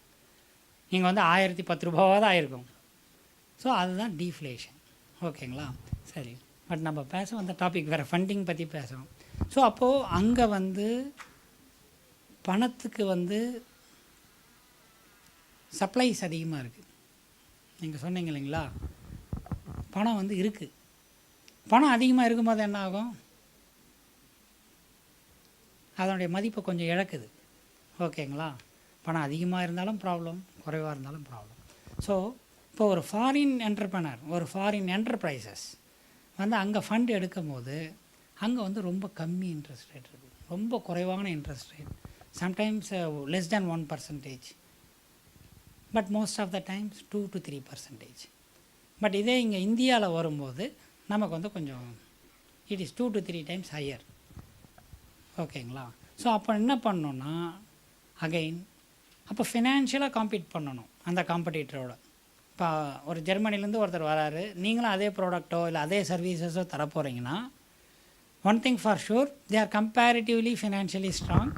இங்கே வந்து 1010 ரூபாவாக தான் ஆயிருக்கும். ஸோ அதுதான் டீஃப்ளேஷன். ஓகேங்களா? சரி, பட் நம்ம பேச வந்த டாபிக் வேறு, ஃபண்டிங் பற்றி பேசுகிறோம். ஸோ அப்போது அங்கே வந்து பணத்துக்கு வந்து சப்ளைஸ் அதிகமாக இருக்குது. நீங்கள் சொன்னீங்க இல்லைங்களா, பணம் வந்து இருக்குது. பணம் அதிகமாக இருக்கும்போது என்ன ஆகும்? அதனுடைய மதிப்பை கொஞ்சம் இழக்குது. ஓகேங்களா? பணம் அதிகமாக இருந்தாலும் ப்ராப்ளம், குறைவாக இருந்தாலும் ப்ராப்ளம். ஸோ இப்போ ஒரு ஃபாரின் என்டர்பிரனர், ஒரு ஃபாரின் என்டர்பிரைசஸ் வந்து அங்கே ஃபண்ட் எடுக்கும் போது அங்கே வந்து ரொம்ப கம்மி இன்ட்ரெஸ்ட் ரேட் இருக்குது, ரொம்ப குறைவான interest rate, sometimes less than 1%, but most of the times 2 to 3%. But இதே இங்கே இந்தியாவில் வரும்போது நமக்கு வந்து கொஞ்சம் it is 2 to 3 times higher. ஓகேங்களா? ஸோ அப்போ என்ன பண்ணணுன்னா, அகைன் அப்போ ஃபினான்ஷியலாக காம்பீட் பண்ணணும் அந்த காம்படிட்டரோட. இப்போ ஒரு ஜெர்மனிலேருந்து ஒருத்தர் வராரு, நீங்களும் அதே ப்ராடக்ட்டோ இல்லை அதே சர்வீசஸோ தரப்போகிறீங்கன்னா, one thing for sure, they are comparatively financially strong,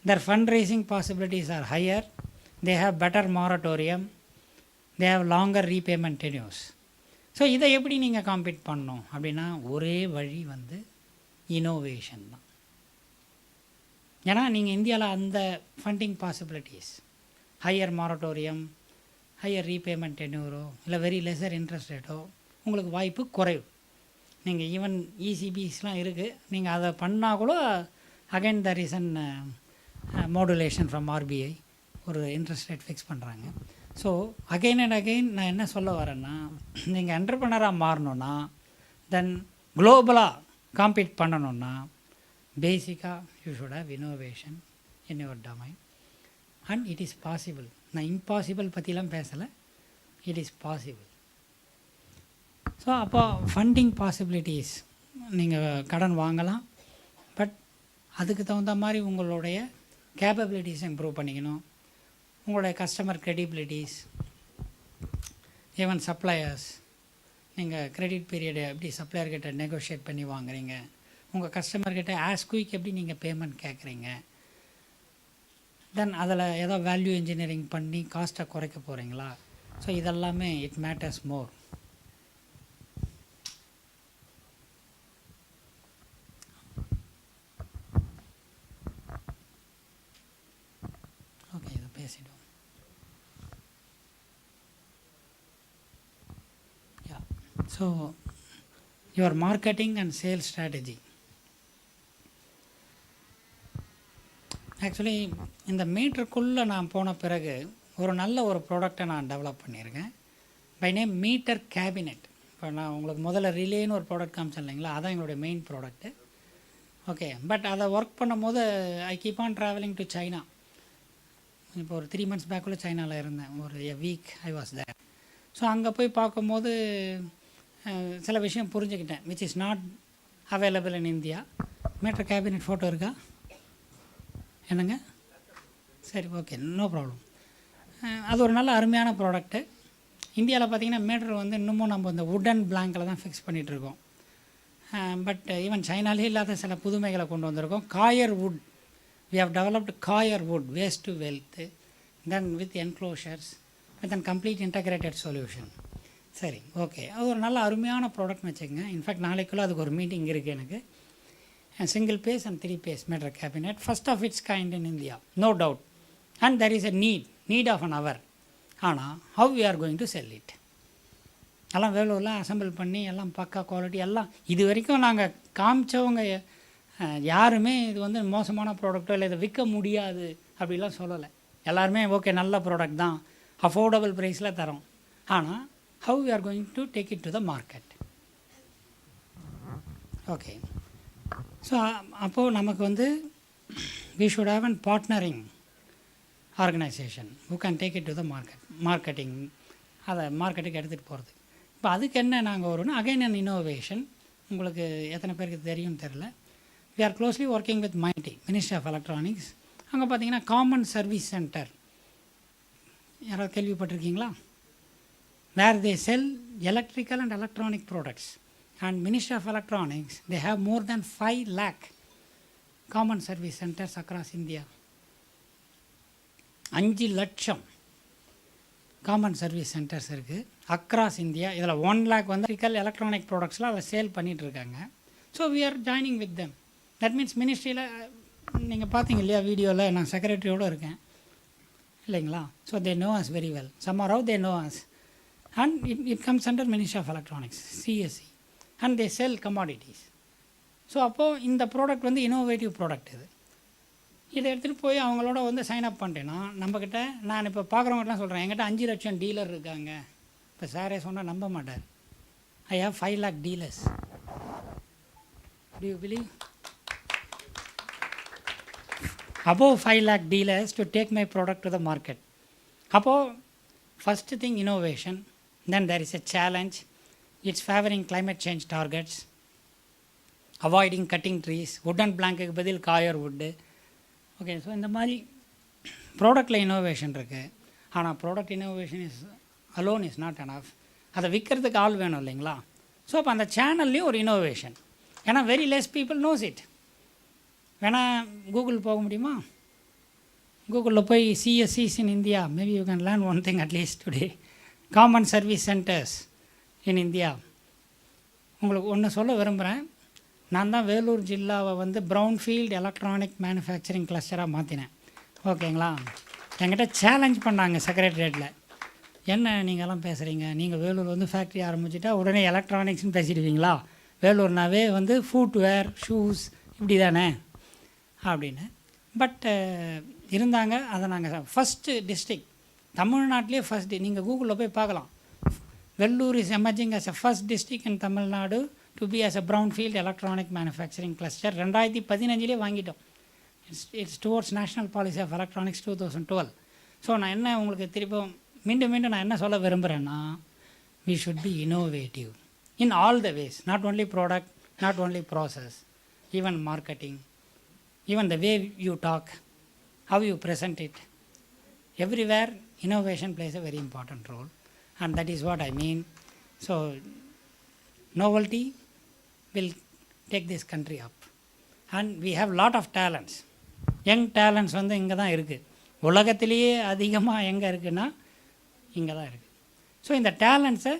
their fundraising possibilities are higher, they have better moratorium, they have longer repayment tenures. So இதை எப்படி நீங்கள் காம்பீட் பண்ணணும் அப்படின்னா, ஒரே வழி வந்து இனோவேஷன் தான். ஏன்னா நீங்கள் இந்தியாவில் அந்த funding possibilities, higher moratorium, higher repayment டென்யூரோ இல்லை வெரி லெஸர் இன்ட்ரெஸ்ட் ரேட்டோ உங்களுக்கு வாய்ப்பு குறைவு. நீங்கள் ஈவன் இசிபிஸ்லாம் இருக்குது, நீங்கள் அதை பண்ணால் கூட again the reason modulation from RBI ஒரு இன்ட்ரெஸ்ட் ரேட் ஃபிக்ஸ் பண்ணுறாங்க. ஸோ அகைன் அண்ட் அகைன் நான் என்ன சொல்ல வரேன்னா, நீங்கள் என்டர்ப்ரனராக மாறணுன்னா, தென் குளோபலாக காம்பீட் பண்ணணுன்னா, பேசிக்காக you should have innovation in your domain and it is possible. நான் இம்பாசிபிள் பற்றிலாம் பேசலை, இட் இஸ் பாசிபிள். ஸோ அப்போ ஃபண்டிங் பாசிபிலிட்டிஸ், நீங்கள் கடன் வாங்கலாம், பட் அதுக்கு தகுந்த மாதிரி உங்களுடைய கேப்பபிலிட்டிஸை இம்ப்ரூவ் பண்ணிக்கணும், உங்களுடைய கஸ்டமர் க்ரெடிபிலிட்டிஸ், ஈவன் சப்ளையர்ஸ், நீங்கள் க்ரெடிட் பீரியடை எப்படி சப்ளையர்கிட்ட நெகோஷியேட் பண்ணி வாங்குறீங்க, உங்கள் கஸ்டமர்கிட்ட ஆஸ் குயிக் எப்படி நீங்கள் பேமெண்ட் கேட்குறீங்க, தென் அதில் ஏதோ வேல்யூ இன்ஜினியரிங் பண்ணி காஸ்ட்டை குறைக்க போகிறீங்களா. ஸோ இதெல்லாமே இட் மேட்டர்ஸ் மோர். ஓகே, இதை பேசிடுவோம். So your marketing and sales strategy. Actually இந்த மீட்டருக்குள்ளே நான் போன பிறகு ஒரு நல்ல ஒரு ப்ராடக்டை நான் டெவலப் பண்ணியிருக்கேன், பை நேம் மீட்டர் கேபினெட். இப்போ நான் உங்களுக்கு முதல்ல ரிலேன்னு ஒரு ப்ராடக்ட் காமிச்சேன் இல்லைங்களா, அதான் எங்களுடைய மெயின் ப்ராடக்ட்டு. ஓகே, பட் அதை ஒர்க் பண்ணும்போது I keep on travelling to China. இப்போ ஒரு 3 months பேக்குள்ளே சைனாவில் இருந்தேன், ஒரு week I was there. So அங்கே போய் பார்க்கும்போது சில விஷயம் புரிஞ்சுக்கிட்டேன், which is not available in India. Meter cabinet photo இருக்கா? என்னங்க? சரி, ஓகே, நோ ப்ராப்ளம். அது ஒரு நல்ல அருமையான ப்ராடக்ட்டு. இந்தியாவில் பார்த்திங்கன்னா மீட்டர் வந்து இன்னமும் நம்ம இந்த வுடன் பிளாங்கில் தான் ஃபிக்ஸ் பண்ணிகிட்ருக்கோம். பட் ஈவன் சைனாலே இல்லாத சில புதுமைகளை கொண்டு வந்திருக்கோம். Coir would, we have developed coir wood, waste to wealth, then with enclosures, with a complete integrated solution. சரி, ஓகே, அது ஒரு நல்ல அருமையான ப்ராடக்ட்னு வச்சுக்கோங்க. இன்ஃபேக்ட் நாளைக்குள்ளே அதுக்கு ஒரு மீட்டிங் இருக்குது எனக்கு. Single phase and 3 phase meter cabinet, first of its kind in India, no doubt. And there is a need of an hour. ஆனால் how we are going to sell it. எல்லாம் வேலூரில் assemble பண்ணி எல்லாம் பக்கா quality எல்லாம் இது வரைக்கும் நாங்கள் காமிச்சவங்க யாருமே இது வந்து மோசமான ப்ராடக்ட்டோ இல்லை இதை விற்க முடியாது அப்படிலாம் சொல்லலை. எல்லாருமே ஓகே நல்ல ப்ராடக்ட் தான், அஃபோர்டபுள் ப்ரைஸில் தரோம். ஆனால் how we are going to take it to the market. Okay, so அப்போது நமக்கு வந்து we should have a partnering organization who can take it to the marketing அதை மார்க்கெட்டுக்கு எடுத்துகிட்டு போகிறது. இப்போ அதுக்கு என்ன நாங்கள் வரும்னா அகைன் அண்ட் இன்னோவேஷன். உங்களுக்கு எத்தனை பேருக்கு தெரியும்னு தெரில. we are closely working with MIT, Ministry of Electronics. அங்கே பார்த்தீங்கன்னா காமன் சர்வீஸ் சென்டர் யாராவது கேள்விப்பட்டிருக்கீங்களா? Where they sell electrical and electronic products. And Ministry of Electronics, they have more than 5 lakh common service centers across India. 5 லட்சம் common service centres இருக்குது across India. இதில் 1 lakh வந்து electrical electronic ப்ராடக்ட்ஸ்லாம் அதில் sale பண்ணிகிட்ருக்காங்க. So we are joining with them. That means மினிஸ்ட்ரியில் நீங்கள் பார்த்தீங்க இல்லையா வீடியோவில், நான் செக்ரட்டரியோடு இருக்கேன் இல்லைங்களா? So they know us very well. somehow they know us. And it comes under Ministry of Electronics, CSE. And they sell commodities. So அப்போது இந்த ப்ராடக்ட் வந்து இன்னோவேட்டிவ் ப்ராடக்ட் இது. இதை எடுத்துகிட்டு போய் அவங்களோட வந்து சைன் அப் பண்ணிட்டேன்னா நம்மக்கிட்ட, நான் இப்போ பார்க்குறவங்கலாம் சொல்கிறேன், என்கிட்ட 5 லட்சம் டீலர் இருக்காங்க. இப்போ சாரே சொன்னால் நம்ப மாட்டார். I have 5 lakh dealers. Do you believe? Above 5 lakh dealers to take my product to the market. அப்போது first thing innovation, then there is a challenge. It's favoring climate change targets, avoiding cutting trees, wooden blanket பதில் coir wood. Okay, so இந்த மாதிரி ப்ராடக்டில் innovation இருக்குது. ஆனால் product innovation alone is not enough. அதை விற்கிறதுக்கு ஆள் வேணும் இல்லைங்களா? ஸோ அப்போ அந்த சேனல்லையும் ஒரு இன்னோவேஷன். ஏன்னா very less people knows it. வேணால் கூகுள் போக முடியுமா? கூகுளில் போய் CSCs in India, maybe you can learn one thing at least today. Common Service Centers in India. உங்களுக்கு ஒன்று சொல்ல விரும்புகிறேன். நான் தான் வேலூர் ஜில்லாவை வந்து ப்ரௌன்ஃபீல்டு எலக்ட்ரானிக் மேனுஃபேக்சரிங் கிளஸ்டராக மாற்றினேன். ஓகேங்களா? என்கிட்ட சேலஞ்ச் பண்ணாங்க செக்ரட்டரியேட்டில். என்ன நீங்கள்லாம் பேசுகிறீங்க, நீங்கள் வேலூர் வந்து ஃபேக்ட்ரி ஆரம்பிச்சிட்டா உடனே எலக்ட்ரானிக்ஸ்னு பேசிடுவீங்களா? வேலூர்னாவே வந்து ஃபுட்வேர், ஷூஸ் இப்படி தானே அப்படின்னு. பட் இருந்தாங்க. அதை நாங்கள் ஃபஸ்ட்டு டிஸ்ட்ரிக்ட் தமிழ்நாட்டிலே ஃபஸ்ட், நீங்கள் கூகுளில் போய் பார்க்கலாம். Vellore is emerging as a first district in Tamil Nadu to be as a brownfield electronic manufacturing cluster. 2015 வாங்கிட்டோம். It's towards national policy of electronics 2012. So நான் என்ன உங்களுக்கு திருப்பம் மீண்டும் நான் என்ன சொல்ல விரும்புகிறேன்னா, we should be innovative in all the ways, not only product, not only process, even marketing, even the way you talk, how you present it. Everywhere innovation plays a very important role, and that is what I mean. So novelty will take this country up, and we have lot of talents. Young talents வந்து இங்கே தான் இருக்குது. உலகத்திலேயே அதிகமாக எங்கே இருக்குன்னா இங்கே தான் இருக்குது. ஸோ இந்த டேலண்ட்ஸை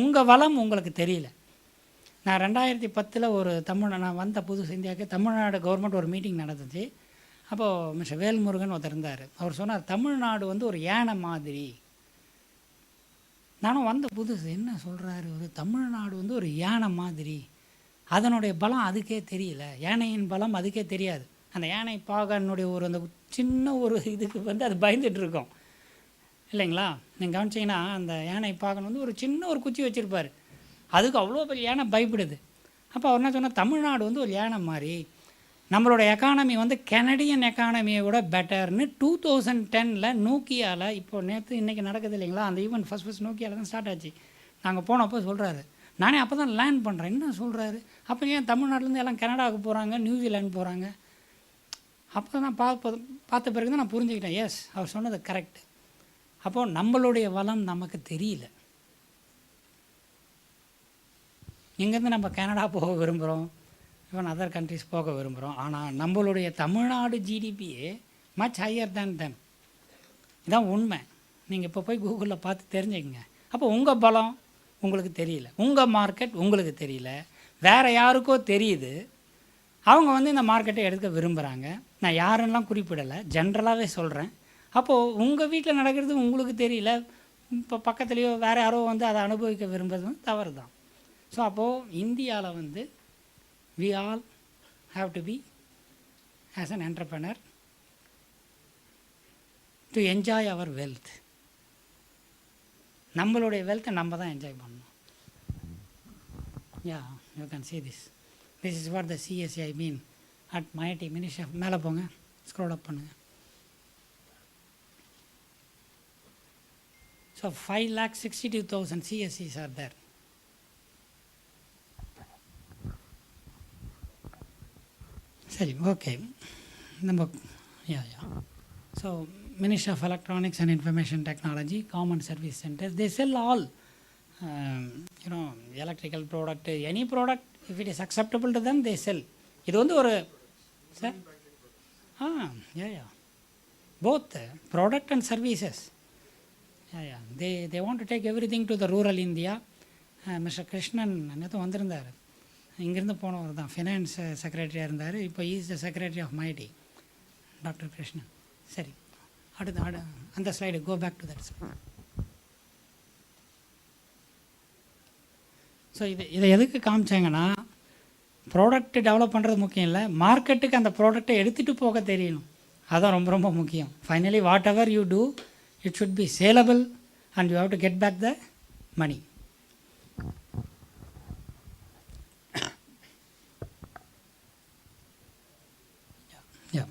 உங்கள் வளம் உங்களுக்கு தெரியல. நான் 2010 ஒரு நான் வந்த புதுசு இந்தியாவுக்கு தமிழ்நாடு கவர்மெண்ட் ஒரு மீட்டிங் நடந்துச்சு. அப்போது மிஸ்டர் வேல்முருகன் ஒருத்தர் இருந்தார். அவர் சொன்னார், தமிழ்நாடு வந்து ஒரு யானை மாதிரி. நானும் வந்த புதுசு என்ன சொல்கிறாரு, ஒரு தமிழ்நாடு வந்து ஒரு யானை மாதிரி, அதனுடைய பலம் அதுக்கே தெரியல, யானையின் பலம் அதுக்கே தெரியாது. அந்த யானை பாகனுடைய ஒரு அந்த சின்ன ஒரு இதுக்கு வந்து அது பயந்துட்டுருக்கோம் இல்லைங்களா? நீங்கள் கவனிச்சிங்கன்னா அந்த யானை பாகன் வந்து ஒரு சின்ன ஒரு குச்சி வச்சுருப்பார், அதுக்கு அவ்வளோ பெரிய யானை பயப்படுது. அப்போ அவர் என்ன சொன்னால், தமிழ்நாடு வந்து ஒரு யானை மாதிரி, நம்மளோட எக்கானமி வந்து கெனடியன் எக்கானமியை விட பெட்டர்னு 2010 நோக்கியாவில், இப்போ நேற்று இன்றைக்கி நடக்குது இல்லைங்களா, அந்த ஈவெண்ட் ஃபஸ்ட் நோக்கியாவில் தான் ஸ்டார்ட் ஆச்சு. நாங்கள் போனப்போ சொல்கிறாரு, நானே அப்போ தான் லேர்ன் பண்ணுறேன். என்ன சொல்கிறாரு, அப்போ ஏன் தமிழ்நாட்டிலேருந்து எல்லாம் கனடாவுக்கு போகிறாங்க, நியூசிலாந்து போகிறாங்க? அப்போ நான் பார்த்த பிறகு தான் நான் புரிஞ்சுக்கிட்டேன், எஸ் அவர் சொன்னது கரெக்ட். அப்போது நம்மளுடைய வளம் நமக்கு தெரியல. இங்கேருந்து நம்ம கனடா போக விரும்புகிறோம், ஈவன் அதர் கண்ட்ரிஸ் போக விரும்புகிறோம். ஆனால் நம்மளுடைய தமிழ்நாடு ஜிடிபியே மச் ஹையர் தேன் தெம். இதான் உண்மை. நீங்கள் இப்போ போய் கூகுளில் பார்த்து தெரிஞ்சுக்கங்க. அப்போ உங்கள் பலம் உங்களுக்கு தெரியல, உங்கள் மார்க்கெட் உங்களுக்கு தெரியல, வேறு யாருக்கோ தெரியுது. அவங்க வந்து இந்த மார்க்கெட்டை எடுக்க விரும்புகிறாங்க. நான் யாருன்னெலாம் குறிப்பிடலை, ஜென்ரலாகவே சொல்கிறேன். அப்போது உங்கள் வீட்டில் நடக்கிறது உங்களுக்கு தெரியல, இப்போ பக்கத்துலேயோ வேறு யாரோ வந்து அதை அனுபவிக்க விரும்புறது தவறு தான். ஸோ அப்போது இந்தியாவில் வந்து we all have to be as an entrepreneur to enjoy our wealth. நம்மளுடைய வெல்த்தை நம்ம தான் என்ஜாய் பண்ணணும். Yeah you can see this. This is what the CSI mean at MIT Ministry of. மேலே போங்க, ஸ்க்ரோல் அப் பண்ணுங்கள். So 5,62,000 CSCs are there. சரி, okay. நம்ம so Ministry of Electronics and Information Technology, Common Service Centers, they sell all, electrical product, any product, if it is acceptable to them, they sell. இது வந்து ஒரு sir both product and services. They want to take everything to the rural India. Mr. Krishnan நேற்று வந்திருந்தார், இங்கேருந்து போனவர் தான், finance செக்ரட்டரியாக இருந்தார். இப்போ is the secretary of MIT, doctor Krishnan. சரி, அடுத்து அந்த slide go back to that slide. So இதை எதுக்கு காமிச்சாங்கன்னா, ப்ராடக்ட் டெவலப் பண்ணுறது முக்கியம் இல்லை, மார்க்கெட்டுக்கு அந்த ப்ராடக்டை எடுத்துகிட்டு போக தெரியணும், அதுதான் ரொம்ப ரொம்ப முக்கியம். Finally whatever you do, it should be saleable and you have to get back the money. Yeah.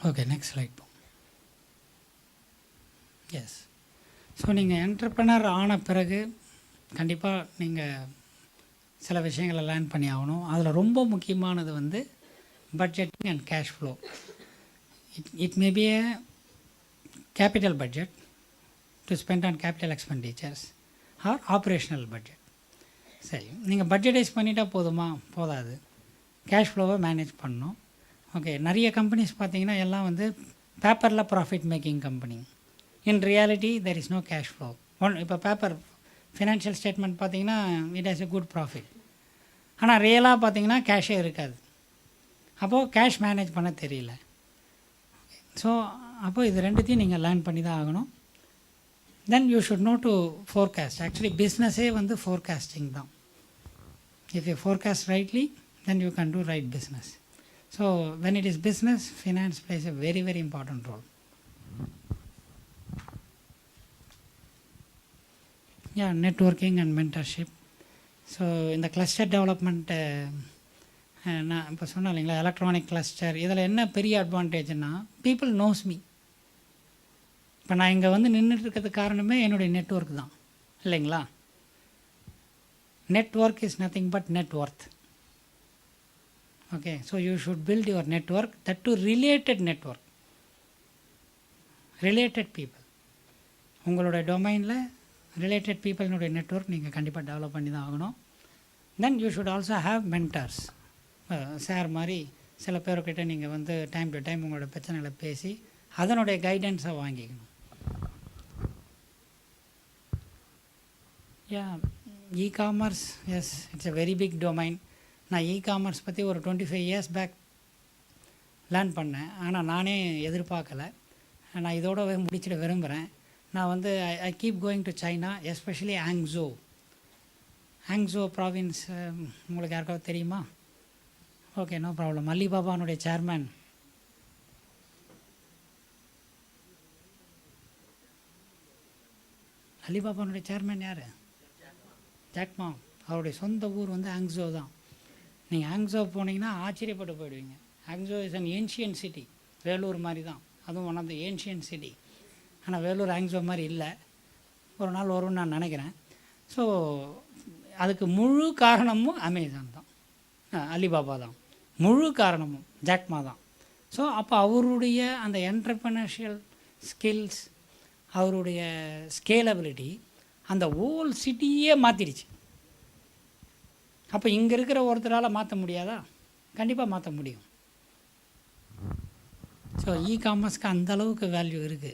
Okay next slide போ. எஸ், ஸோ நீங்கள் என்டர்ப்ரனர் ஆன பிறகு கண்டிப்பாக நீங்கள் சில விஷயங்களை லேர்ன் பண்ணி ஆகணும். அதில் ரொம்ப முக்கியமானது வந்து budgeting and cash flow. It may be a capital budget to spend on capital expenditures or operational budget. சரி, நீங்கள் பட்ஜெட்டைஸ் பண்ணிட்டால் போதுமா? போதாது, கேஷ் ஃப்ளோவை மேனேஜ் பண்ணணும். ஓகே, நிறைய கம்பெனிஸ் பார்த்தீங்கன்னா எல்லாம் வந்து பேப்பரில் profit making company. In reality there is no cash flow. இப்போ பேப்பர் ஃபினான்ஷியல் ஸ்டேட்மெண்ட் பார்த்தீங்கன்னா it has a good profit, ஆனால் ரியலாக பார்த்தீங்கன்னா கேஷே இருக்காது. அப்போது கேஷ் மேனேஜ் பண்ண தெரியல. ஸோ அப்போது இது ரெண்டுத்தையும் நீங்கள் லேர்ன் பண்ணி தான் ஆகணும். Then you should know to forecast. Actually பிஸ்னஸே வந்து ஃபோர்காஸ்டிங் தான். If you forecast rightly then you can do right business. So when it is business, finance plays a very very important role. Yeah, networking and mentorship. So in the cluster development, நான் இப்போ சொன்னேன் இல்லைங்களா, electronic cluster, இதில் என்ன பெரிய அட்வான்டேஜ்னா people nose me. இப்போ நான் இங்கே வந்து நின்றுட்டு இருக்கிறதுக்கு காரணமே என்னுடைய நெட்ஒர்க் தான் இல்லைங்களா. Network is nothing but net worth. Okay, so you should build your network, that to related network, related people. உங்களோட டொமைனில் ரிலேட்டட் பீப்புள்னுடைய நெட்ஒர்க் நீங்கள் கண்டிப்பாக டெவலப் பண்ணி தான் ஆகணும். Then you should also have mentors. Sir மாதிரி சில பேர்கிட்ட நீங்கள் வந்து டைம் டு டைம் உங்களோட பிரச்சனைகளை பேசி அதனுடைய கைடன்ஸை வாங்கிக்கணும். Ya, e-commerce, yes, it's a very big domain. நான் இ-காமர்ஸ் பற்றி ஒரு 25 years பேக் லேர்ன் பண்ணேன், ஆனால் நானே எதிர்பார்க்கலை. நான் இதோட முடிச்சிட விரும்புகிறேன். நான் வந்து I keep going to China, especially Hangzhou province. உங்களுக்கு யாருக்காவது தெரியுமா? Okay, no problem. அலிபாபானுடைய சேர்மேன் யார்? ஜாக்மா. அவருடைய சொந்த ஊர் வந்து ஹாங்ஸோ தான். நீங்கள் ஹாங்ஸோ போனீங்கன்னா ஆச்சரியப்பட்டு போயிடுவீங்க. Hangzhou is an ancient city, Vellore மாதிரி தான், அதுவும் one of the ancient city. ஆனால் வேலூர் ஹாங்ஸோ மாதிரி இல்லை. ஒரு நாள் வரும்னு நான் நினைக்கிறேன். ஸோ அதுக்கு முழு காரணமும் அமேசான் தான், அலிபாபா தான். முழு காரணமும் ஜாக்மா தான். ஸோ அப்போ அவருடைய அந்த என்டர்ப்ரனர்ஷியல் ஸ்கில்ஸ், அவருடைய ஸ்கேலபிலிட்டி அந்த ஹோல் சிட்டியே மாற்றிடுச்சு. அப்போ இங்கே இருக்கிற ஒருத்தரால் மாற்ற முடியாதா? கண்டிப்பாக மாற்ற முடியும். ஸோ இ-காமர்ஸ்க்கு அந்தளவுக்கு வேல்யூ இருக்குது.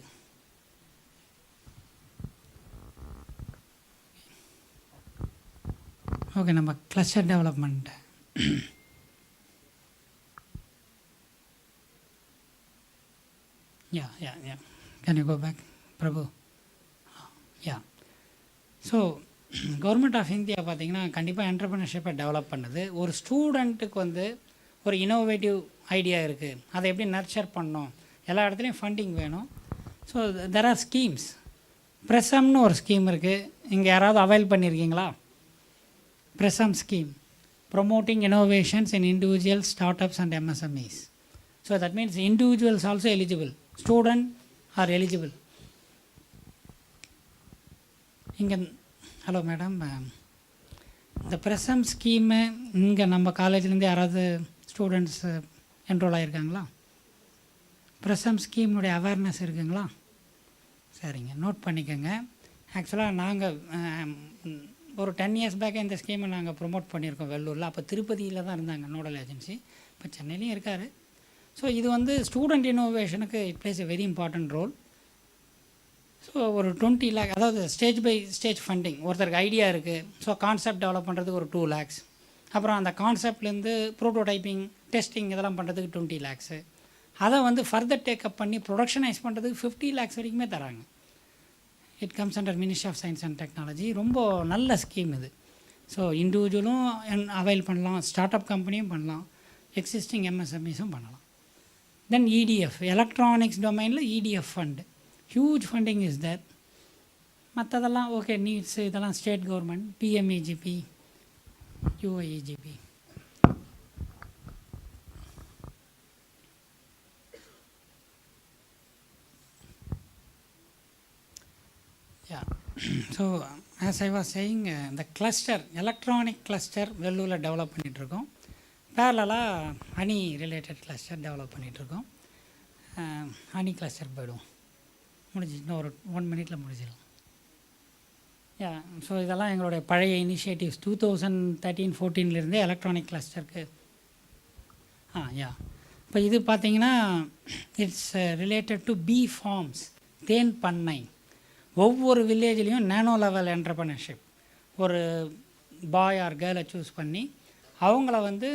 ஓகே, நம்ம cluster development. Yeah. Can you go back, Prabhu? Yeah. So government of India பார்த்திங்கன்னா கண்டிப்பாக என்டர்பிரினர்ஷிப்பை டெவலப் பண்ணுது. ஒரு ஸ்டூடெண்ட்டுக்கு வந்து ஒரு இனோவேட்டிவ் ஐடியா இருக்குது, அதை எப்படி நர்ச்சர் பண்ணணும், எல்லா இடத்துலையும் ஃபண்டிங் வேணும். So there are schemes. ப்ரெசம்னு ஒரு ஸ்கீம் இருக்குது, இங்கே யாராவது அவைல் பண்ணியிருக்கீங்களா? PRISM scheme, promoting innovations in individual start ups and MSMEs. So that means individuals also eligible, student are eligible. இங்கே ஹலோ மேடம், இந்த ப்ரெசம் ஸ்கீமு இங்கே நம்ம காலேஜ்லேருந்து யாராவது ஸ்டூடெண்ட்ஸ் என்ரோல் ஆகியிருக்காங்களா? ப்ரெசம் ஸ்கீம்னுடைய அவேர்னஸ் இருக்குங்களா? சரிங்க, நோட் பண்ணிக்கோங்க. ஆக்சுவலாக நாங்கள் ஒரு 10 years பேக்கே இந்த ஸ்கீமை நாங்கள் ப்ரொமோட் பண்ணியிருக்கோம் வெள்ளூரில். அப்போ திருப்பதியில் தான் இருந்தாங்க நோடல் ஏஜென்சி, இப்போ சென்னையிலையும் இருக்கார். ஸோ இது வந்து ஸ்டூடெண்ட் இன்னோவேஷனுக்கு it plays a very important role. So ஒரு 20 lakh, அதாவது ஸ்டேஜ் பை ஸ்டேஜ் ஃபண்டிங். ஒருத்தருக்கு ஐடியா இருக்குது, ஸோ கான்செப்ட் டெவலப் பண்ணுறதுக்கு ஒரு 2 lakhs, அப்புறம் அந்த கான்செப்ட்லேருந்து ப்ரோட்டோடைப்பிங் டெஸ்டிங் இதெல்லாம் பண்ணுறதுக்கு 20 lakhs, அதை வந்து ஃபர்தர் டேக்கப் பண்ணி ப்ரொடக்ஷனைஸ் பண்ணுறதுக்கு 50 lakhs வரைக்குமே தராங்க. It comes under ministry of science and technology. ரொம்ப நல்ல ஸ்கீம் இது. ஸோ இண்டிவிஜுவலும் அவைல் பண்ணலாம், ஸ்டார்ட் அப் கம்பெனியும் பண்ணலாம், எக்ஸிஸ்டிங் MSMEஸும் பண்ணலாம். தென் EDF, எலக்ட்ரானிக்ஸ் டொமைனில் EDF fund, huge funding is there. மற்றதெல்லாம் ஓகே, நீட்ஸ் இதெல்லாம் state government, PMEGP, UIEGP. Yeah. So as I was saying, the cluster, electronic cluster வெள்ளூரில் டெவலப் பண்ணிகிட்ருக்கோம். பேரலாக ஹனி ரிலேட்டட் கிளஸ்டர் டெவலப் பண்ணிகிட்ருக்கோம். Honey cluster போய்டும், முடிஞ்சு இன்னும் ஒரு 1 minute முடிச்சிடும். யா, ஸோ இதெல்லாம் எங்களுடைய பழைய இனிஷியேட்டிவ்ஸ் 2013-14 எலக்ட்ரானிக் கிளஸ்டருக்கு. யா, இப்போ இது பார்த்தீங்கன்னா it's related to bee farms, தேன் பண்ணை. ஒவ்வொரு வில்லேஜ்லேயும் நேனோ லெவல் என்டர்பிரினர்ஷிப், ஒரு பாய் ஆர் கேர்ளை சூஸ் பண்ணி அவங்கள வந்து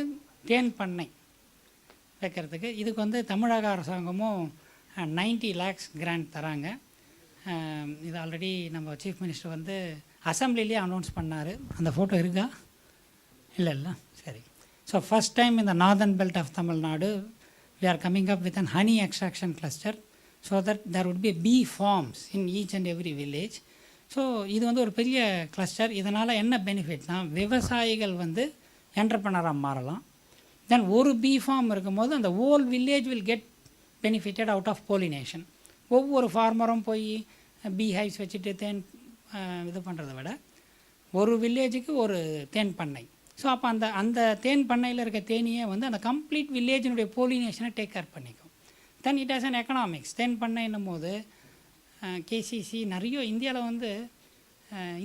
தேன் பண்ணை வைக்கிறதுக்கு. இதுக்கு வந்து தமிழக அரசாங்கமும் 90 lakhs கிராண்ட் தராங்க. இது ஆல்ரெடி நம்ம சீஃப் மினிஸ்டர் வந்து அசம்பிளிலேயே அனௌன்ஸ் பண்ணார். அந்த ஃபோட்டோ இருக்கா? இல்லை, சரி. ஸோ ஃபஸ்ட் டைம் இந்த northern belt of Tamil Nadu we are coming up with an honey extraction cluster so that there would be bee farms in each and every village. So இது வந்து ஒரு பெரிய கிளஸ்டர். இதனால் என்ன பெனிஃபிட்னா, விவசாயிகள் வந்து என்டர்பிரனராக மாறலாம். தென் ஒரு பீ ஃபார்ம் இருக்கும்போது அந்த whole village will get benefitted out of pollination. ஒவ்வொரு ஃபார்மரும் போய் பீ ஹைவ்ஸ் வச்சுட்டு தேன் இது பண்ணுறத விட ஒரு வில்லேஜுக்கு ஒரு தேன் பண்ணை. ஸோ அப்போ அந்த தேன் பண்ணையில் இருக்க தேனியே வந்து அந்த கம்ப்ளீட் வில்லேஜினுடைய போலினேஷனை டேக் கேர் பண்ணிக்கும். Then it has an economics. தேன் பண்ணைன்னும் போது கேசிசி நிறைய இந்தியாவில் வந்து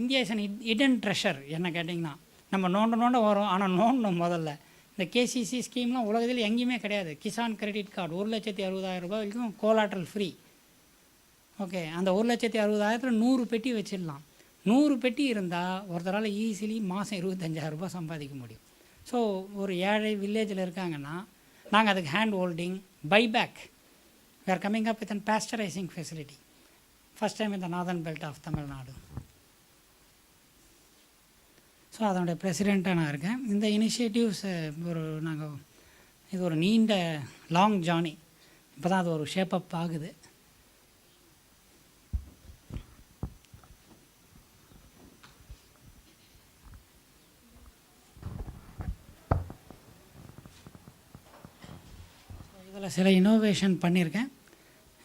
India is an hidden treasure. என்ன கேட்டிங்கன்னா, நம்ம நோண்ட வரும், ஆனால் நோண்டணும் முதல்ல. இந்த கேசிசி ஸ்கீம்லாம் உலகத்தில் எங்கேயுமே கிடையாது. கிசான் கிரெடிட் கார்டு 1,60,000 ரூபாய் வரைக்கும் கோலாட்ரல் ஃப்ரீ. ஓகே, அந்த 1,60,000 100 பெட்டி வச்சிடலாம். 100 பெட்டி இருந்தால் ஒருத்தரால் ஈஸிலி மாதம் 25,000 ரூபாய் சம்பாதிக்க முடியும். ஸோ ஒரு ஏழை வில்லேஜில் இருக்காங்கன்னா நாங்கள் அதுக்கு hand holding, buyback, we are coming up with an pasteurizing facility. First time in the northern belt of Tamil Nadu. So அதனுடைய ப்ரெசிடெண்ட்டாக நான் இருக்கேன். இந்த இனிஷியேட்டிவ்ஸ் இது ஒரு நீண்ட லாங் ஜார்னி. இப்போ தான் அது ஒரு ஷேப் அப் ஆகுது. இதில் சில இனோவேஷன் பண்ணியிருக்கேன்.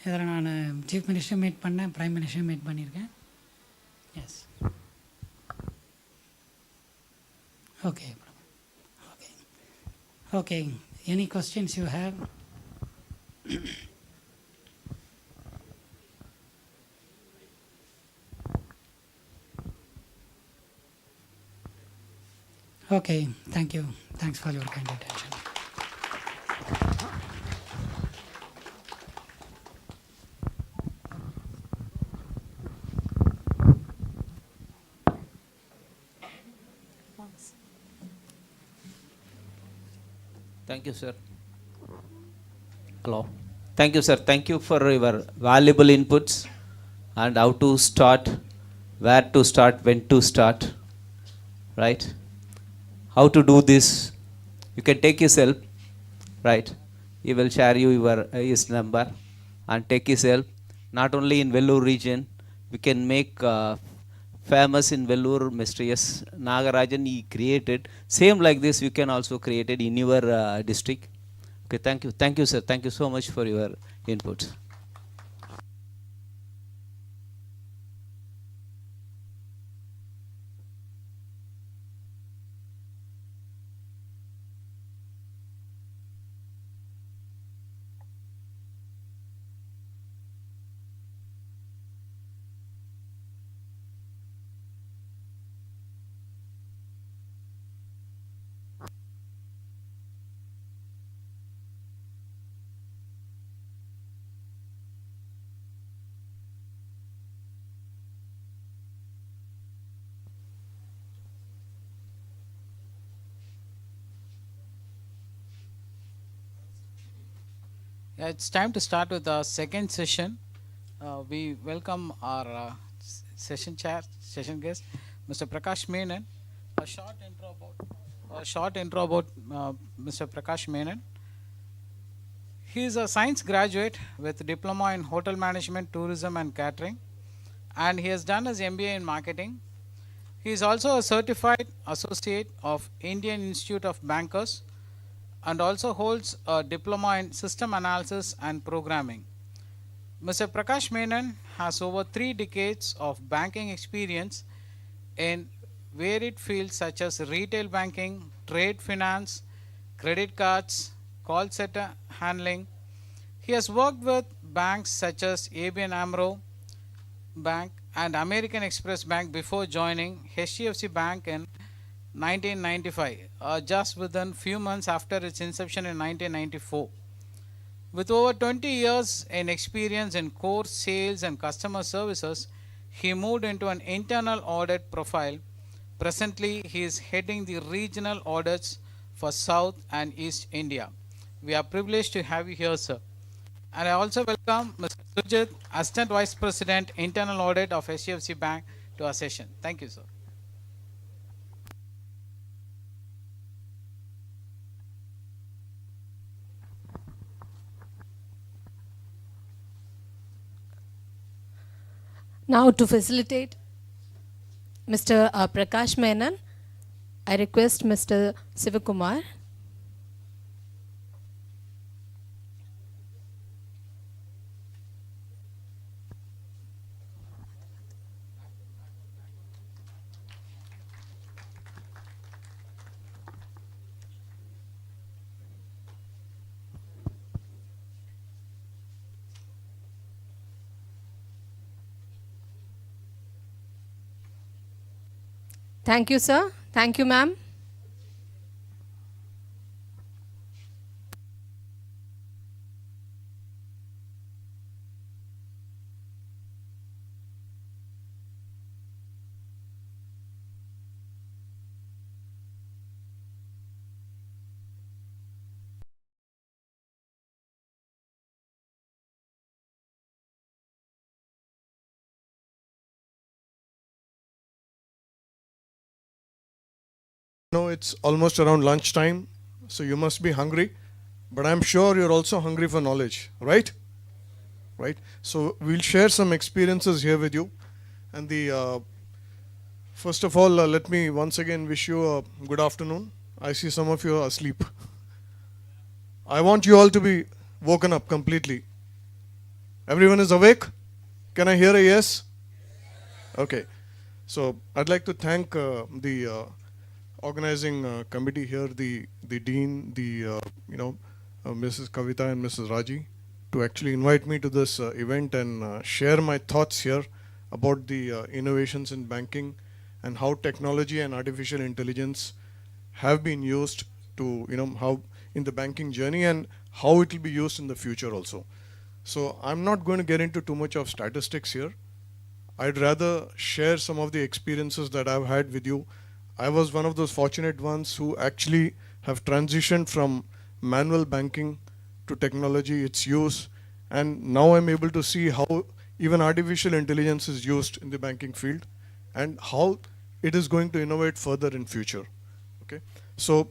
இதில் நான் சீஃப் மினிஸ்டர் மீட் பண்ணேன், பிரைம் மினிஸ்டர் மீட் பண்ணியிருக்கேன். Yes, okay. Okay, any questions you have? Okay, thank you. Thanks for your kind attention. Thank you, sir. Hello. Thank you, sir. Thank you for your valuable inputs and how to start, where to start, when to start, right? How to do this. You can take his help, right? He will share you his number and take his help. Not only in Vellore region, we can make famous in Vellore Mr. S. Nagarajan he created. Same like this, you can also create it in your district. Okay, thank you. Thank you, sir. Thank you so much for your input. Yeah, it's time to start with the second session. We welcome our session guest, Mr. Prakash Menon. A short intro about Mr. Prakash Menon. He is a science graduate with diploma in hotel management, tourism and catering, and he has done his MBA in marketing. He is also a certified associate of Indian Institute of Bankers and also holds a diploma in system analysis and programming. Mr. Prakash Menon has over 3 decades of banking experience in varied fields such as retail banking, trade finance, credit cards, call center handling. He has worked with banks such as ABN AMRO Bank and American Express Bank before joining HDFC Bank in 1995, just within few months after its inception in 1994. With over 20 years in experience in core sales and customer services, he moved into an internal audit profile. Presently, he is heading the regional audits for South and East India. We are privileged to have you here, sir. And I also welcome Mr. Sujit, Assistant Vice President, Internal Audit of HDFC Bank, to our session. Thank you, sir. Now to facilitate Mr. Prakash Menon, I request Mr. Sivakumar. Thank you, sir. Thank you, ma'am. No, it's almost around lunchtime, so you must be hungry, but I'm sure you're also hungry for knowledge, right? Right? So we'll share some experiences here with you. And first of all, let me once again wish you a good afternoon. I see some of you are asleep. I want you all to be woken up completely. Everyone is awake? Can I hear a yes? Okay. So I'd like to thank the organizing committee here, the dean, Mrs. Kavita and Mrs. Raji, to actually invite me to this event and share my thoughts here about the innovations in banking and how technology and artificial intelligence have been used to, how in the banking journey and how it will be used in the future also. So I'm not going to get into too much of statistics here. I'd rather share some of the experiences that I've had with you. I was one of those fortunate ones who actually have transitioned from manual banking to technology, its use, and now I'm able to see how even artificial intelligence is used in the banking field and how it is going to innovate further in future. Okay, so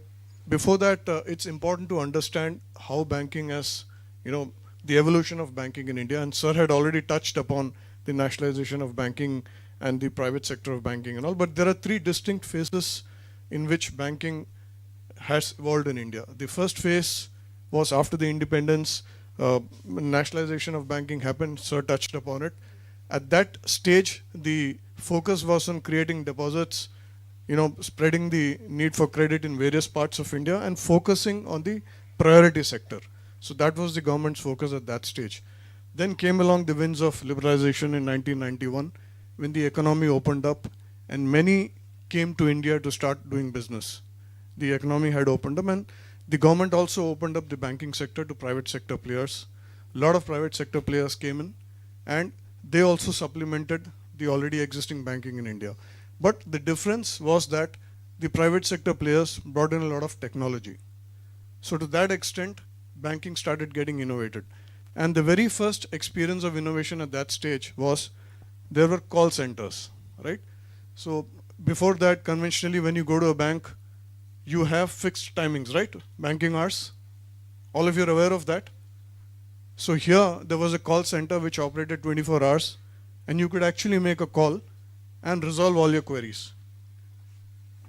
before that, it's important to understand how banking has, the evolution of banking in India, and Sir had already touched upon the nationalization of banking and the private sector of banking and all, but there are three distinct phases in which banking has evolved in India. The first phase was after the independence, nationalization of banking happened, Sir touched upon it. At that stage, the focus was on creating deposits, spreading the need for credit in various parts of India and focusing on the priority sector. So that was the government's focus at that stage. Then came along the winds of liberalization in 1991 when the economy opened up and many came to India to start doing business. The economy had opened up and the government also opened up the banking sector to private sector players. A lot of private sector players came in and they also supplemented the already existing banking in India. But the difference was that the private sector players brought in a lot of technology. So to that extent, banking started getting innovated. And the very first experience of innovation at that stage was there were call centers, right? So before that, conventionally, when you go to a bank, you have fixed timings, right? Banking hours. All of you are aware of that. So here, there was a call center which operated 24 hours, and you could actually make a call and resolve all your queries.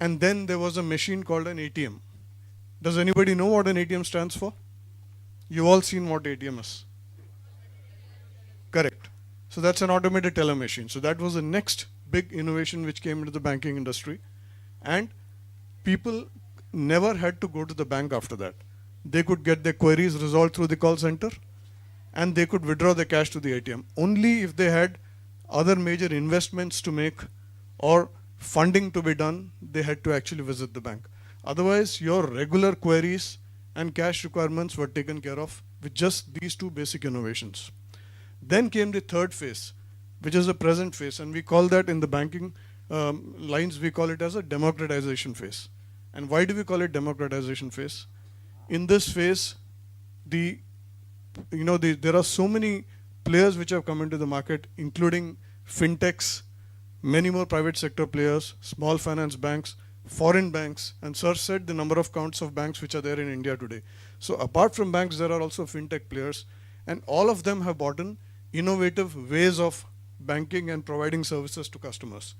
And then there was a machine called an ATM. Does anybody know what an ATM stands for? You've all seen what ATM is. Correct. So that's an automated teller machine. So that was the next big innovation which came into the banking industry. And people never had to go to the bank after that. They could get their queries resolved through the call center and they could withdraw the cash to the ATM. Only if they had other major investments to make or funding to be done, they had to actually visit the bank. Otherwise, your regular queries and cash requirements were taken care of with just these two basic innovations. Then came the third phase, which is the present phase, and we call that in the banking lines, we call it as a democratization phase. And why do we call it democratization phase? In this phase, there are so many players which have come into the market, including fintechs, many more private sector players, small finance banks, foreign banks, and Sir said the number of counts of banks which are there in India today. So apart from banks, there are also fintech players, and all of them have brought in innovative ways of banking and providing services to customers.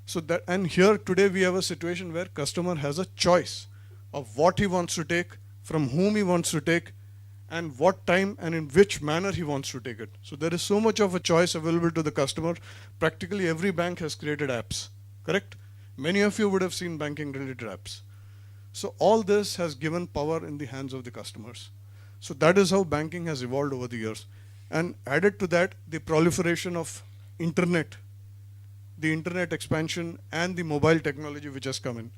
So that, and here today we have a situation where customer has a choice of what he wants to take, from whom he wants to take, and what time and in which manner he wants to take it. So there is so much of a choice available to the customer. Practically every bank has created apps, correct? Many of you would have seen banking related apps. So all this has given power in the hands of the customers. So that is how banking has evolved over the years. And added to that, the proliferation of internet, the internet expansion and the mobile technology which has come in.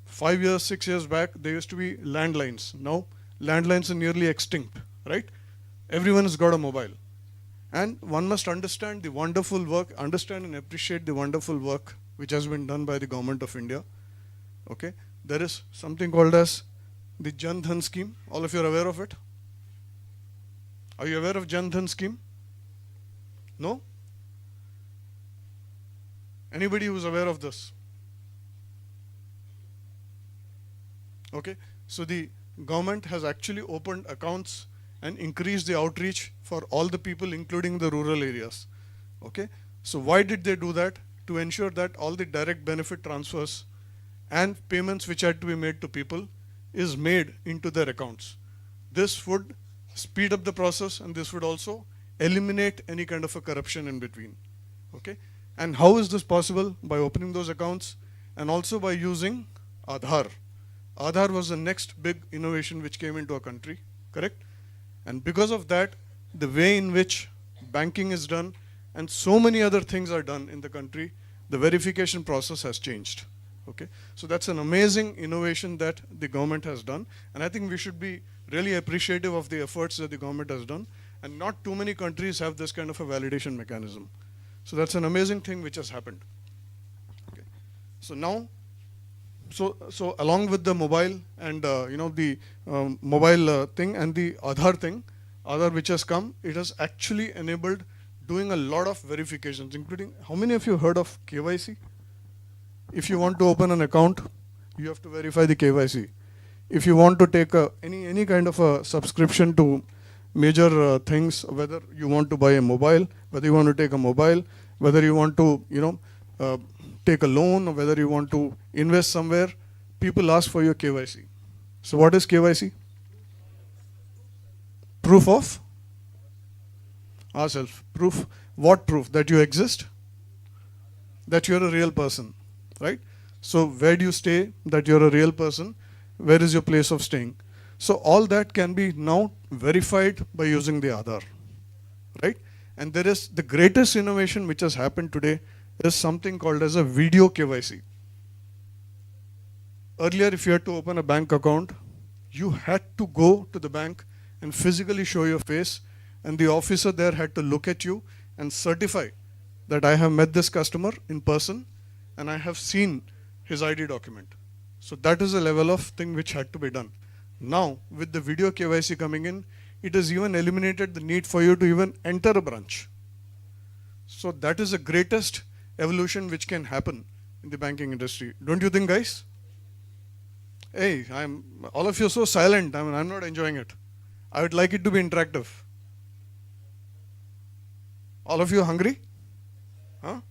5 years, 6 years back, there used to be landlines. Now, landlines are nearly extinct, right? Everyone has got a mobile. And one must understand the wonderful work, understand and appreciate the wonderful work which has been done by the government of India. Okay, there is something called as the Jan Dhan scheme. All of you are aware of it? Are you aware of Jan Dhan scheme? No? Anybody who's aware of this? Okay, so the government has actually opened accounts and increased the outreach for all the people, including the rural areas. Okay, so why did they do that? To ensure that all the direct benefit transfers and payments which had to be made to people is made into their accounts. This would speed up the process and this would also eliminate any kind of a corruption in between. Okay, and how is this possible? By opening those accounts and also by using Aadhaar. Aadhaar was the next big innovation which came into our country, correct? And because of that, the way in which banking is done and so many other things are done in the country, the verification process has changed. Okay, so that's an amazing innovation that the government has done, and I think we should be really appreciative of the efforts that the government has done, and not too many countries have this kind of a validation mechanism. So that's an amazing thing which has happened. Okay. So now, so along with the mobile and the mobile thing and the Aadhaar which has come, it has actually enabled doing a lot of verifications, including, how many of you heard of KYC? If you want to open an account, you have to verify the KYC. If you want to take any kind of a subscription to major things, whether you want to buy a mobile, whether you want to take a mobile, whether you want to take a loan, or whether you want to invest somewhere, people ask for your KYC. So what is KYC? Proof of ourselves. Proof. What proof? That you exist, that you're a real person, right? So where do you stay? That you're a real person. Where is your place of staying? So all that can be now verified by using the Aadhaar, right? And there is the greatest innovation which has happened today is something called as a video KYC. Earlier, if you had to open a bank account, you had to go to the bank and physically show your face, and the officer there had to look at you and certify that I have met this customer in person and I have seen his ID document. So that is a level of thing which had to be done. Now, with the video KYC coming in, it has even eliminated the need for you to even enter a branch. So that is the greatest evolution which can happen in the banking industry. Don't you think, guys? Hey, all of you are so silent. I'm not enjoying it. I would like it to be interactive. All of you hungry? Huh?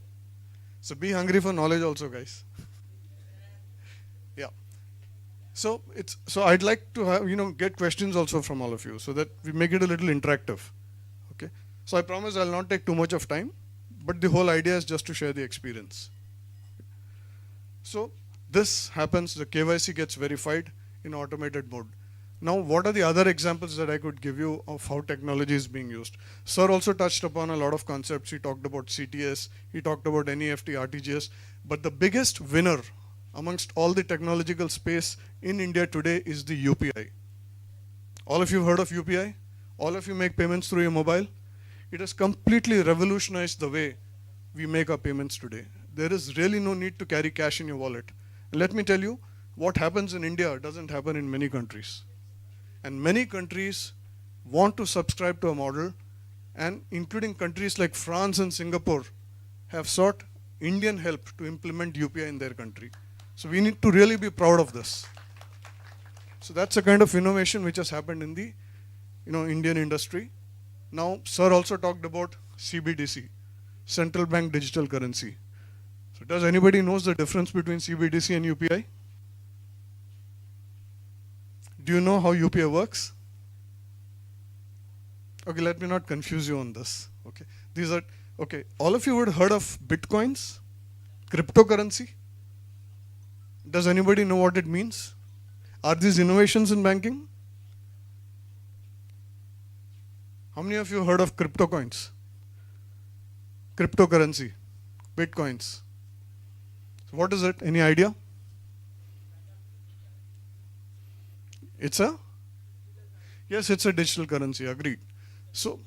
So be hungry for knowledge also, guys. Yeah. So I'd like to have, get questions also from all of you so that we make it a little interactive. Okay. So I promise I'll not take too much of time, but the whole idea is just to share the experience. So this happens, the KYC gets verified in automated mode. Now, what are the other examples that I could give you of how technology is being used? Sir also touched upon a lot of concepts. He talked about CTS, he talked about NEFT, RTGS, but the biggest winner amongst all the technological space in India today is the UPI. All of you have heard of UPI? All of you make payments through your mobile? It has completely revolutionized the way we make our payments today. There is really no need to carry cash in your wallet. And let me tell you, what happens in India doesn't happen in many countries. And many countries want to subscribe to a model, and including countries like France and Singapore have sought Indian help to implement UPI in their country. So we need to really be proud of this. So that's a kind of innovation which has happened in the Indian industry. Now, sir also talked about CBDC, Central Bank Digital Currency. So does anybody knows the difference between CBDC and UPI? Do you know how UPI works? Okay, let me not confuse you on this. Okay, all of you would have heard of bitcoins, cryptocurrency. Does anybody know what it means? Are these innovations in banking? How many of you heard of crypto coins? Cryptocurrency, bitcoins. So what is it? Any idea? Yes, it's a digital currency, agreed. So,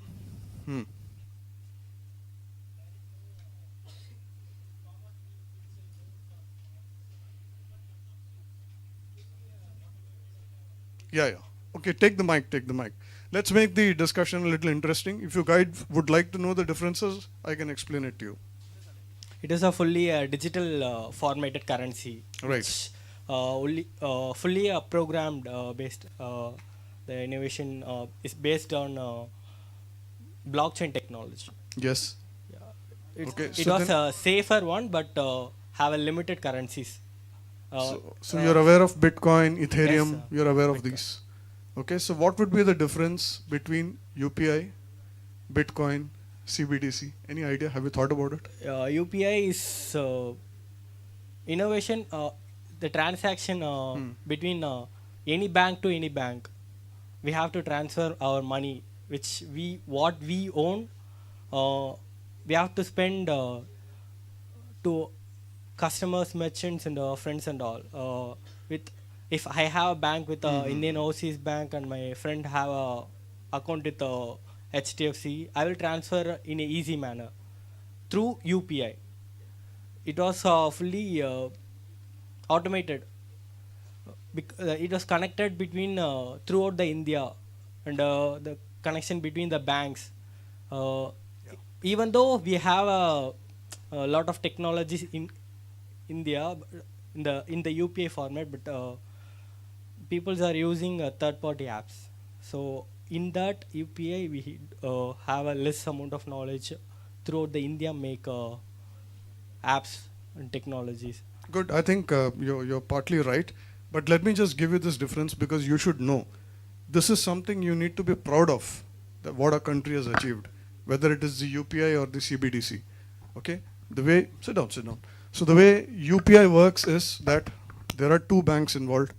Yeah. Okay, take the mic. Let's make the discussion a little interesting. If you guys would like to know the differences, I can explain it to you. It is a fully digital formatted currency. Right. Which, fully programmed based. The innovation is based on blockchain technology. Yes. Yeah. Okay. It was a safer one, but have a limited currencies. So you're aware of Bitcoin, Ethereum, yes, you're aware of these. Okay, so what would be the difference between UPI, Bitcoin, CBDC? Any idea? Have you thought about it? UPI is innovation, the transaction between any bank to any bank. We have to transfer our money, which what we own, we have to spend to customers, merchants, and friends and all. If I have a bank with Indian Overseas Bank and my friend have a account with HDFC, I will transfer in an easy manner through UPI. It was fully automated it was connected between throughout the India, and the connection between the banks. Even though we have a lot of technologies in India in the UPI format, but people are using third-party apps. So in that UPI, we have a less amount of knowledge throughout the India make apps and technologies. Good. I think you're partly right. But let me just give you this difference, because you should know. This is something you need to be proud of, that what our country has achieved, whether it is the UPI or the CBDC. Okay? The way, sit down. So the way UPI works is that there are two banks involved.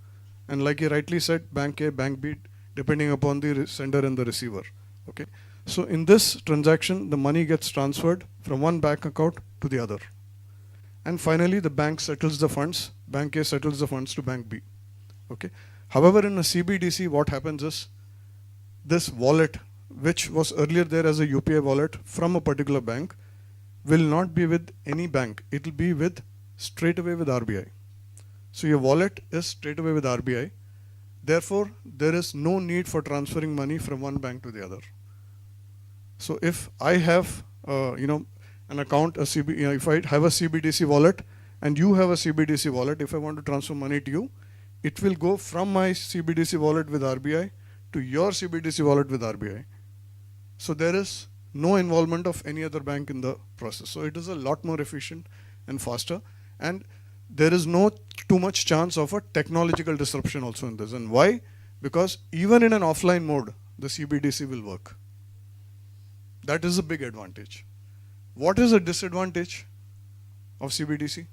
And like you rightly said, bank A, bank B, depending upon the sender and the receiver. Okay? So in this transaction, the money gets transferred from one bank account to the other. And finally, the bank settles the funds. Bank A settles the funds to bank B. Okay. However, in a CBDC, what happens is this wallet, which was earlier there as a UPI wallet from a particular bank, will not be with any bank. It will be with straight away with RBI. So your wallet is straight away with RBI. Therefore, there is no need for transferring money from one bank to the other. So if I have, an account, if I have a CBDC wallet and you have a CBDC wallet, if I want to transfer money to you, it will go from my CBDC wallet with RBI to your CBDC wallet with RBI. So there is no involvement of any other bank in the process. So it is a lot more efficient and faster, and there is no too much chance of a technological disruption also in this. And why? Because even in an offline mode, the CBDC will work. That is a big advantage. What is a disadvantage of CBDC?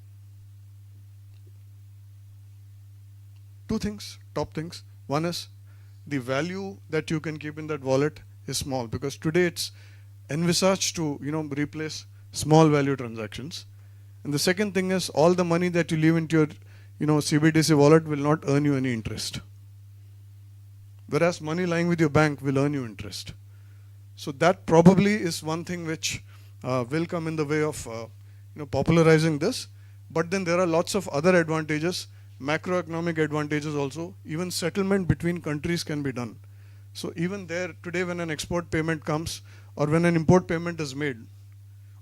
Two things, top things. One is the value that you can keep in that wallet is small, because today it's envisaged to replace small value transactions. And the second thing is all the money that you leave into your CBDC wallet will not earn you any interest. Whereas money lying with your bank will earn you interest. So that probably is one thing which will come in the way of popularizing this. But then there are lots of other advantages, macroeconomic advantages also. Even settlement between countries can be done. So even there today, when an export payment comes or when an import payment is made,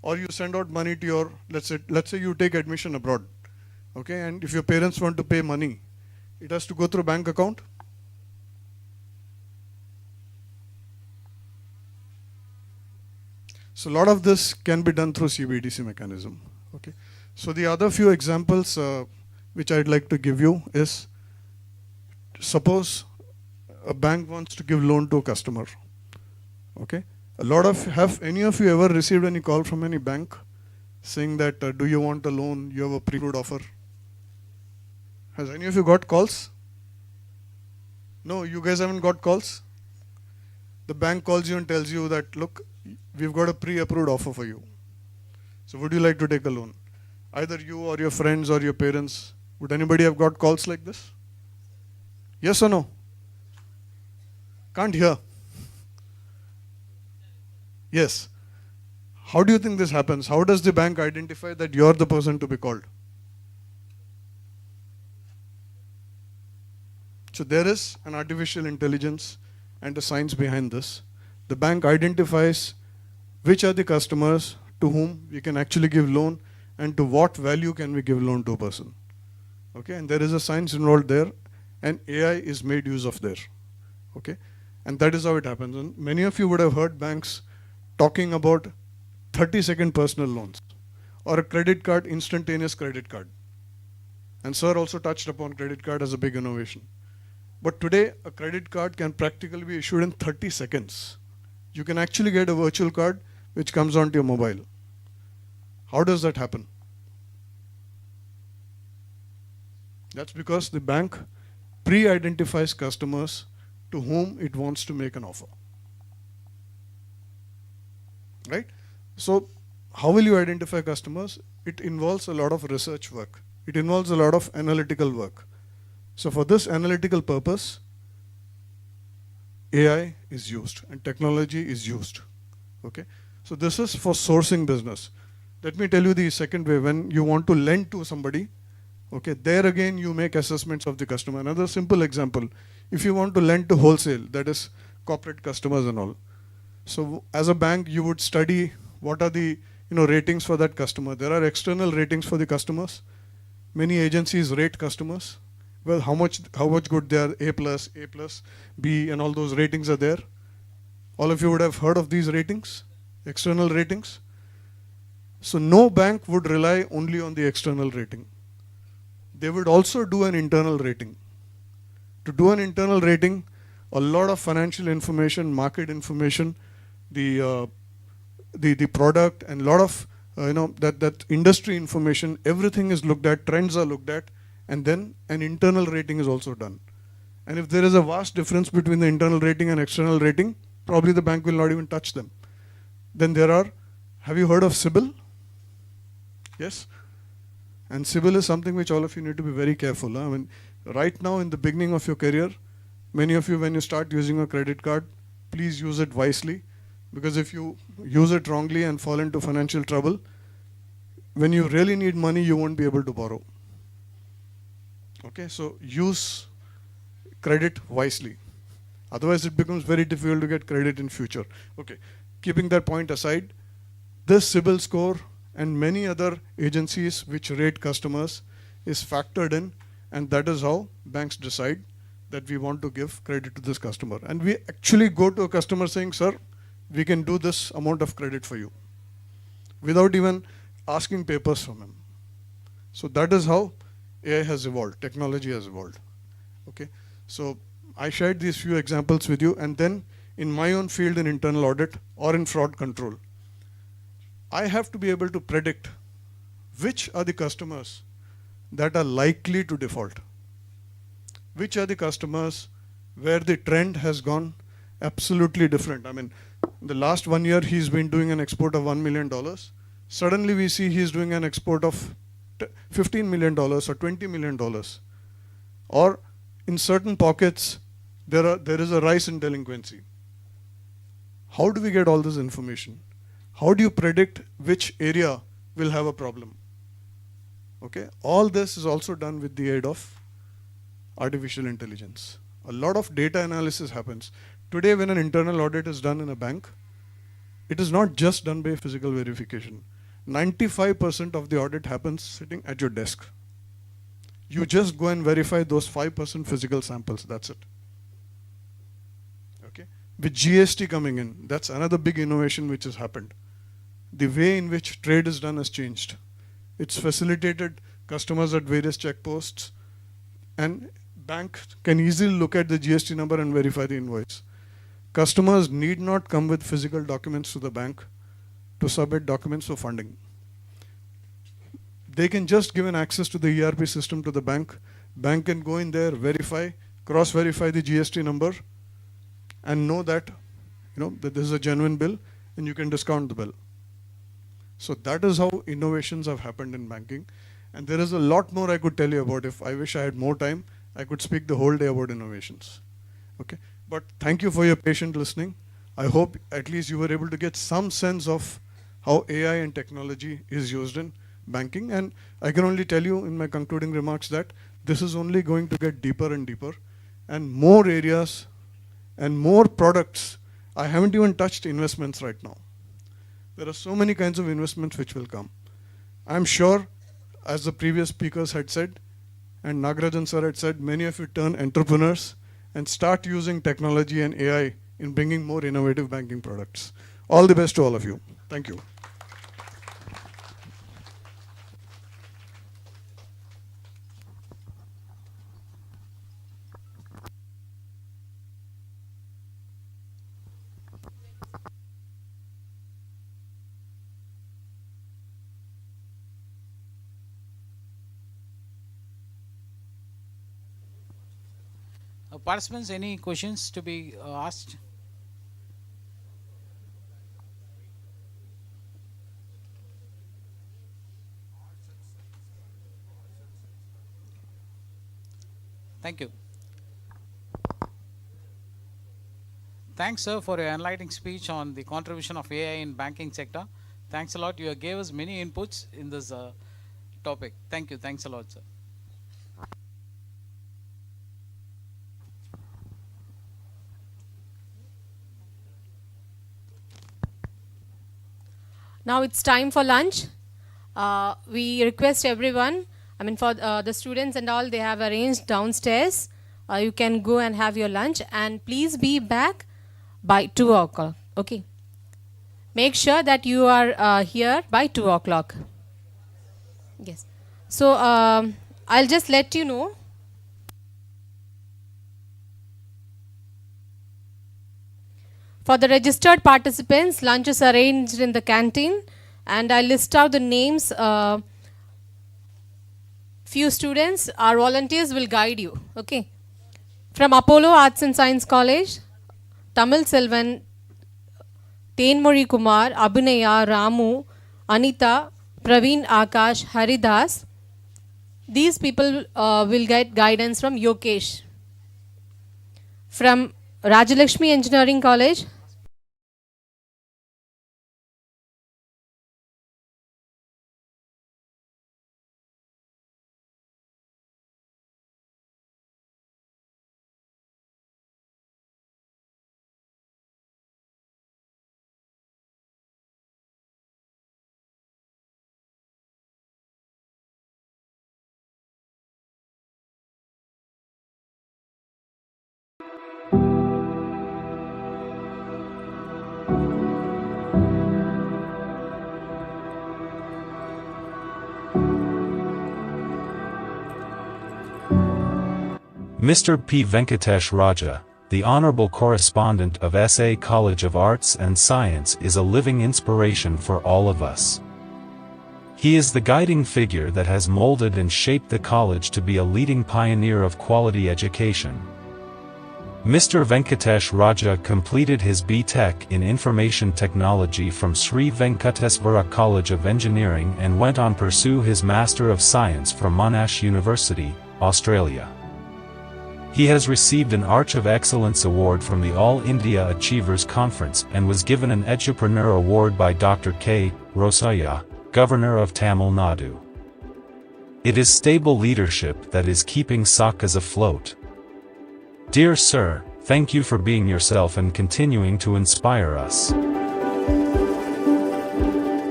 or you send out money to your, let's say you take admission abroad, okay, and if your parents want to pay money, it has to go through bank account. So a lot of this can be done through CBDC mechanism. Okay. So the other few examples which I'd like to give you is, suppose a bank wants to give loan to a customer. Okay. Have any of you ever received any call from any bank saying that do you want a loan? You have a pre-approved offer. Has any of you got calls? No, you guys haven't got calls? The bank calls you and tells you that, look, we've got a pre-approved offer for you. So would you like to take a loan? Either you or your friends or your parents, would anybody have got calls like this? Yes or no? Can't hear. Yes. How do you think this happens? How does the bank identify that you're the person to be called? So there is an artificial intelligence and a science behind this. The bank identifies which are the customers to whom we can actually give loan and to what value can we give loan to a person. Okay, and there is a science involved there, and AI is made use of there. Okay, and that is how it happens. And many of you would have heard banks talking about 30-second personal loans or a credit card, instantaneous credit card. And sir also touched upon credit card as a big innovation. But today, a credit card can practically be issued in 30 seconds. You can actually get a virtual card which comes onto your mobile. How does that happen? That's because the bank pre-identifies customers to whom it wants to make an offer. Right? So, how will you identify customers? It involves a lot of research work. It involves a lot of analytical work. So for this analytical purpose, AI is used and technology is used. Okay? So this is for sourcing business. Let me tell you the second way. When you want to lend to somebody, Okay, there again you make assessments of the customer. Another simple example, if you want to lend to wholesale, that is corporate customers and all. So as a bank, you would study what are the ratings for that customer. There are external ratings for the customers. Many agencies rate customers. Well, how much good they are, A+, B, and all those ratings are there. All of you would have heard of these ratings, external ratings. So no bank would rely only on the external rating. They would also do an internal rating. To do an internal rating, a lot of financial information, market information, the product, and a lot of that industry information, everything is looked at, trends are looked at, and then an internal rating is also done. And if there is a vast difference between the internal rating and external rating, probably the bank will not even touch them. Then there are, have you heard of CIBIL? Yes? And CIBIL is something which all of you need to be very careful. I mean, right now in the beginning of your career, many of you, when you start using a credit card, please use it wisely, because if you use it wrongly and fall into financial trouble, when you really need money, you won't be able to borrow. Okay, so use credit wisely. Otherwise, it becomes very difficult to get credit in future. Okay, keeping that point aside, this CIBIL score and many other agencies which rate customers is factored in, and that is how banks decide that we want to give credit to this customer. And we actually go to a customer saying, sir, we can do this amount of credit for you, without even asking papers from him. So that is how AI has evolved, technology has evolved. Okay, so I shared these few examples with you, and then in my own field in internal audit or in fraud control, I have to be able to predict which are the customers that are likely to default. Which are the customers where the trend has gone absolutely different. I mean, the last 1 year he's been doing an export of $1 million. Suddenly we see he's doing an export of $15 million or $20 million. Or in certain pockets, there is a rise in delinquency. How do we get all this information? How do you predict which area will have a problem? Okay, all this is also done with the aid of artificial intelligence. A lot of data analysis happens. Today, when an internal audit is done in a bank, it is not just done by physical verification. 95% of the audit happens sitting at your desk. You just go and verify those 5% physical samples, that's it. Okay. With GST coming in, that's another big innovation which has happened. The way in which trade is done has changed. It's facilitated customers at various checkposts, and bank can easily look at the GST number and verify the invoice. Customers need not come with physical documents to the bank to submit documents for funding. They can just give an access to the ERP system to the bank. Bank can go in there, verify, cross-verify the GST number, and know that, that this is a genuine bill, and you can discount the bill. So that is how innovations have happened in banking. And there is a lot more I could tell you about. If I wish I had more time, I could speak the whole day about innovations. Okay, but thank you for your patient listening. I hope at least you were able to get some sense of how AI and technology is used in banking. And I can only tell you in my concluding remarks that this is only going to get deeper and deeper, and more areas and more products. I haven't even touched investments right now. There are so many kinds of investments which will come. I'm sure, as the previous speakers had said, and Nagarajan sir had said, many of you turn entrepreneurs and start using technology and AI in bringing more innovative banking products. All the best to all of you. Thank you. Participants, any questions to be asked? Thank you. Thanks, sir, for your enlightening speech on the contribution of AI in banking sector. Thanks a lot. You gave us many inputs in this topic. Thank you. Thanks a lot, sir. Now it's time for lunch. We request everyone, for the students and all, they have arranged downstairs. You can go and have your lunch, and please be back by 2 o'clock. Okay. Make sure that you are here by 2 o'clock. Yes. So I'll just let you know. For the registered participants, lunch is arranged in the canteen, and I list out the names. Few students, our volunteers will guide you. Okay. From Apollo Arts and Science College, Tamil Selvan, Tenmori Kumar, Abhinaya, Ramu, Anita, Praveen Akash, Haridas. These people will get guidance from Yokesh. From Rajalakshmi Engineering College, Mr. P. Venkatesh Raja, the Honorable Correspondent of SA College of Arts and Science, is a living inspiration for all of us. He is the guiding figure that has molded and shaped the college to be a leading pioneer of quality education. Mr. Venkatesh Raja completed his B.Tech in Information Technology from Sri Venkateswara College of Engineering and went on pursue his Master of Science from Monash University, Australia. He has received an Arch of Excellence Award from the All India Achievers Conference and was given an Edupreneur Award by Dr. K. Rosaya, Governor of Tamil Nadu. It is stable leadership that is keeping SACAS afloat. Dear Sir, thank you for being yourself and continuing to inspire us.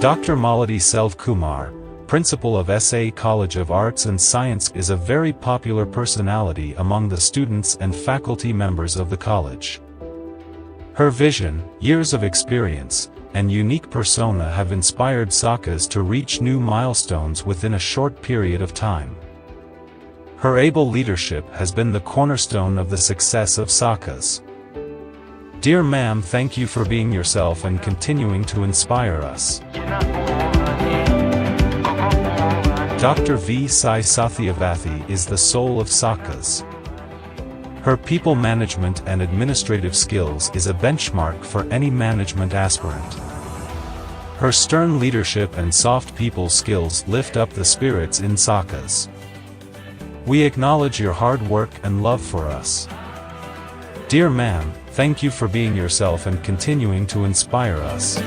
Dr. Malati Selv-Kumar, Principal of SA College of Arts and Science, is a very popular personality among the students and faculty members of the college. Her vision, years of experience, and unique persona have inspired SACAS to reach new milestones within a short period of time. Her able leadership has been the cornerstone of the success of SACAS. Dear ma'am, thank you for being yourself and continuing to inspire us. Dr. V. Sai Sathyavathy is the soul of SACAS. Her people management and administrative skills is a benchmark for any management aspirant. Her stern leadership and soft people skills lift up the spirits in SACAS. We acknowledge your hard work and love for us. Dear ma'am, thank you for being yourself and continuing to inspire us.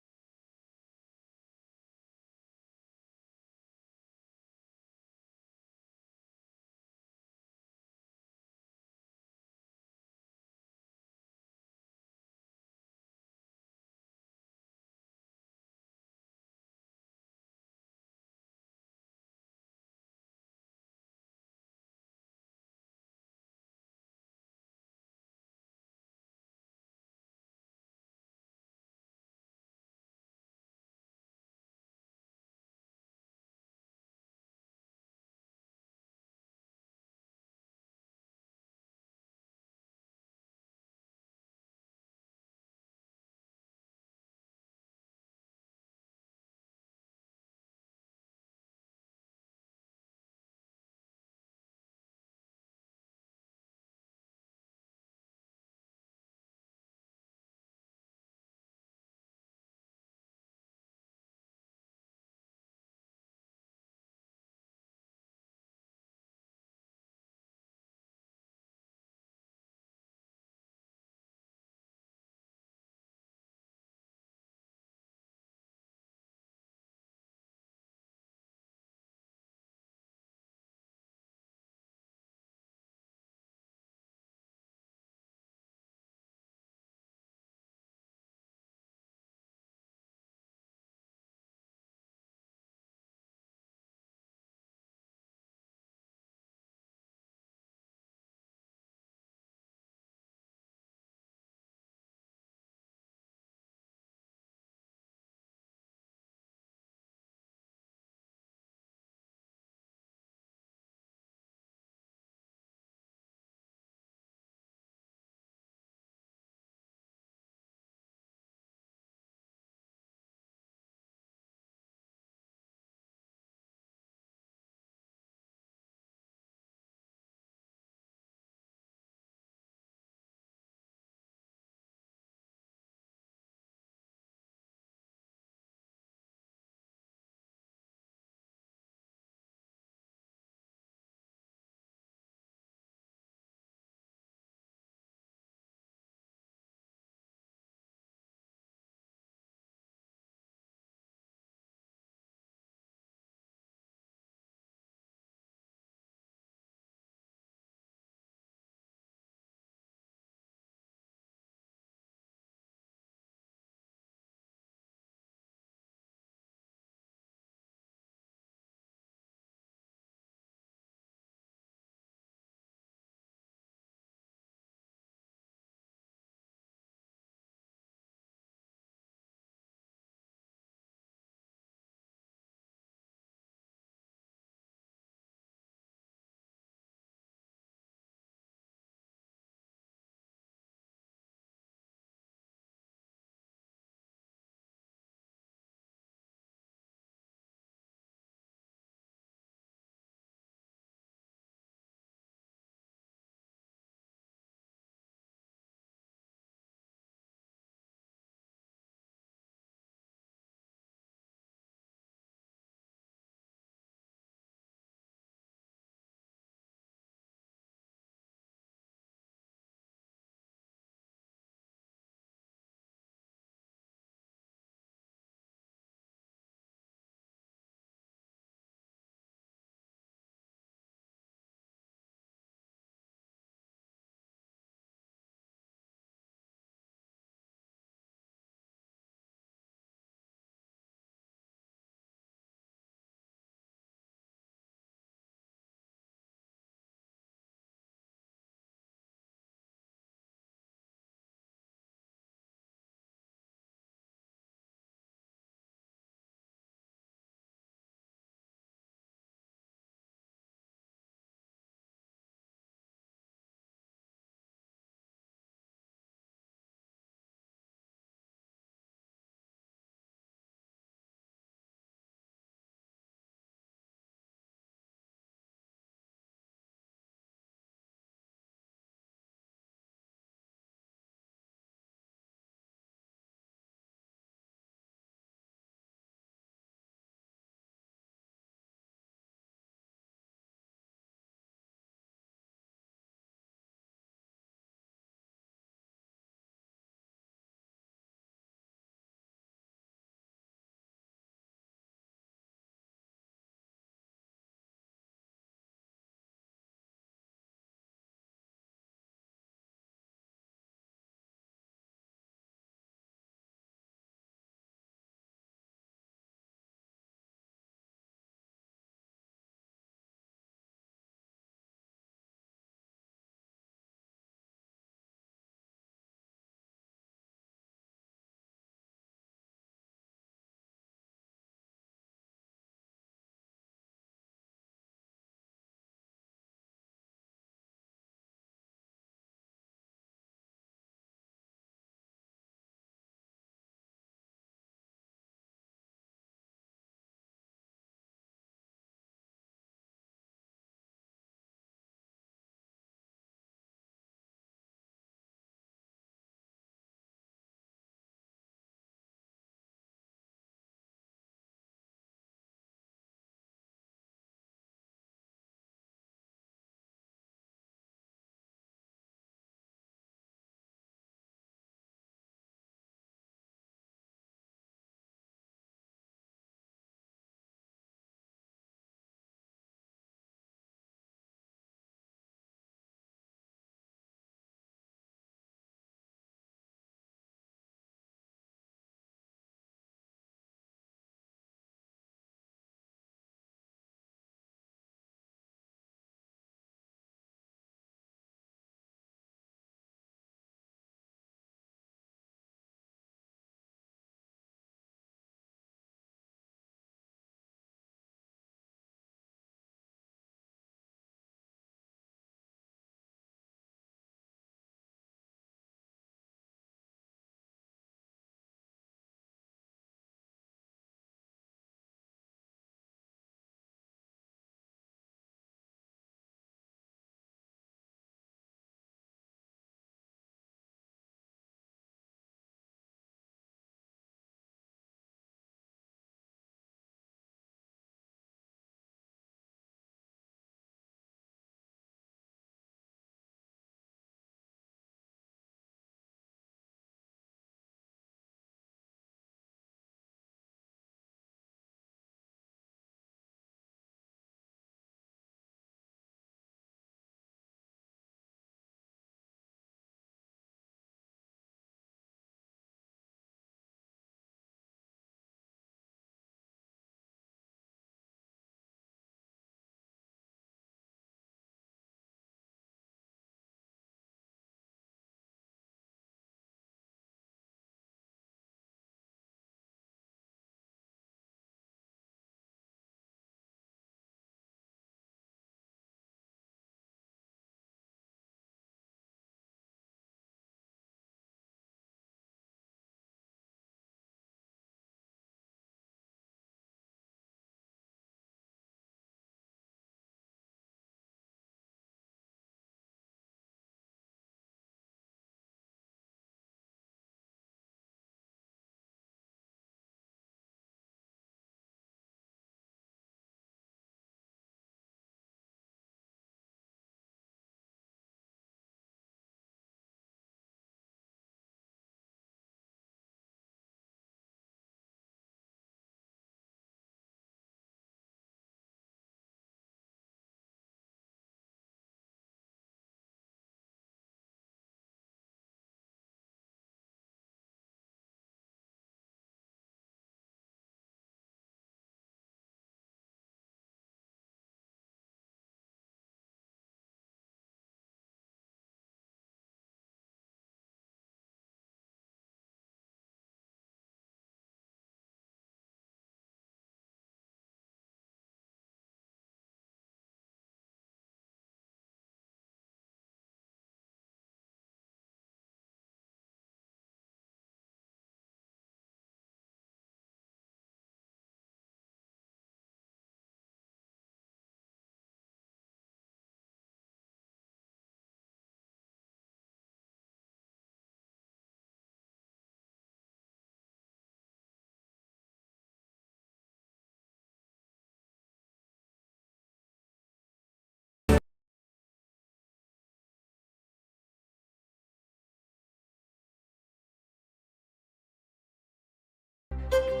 I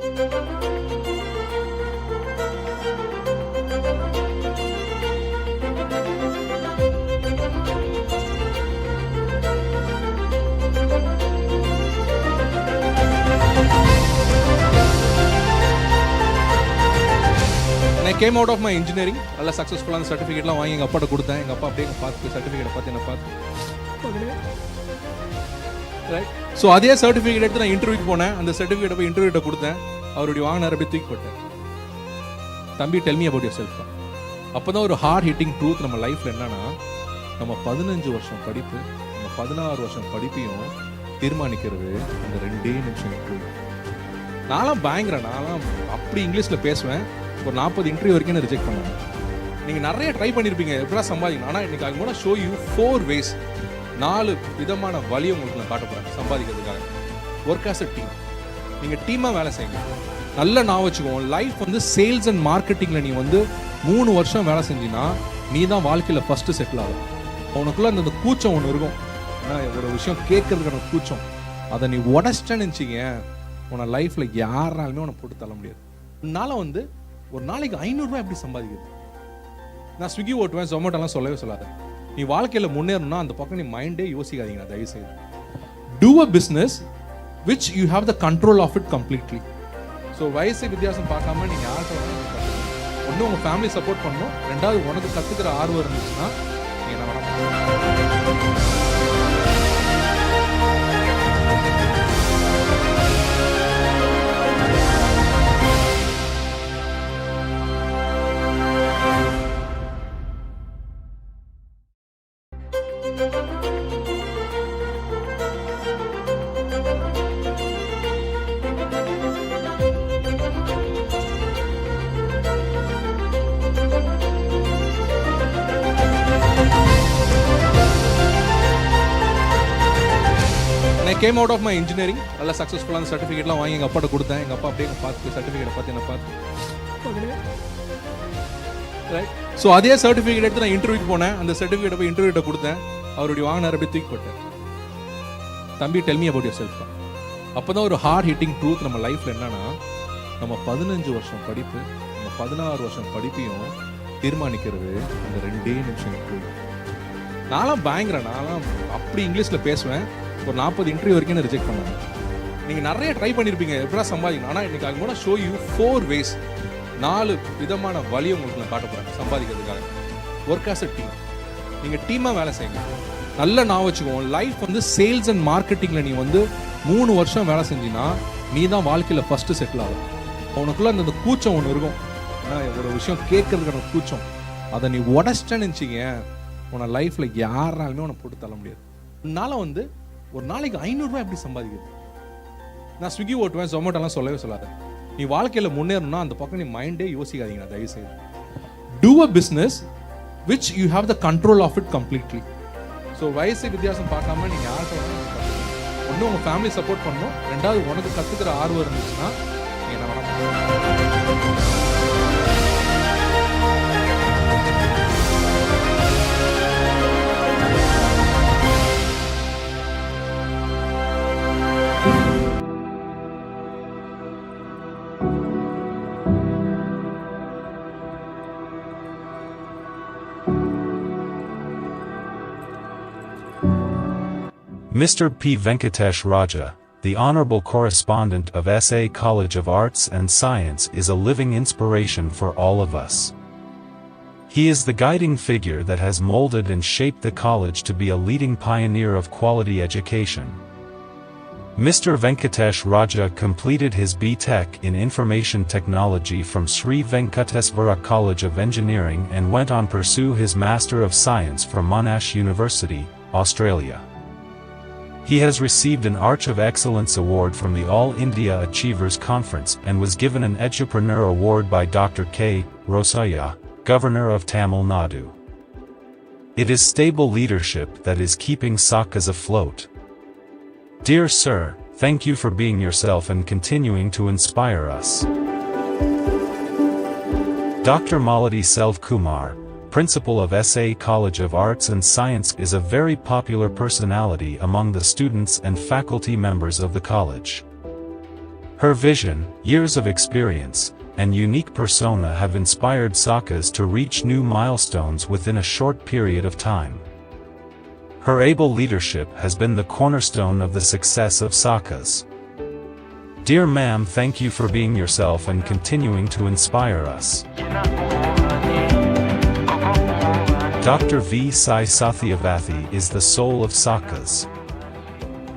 came out of my engineering, நல்ல சக்ஸஸ்ஃபுல்லான சர்டிஃபிகேட்லாம் வாங்கி எங்கள் அப்பாட்ட கொடுத்தேன். எங்கள் அப்பா அப்படியே பார்த்து சர்டிஃபிகேட்டை பார்த்து என்ன பார்த்து ரைட். ஸோ அதே சர்டிஃபிகேட் எடுத்து நான் இன்டர்வியூக்கு போனேன். அந்த சர்டிஃபிகேட்டை போய் இன்டர்வியூட்ட கொடுத்தேன். அவருடைய வாங்கினார் அப்படியே தூக்கி போட்டேன். தம்பி tell me about your self. அப்போ தான் ஒரு ஹார்ட் ஹிட்டிங் ட்ரூத் நம்ம லைஃப்பில் என்னன்னா, நம்ம 15 வருஷம் படிப்பு, நம்ம 16 வருஷம் படிப்பையும் தீர்மானிக்கிறது அந்த 2 நிமிஷம் இன்டர்வியூ. நான்லாம் பயங்கர நான்லாம் அப்படி இங்கிலீஷில் பேசுவேன். ஒரு 40 இன்டர்வியூ வரைக்கும் நான் ரிஜெக்ட் பண்ணேன். நீங்கள் நிறைய ட்ரை பண்ணியிருப்பீங்க எப்படா சம்பாதிக்கணும். ஆனால் இன்னைக்கு அது கூட ஷோ யூ 4 ways, 4 விதமான வழியை உங்களுக்கு நான் காட்ட போகிறேன் சம்பாதிக்கிறதுக்காக. Work as a team. நீங்கள் டீமாக வேலை செய்யுங்க. நல்ல நான் வச்சுக்கோங்க, லைஃப் வந்து சேல்ஸ் அண்ட் மார்க்கெட்டிங்கில் நீ வந்து 3 வருஷம் வேலை செஞ்சினா நீ தான் வாழ்க்கையில் ஃபஸ்ட்டு செட்டில் ஆகும். உனக்குள்ளே அந்த கூச்சம் ஒன்று இருக்கும். ஏன்னா ஒரு விஷயம் கேட்கறதுக்கான கூச்சம், அதை நீ உடச்சிட்டேன்னு நினச்சிங்க, உன்னை லைஃப்பில் யாராலுமே உன்னை போட்டு தள்ள முடியாது. உன்னால் வந்து ஒரு நாளைக்கு 500 ரூபாய் எப்படி சம்பாதிக்கிறது? நான் ஸ்விக்கி ஓட்டுவேன், ஜொமேட்டோலாம் சொல்லவே சொல்லாத. நீ வாழ்க்கையில் முன்னேறணும்னா அந்த பக்கம் நீ மைண்டே யோசிக்காதீங்க தயவு செய்து. Do a business which you have the control of it completely. So வயசு வித்தியாசம் பார்க்காம நீங்கள் யாருக்கு ஒன்று உங்கள் ஃபேமிலி சப்போர்ட் பண்ணணும், 2வது உனக்கு கற்றுக்கிற ஆர்வம் இருந்துச்சுன்னா நீ என்ன வேணால். I came out of my engineering, நல்ல சக்ஸஸ்ஃபுல்லான சர்டிஃபிகேட்லாம் வாங்கி எங்கள் அப்பாட்ட கொடுத்தேன். எங்கள் அப்பா அப்படியே பார்த்து சர்டிஃபிகேட்டை பார்த்து என்ன பார்த்து ரைட். ஸோ அதே சர்டிஃபிகேட் எடுத்து நான் இன்டர்வியூக்கு போனேன். அந்த சர்டிஃபிகேட்டை போய் இன்டர்வியூட்ட கொடுத்தேன். அவருடைய வாங்கினார் அப்படியே தூக்கி போட்டேன். தம்பி tell me about your self. அப்போ தான் ஒரு ஹார்ட் ஹிட்டிங் ட்ரூத் நம்ம லைஃப்பில் என்னன்னா, நம்ம 15 வருஷம் படிப்பு, நம்ம 16 வருஷம் படிப்பையும் தீர்மானிக்கிறது அந்த 2 நிமிஷம் இன்டர்வியூ. நான்லாம் பயங்கர நான்லாம் அப்படி இங்கிலீஷில் பேசுவேன். ஒரு 40 இன்டர்வியூ வரைக்கும் நான் ரிஜெக்ட் பண்ணேன். நீங்கள் நிறைய ட்ரை பண்ணியிருப்பீங்க எப்படா சம்பாதிக்கணும். ஆனால் இன்னைக்கு அது கூட ஷோ யூ 4 ways, 4 விதமான வழியை உங்களுக்கு நான் காட்ட போகிறேன் சம்பாதிக்கிறதுக்காக. Work as a team. நீங்கள் டீமாக வேலை செய்யுங்க. நல்ல நான் வச்சுக்கோங்க, லைஃப் வந்து சேல்ஸ் அண்ட் மார்க்கெட்டிங்கில் நீ வந்து 3 வருஷம் வேலை செஞ்சினா நீ தான் வாழ்க்கையில் ஃபஸ்ட்டு செட்டில் ஆகும். உனக்குள்ளே அந்த கூச்சம் ஒன்று இருக்கும். ஏன்னா ஒரு விஷயம் கேட்கறதுக்கான கூச்சம், அதை நீ உடச்சிட்டேன்னு நினச்சிங்க, உன்னை லைஃப்பில் யாராலுமே உன்னை போட்டு தள்ள முடியாது. உன்னால் வந்து ஒரு நாளைக்கு 500 ரூபாய் எப்படி சம்பாதிக்கிறது? நான் ஸ்விக்கி ஓட்டுவேன், ஜொமேட்டோலாம் சொல்லவே சொல்லாத. நீ வாழ்க்கையில் முன்னேறணும்னா அந்த பக்கம் நீ மைண்டே யோசிக்காதீங்க தயவு செய்து. Do a business which you have the control of it completely. So வயசு வித்தியாசம் பார்க்காம நீங்கள் யாருக்கு ஒன்று உங்கள் ஃபேமிலி சப்போர்ட் பண்ணணும், 2வது உனக்கு கற்றுக்கிற ஆர்வம் இருந்துச்சுன்னா நீ என்ன வேணால். Mr. P. Venkatesh Raja, the Honorable Correspondent of SA College of Arts and Science, is a living inspiration for all of us. He is the guiding figure that has molded and shaped the college to be a leading pioneer of quality education. Mr. Venkatesh Raja completed his B.Tech in Information Technology from Sri Venkateswara College of Engineering and went on pursue his Master of Science from Monash University, Australia. He has received an Arch of Excellence Award from the All India Achievers Conference and was given an Edupreneur Award by Dr. K. Rosaya, Governor of Tamil Nadu. It is stable leadership that is keeping SACAS afloat. Dear Sir, thank you for being yourself and continuing to inspire us. Dr. Malati Selv-Kumar, Principal of SA College of Arts and Science, is a very popular personality among the students and faculty members of the college. Her vision, years of experience, and unique persona have inspired SACAS to reach new milestones within a short period of time. Her able leadership has been the cornerstone of the success of SACAS. Dear ma'am, thank you for being yourself and continuing to inspire us. Dr. V. Sai Sathyavathy is the soul of SACAS.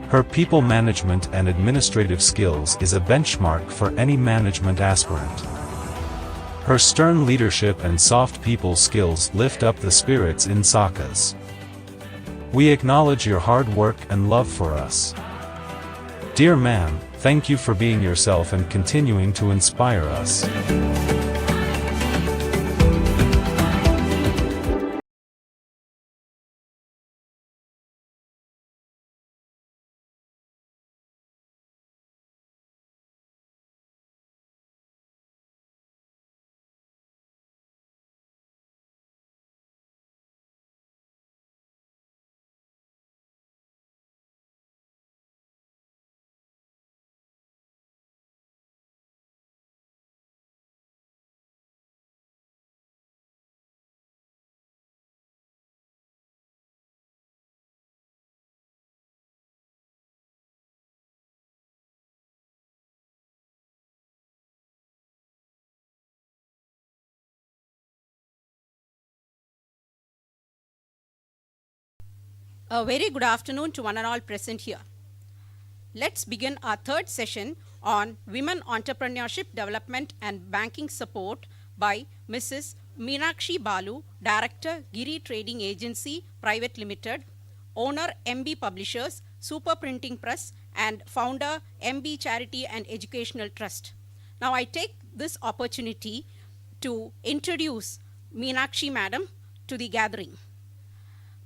Her people management and administrative skills is a benchmark for any management aspirant. Her stern leadership and soft people skills lift up the spirits in SACAS. We acknowledge your hard work and love for us. Dear ma'am, thank you for being yourself and continuing to inspire us. A very good afternoon to one and all present here. Let's begin our third session on Women Entrepreneurship Development and Banking Support by Mrs. Meenakshi Balu, Director, Giri Trading Agency Private Limited, owner MB Publishers, Super Printing Press, and founder MB Charity and Educational Trust. Now I take this opportunity to introduce Meenakshi Madam to the gathering.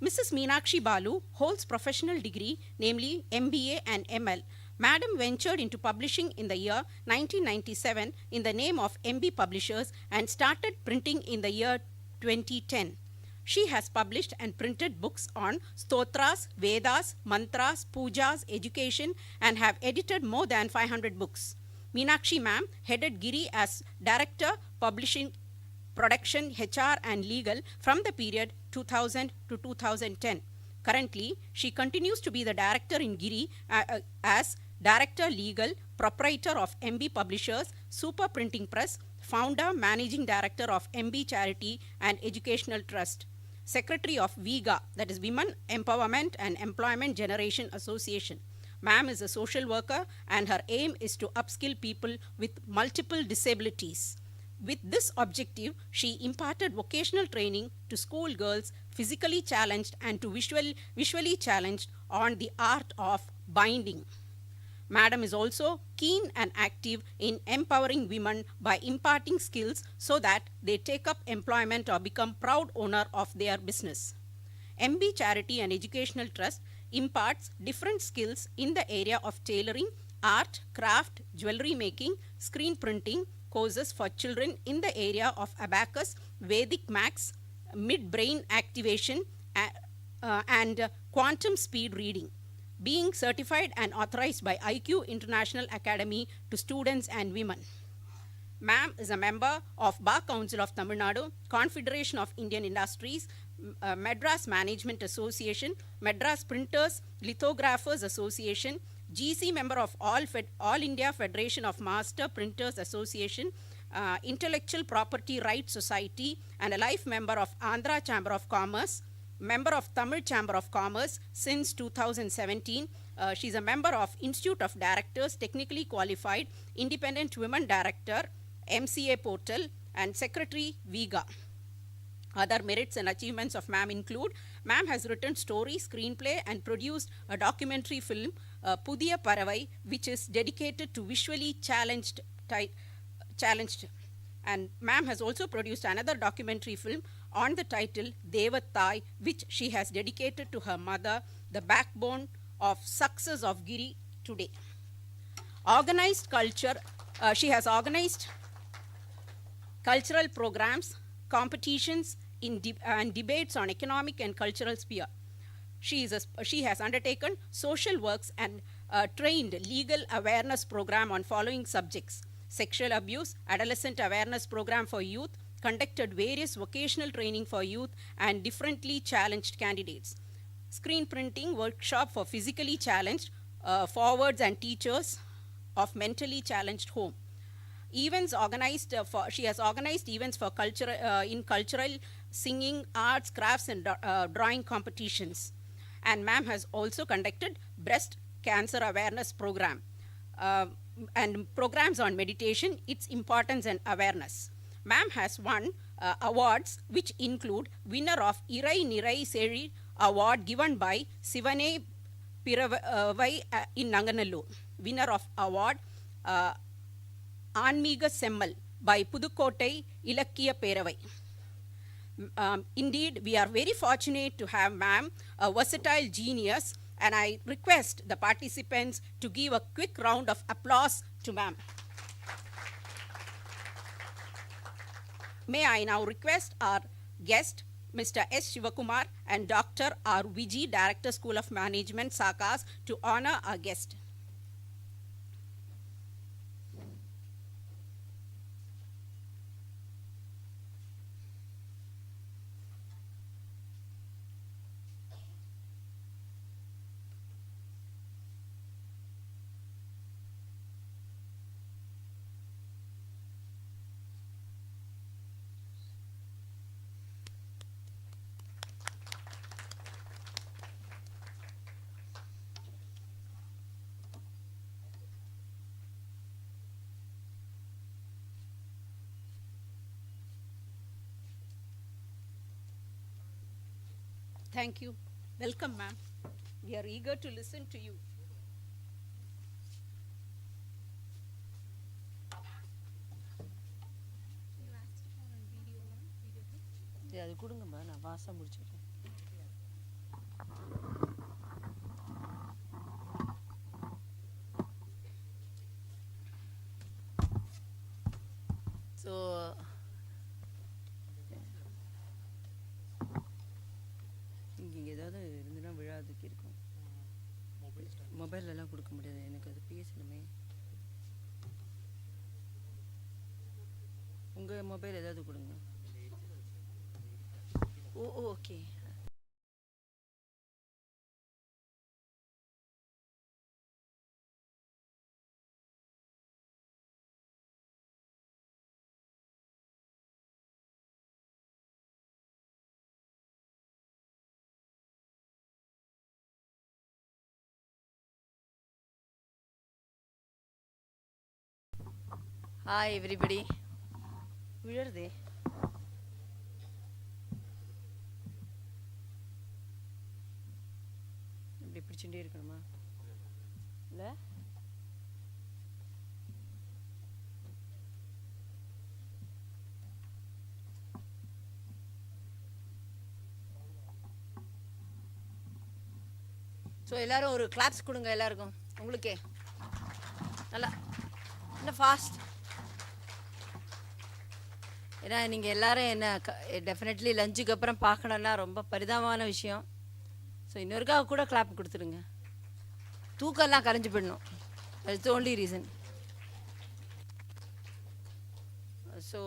Mrs. Meenakshi Balu holds professional degree, namely MBA and ML. Madam ventured into publishing in the year 1997 in the name of MB Publishers and started printing in the year 2010. She has published and printed books on stotras, Vedas, mantras, pujas, education, and have edited more than 500 books. Meenakshi ma'am headed Giri as Director, Publishing, Production, HR and Legal from the period 2000 to 2010. Currently, she continues to be the Director in Giri as Director Legal, Proprietor of MB Publishers, Super Printing Press, Founder, Managing Director of MB Charity and Educational Trust, Secretary of VIGA, that is Women Empowerment and Employment Generation Association. Ma'am is a social worker and her aim is to upskill people with multiple disabilities. With this objective, she imparted vocational training to schoolgirls, physically challenged and to visually challenged on the art of binding. Madam is also keen and active in empowering women by imparting skills so that they take up employment or become proud owner of their business. MB Charity and Educational Trust imparts different skills in the area of tailoring, art, craft, jewelry making, screen printing, courses for children in the area of abacus, Vedic maths, mid-brain activation, and quantum speed reading, being certified and authorized by IQ International Academy to students and women. Ma'am is a member of Bar Council of Tamil Nadu, Confederation of Indian Industries, Madras Management Association, Madras Printers Lithographers Association, GC member of All India Federation of Master Printers Association, Intellectual Property Rights Society, and a life member of Andhra Chamber of Commerce, member of Tamil Chamber of Commerce since 2017. She's a member of Institute of Directors, Technically Qualified, Independent Women Director, MCA Portal, and Secretary VIGA. Other merits and achievements of ma'am include, ma'am has written story, screenplay, and produced a documentary film, Pudhiya Paravai, which is dedicated to visually challenged. And ma'am has also produced another documentary film on the title Devathai, which she has dedicated to her mother, the backbone of success of Giri today. Organized culture, she has organized cultural programs, competitions and debates on economic and cultural sphere. She has undertaken social works and trained legal awareness program on following subjects: sexual abuse, adolescent awareness program for youth, conducted various vocational training for youth and differently challenged candidates, screen printing workshop for physically challenged, forwards and teachers of mentally challenged home. Events organized she has organized events for in cultural, singing, arts, crafts and drawing competitions. And ma'am has also conducted breast cancer awareness program and programs on meditation, its importance and awareness. Ma'am has won awards which include winner of Irai Nirai Seri award given by Sivane Piravai in Nanganallur, winner of award Anmiga Semmal by Pudukottai Ilakkiya Peravai. Indeed, we are very fortunate to have ma'am, a versatile genius, and I request the participants to give a quick round of applause to ma'am. May I now request our guest, Mr. S. Shivakumar and Dr. R. Viji, Director, School of Management, SACAS, to honor our guest. Thank you. Welcome, ma'am. We are eager to listen to you. அது கொடுங்கம்மா, நான் வாசம் முடிச்சிடுறேன். So இங்கே ஏதாவது இருந்துன்னா விழாதுக்கு இருக்கும். மொபைலெல்லாம் கொடுக்க முடியாது, எனக்கு அது பேசணுமே. உங்கள் மொபைல் ஏதாவது கொடுங்க. ஓகே. Hi everybody. விழருதே. இப்படி பிடிச்சுட்டே இருக்கணுமா? இல்லை ஸோ எல்லாரும் ஒரு கிளாப்ஸ் கொடுங்க எல்லாருக்கும். உங்களுக்கே நல்லா இன்னும் ஃபாஸ்ட். ஏன்னா நீங்கள் எல்லோரும் என்ன டெஃபினெட்லி லஞ்சுக்கு அப்புறம் பார்க்கணுன்னா ரொம்ப பரிதாபமான விஷயம். ஸோ இன்னொருக்காக கூட கிளாப் கொடுத்துருங்க. தூக்கம்லாம் கரைஞ்சி போயிடணும். That's the only reason. So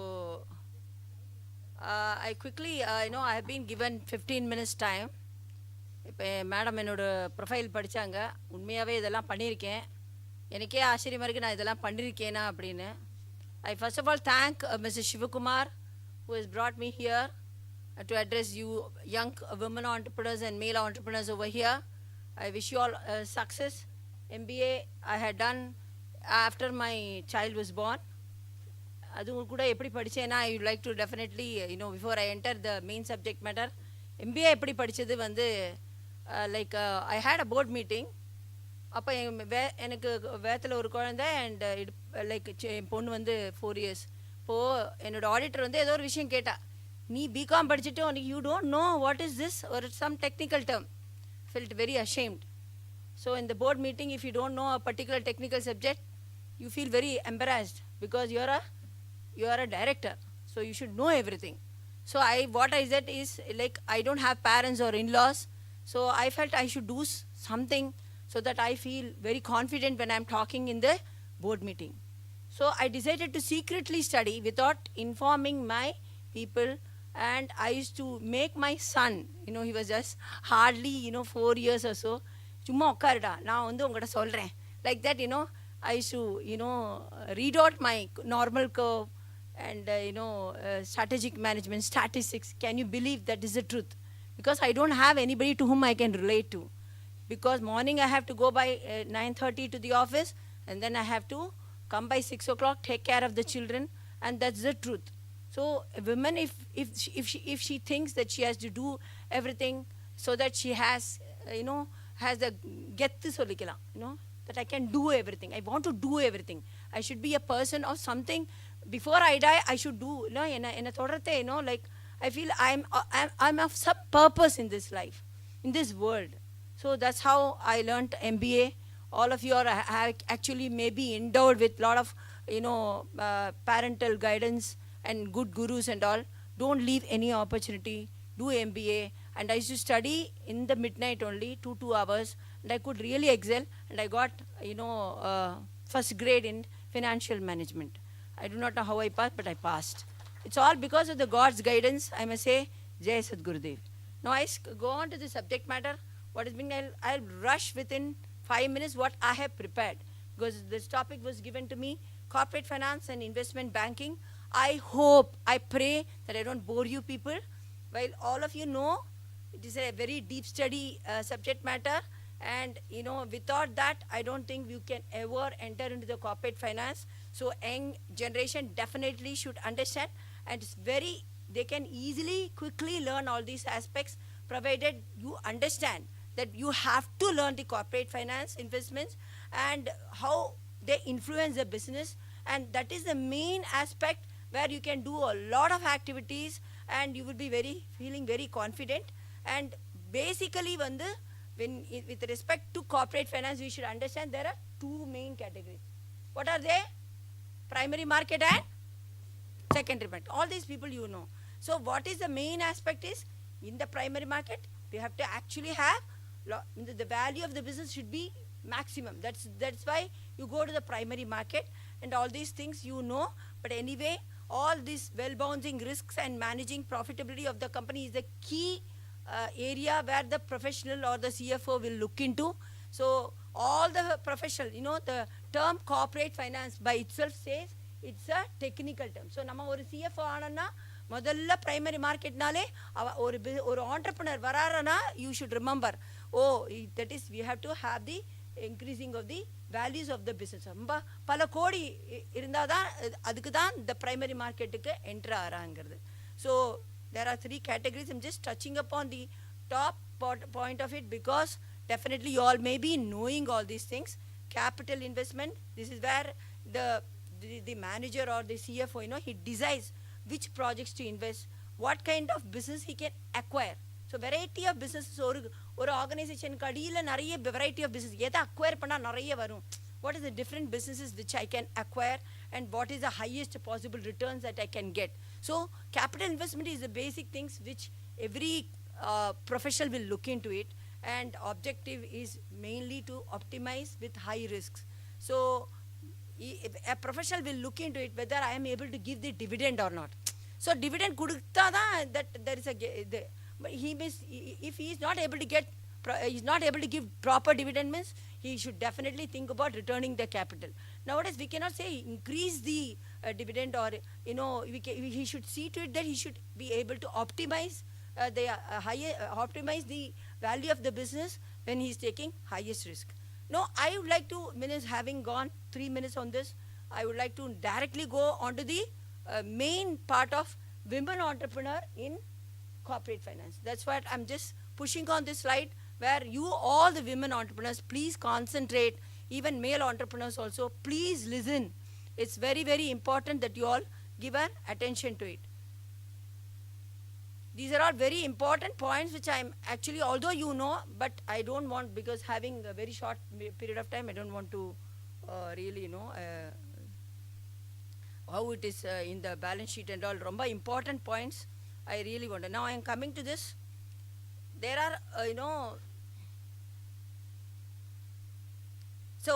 I quickly I have been given 15 minutes time. இப்போ மேடம் என்னோட ப்ரொஃபைல் படித்தாங்க. உண்மையாகவே இதெல்லாம் பண்ணியிருக்கேன். எனக்கே ஆச்சரியமாக இருக்குது நான் இதெல்லாம் பண்ணியிருக்கேனா அப்படின்னு. I first of all thank Mr. Shivakumar who has brought me here to address you young women entrepreneurs and male entrepreneurs over here. I wish you all success. MBA I had done after my child was born. அது கூட எப்படி படித்தேன்னா I would like to definitely before I enter the main subject matter, MBA எப்படி படித்தது வந்து like I had a board meeting. அப்போ எனக்கு வேத்தில் ஒரு குழந்தை அண்ட் லைக் என் பொண்ணு வந்து 4 years. இப்போது என்னோடய ஆடிட்டர் வந்து ஏதோ ஒரு விஷயம் கேட்டா, நீ பிகாம் படிச்சுட்டு உனக்கு you don't know what is this ஒரு some technical term. Felt very ashamed. So in the board meeting if you don't know a particular technical subject you feel very embarrassed because you are a director, so you should know everything. So what I said is like I don't have parents or in-laws, so I felt I should do something so that I feel very confident when I'm talking in the board meeting. So I decided to secretly study without informing my people, and I used to make my son, he was just hardly 4 years or so, சும்மா உட்காருடா நான் உங்கள்கிட்ட சொல்கிறேன், like that, I used to read out my normal curve and strategic management, statistics. Can you believe that is the truth? Because I don't have anybody to whom I can relate to, because morning I have to go by 9:30 to the office, and then I have to come by 6 o'clock, take care of the children, and that's the truth. So a woman, if she thinks that she has to do everything so that she has has the gettu solikalam, that I can do everything, I want to do everything, I should be a person or something. Before I die I should do in a thodarthe, like I feel I'm of some purpose in this life, in this world. So that's how I learned MBA. All of you are actually maybe endowed with lot of parental guidance and good gurus and all. Don't leave any opportunity, do MBA. And I used to study in the midnight only, 2 hours, and I could really excel, and I got first grade in financial management. I do not know how I passed, but I passed. It's all because of the God's guidance, I must say. Jai Sadgurudev. Now I go on to the subject matter. What is being, I'll rush within 5 minutes what I have prepared, because this topic was given to me, corporate finance and investment banking. I hope, I pray that I don't bore you people. While all of you know, it is a very deep study subject matter, and without that I don't think you can ever enter into the corporate finance. So young generation definitely should understand, and it's they can easily, quickly learn all these aspects, provided you understand that you have to learn the corporate finance investments and how they influence the business, and that is the main aspect where you can do a lot of activities and you will be feeling very confident. And basically with respect to corporate finance, we should understand there are 2 main categories. What are they? Primary market and secondary market. All these people So what is the main aspect is, in the primary market we have to actually have the value of the business should be maximum. That's why you go to the primary market, and all these things but anyway, all these well-balancing risks and managing profitability of the company is the key area where the professional or the CFO will look into. So all the professional, the term corporate finance by itself says it's a technical term. So nama oru CFO aanana modalla primary market nale oru entrepreneur vararana, you should remember, that is we have to have the increasing of the values of the business. பல கோடி இருந்தாதான் அதுக்கு தான் the primary marketக்கு enter ஆறாங்கிறது. So there are 3 categories. I'm just touching upon the top point of it, because definitely you all may be knowing all these things. Capital investment, this is where the manager or the CFO, he decides which projects to invest, what kind of business he can acquire. So variety of businesses, ஒரு organization கடியில நிறைய variety of business, எதை acquire பண்ணா நிறைய வரும், what is the different businesses which I can acquire, and what is the highest possible returns that I can get. So capital investment is the basic things which every professional will look into it, and objective is mainly to optimize with high risks. So a professional will look into it whether I am able to give the dividend or not. So dividend kudutha that there is but if he is not able to give proper dividend, means he should definitely think about returning the capital. Nowadays we cannot say increase the dividend, or he should see to it that he should be able to optimize optimize the value of the business when he is taking highest risk. Now I would like to, having gone 3 minutes on this, I would like to directly go on to the main part of women entrepreneur in corporate finance. That's what I'm just pushing on this slide, where you all the women entrepreneurs, please concentrate, even male entrepreneurs also, please listen. It's very, very important that you all give an attention to it. These are all very important points which I'm actually, although but I don't want, because having a very short period of time, I don't want to really how it is in the balance sheet and all, romba important points I really want to. Now I am coming to this. There are So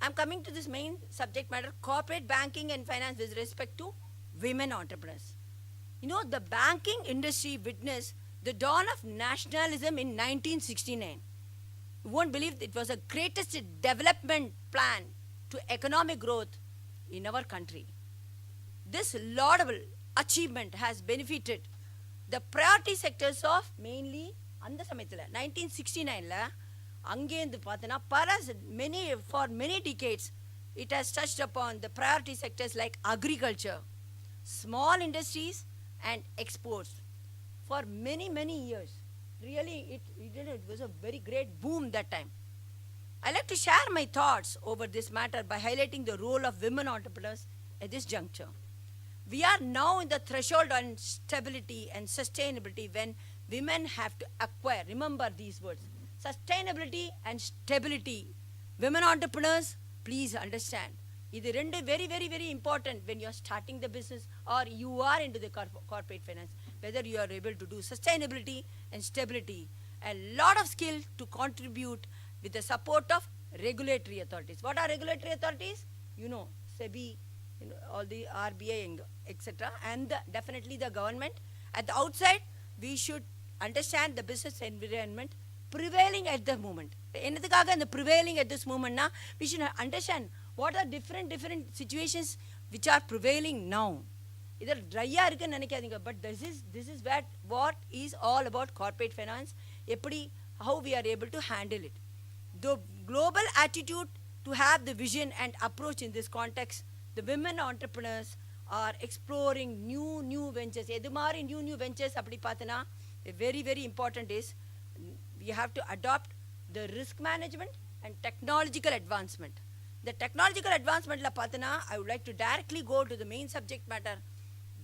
I'm coming to this main subject matter, corporate banking and finance with respect to women entrepreneurs. You know, the banking industry witnessed the dawn of nationalism in 1969. You won't believe it was the greatest development plan to economic growth in our country. This laudable achievement has benefited the priority sectors of mainly அந்த சமயத்தில் 1969ல அங்கேருந்து பார்த்தோன்னா for many decades it has touched upon the priority sectors like agriculture, small industries and exports for many years. Really it was a very great boom that time. I like to share my thoughts over this matter by highlighting the role of women entrepreneurs at this juncture. We are now in the threshold on stability and sustainability when women have to acquire, remember these words, sustainability and stability. Women entrepreneurs, please understand, இது ரெண்டு very important when you are starting the business or you are into the corporate finance, whether you are able to do sustainability and stability. A lot of skill to contribute with the support of regulatory authorities. What are regulatory authorities? You know, SEBI, you know, all the RBI, etc. And definitely the government. At the outside, we should understand the business environment prevailing at the moment. என்னதுக்காக இந்த prevailing at this moment na, we should understand what are different situations which are prevailing now. இது ட்ரையாக இருக்குன்னு நினைக்காதீங்க, but this is what is all about corporate finance, எப்படி how we are able to handle it. The global attitude to have the vision and approach in this context, the women entrepreneurs are exploring new ventures. எது மாதிரி new ventures அப்படி பார்த்தனா very important is we have to adopt the risk management and technological advancement. The technological advancement la பார்த்தனா I would like to directly go to the main subject matter,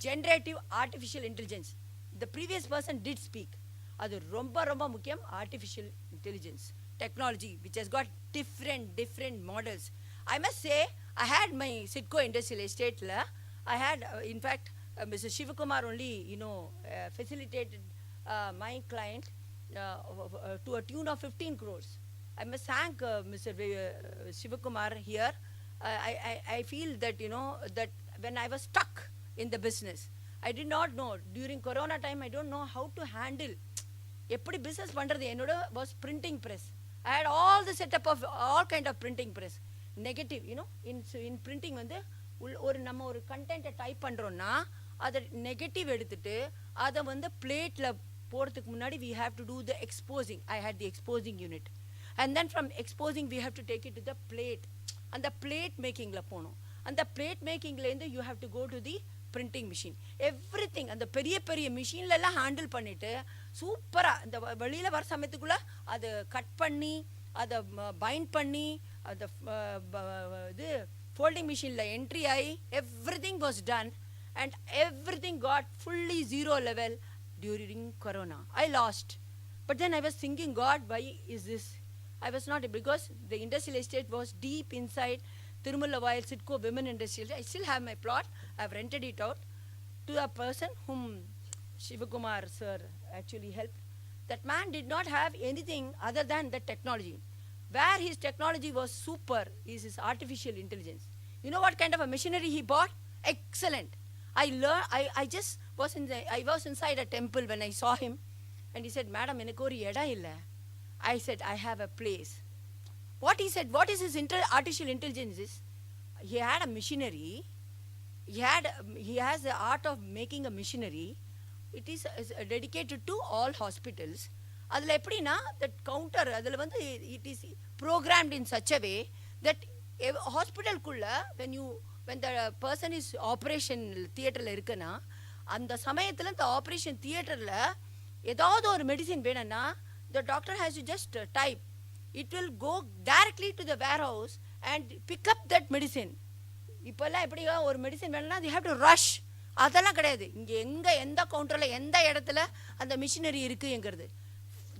generative artificial intelligence. The previous person did speak. அது ரொம்ப முக்கியம், artificial intelligence technology which has got different models. I must say I had my Sitco industrial estate la, I had in fact Mr. Shivakumar only facilitated my client to a tune of 15 crores. I must thank Mr. Shivakumar here. I feel that that when I was stuck in the business, I did not know during Corona time, I don't know how to handle எப்படி business பண்றது. என்னோட was printing press. I had all the setup of all kind of printing press. Negative, in printing வந்து நம்ம ஒரு கண்டென்ட்டை type பண்றோம்னா அதை negative எடுத்துட்டு அதை வந்து பிளேட்ல போறதுக்கு முன்னாடி we have to do the exposing. I had the exposing unit, and then from exposing we have to take it to the plate. அந்த plate makingல போணும். அந்த plate makingல இருந்து you have to go to the printing machine. Everything அந்த பெரிய மிஷின்ல எல்லாம் handle பண்ணிட்டு சூப்பரா இந்த வெளியில வர சமயத்துக்குள்ள அதை கட் பண்ணி அதை பைண்ட் பண்ணி அதை இது folding machine la entry ஆகி everything was done and everything got fully zero level during Corona. I lost, but then I was thinking, God, why is this? I was not, because the industrial estate was deep inside Tirumalla Sitco Women Industrial. I still have my plot. I have rented it out to a person whom Shivakumar sir actually helped. That man did not have anything other than the technology. Where his technology was super is his artificial intelligence. You know what kind of a machinery he bought? Excellent. I just was I was inside a temple when I saw him, and he said, Madam, enakku oru eda illa. I said, I have a place. What he said, what is his artificial intelligence is, he had a machinery, he has the art of making a machinery. It is dedicated to all hospitals. அதில் எப்படின்னா that counter அதில் வந்து it is programmed in such a way that ஹாஸ்பிட்டலுக்குள்ள when the person is operation தியேட்டரில் இருக்குன்னா அந்த சமயத்தில் இந்த operation தியேட்டரில் ஏதாவது ஒரு மெடிசின் வேணும்னா the doctor has to just type. It will go directly to the warehouse and pick up that medicine. இப்போல்லாம் எப்படி ஒரு மெடிசின் வேணும்னா they have to rush. அதெல்லாம் கிடையாது. இங்கே எந்த கவுண்டரில் எந்த இடத்துல அந்த மிஷினரி இருக்குங்கிறது.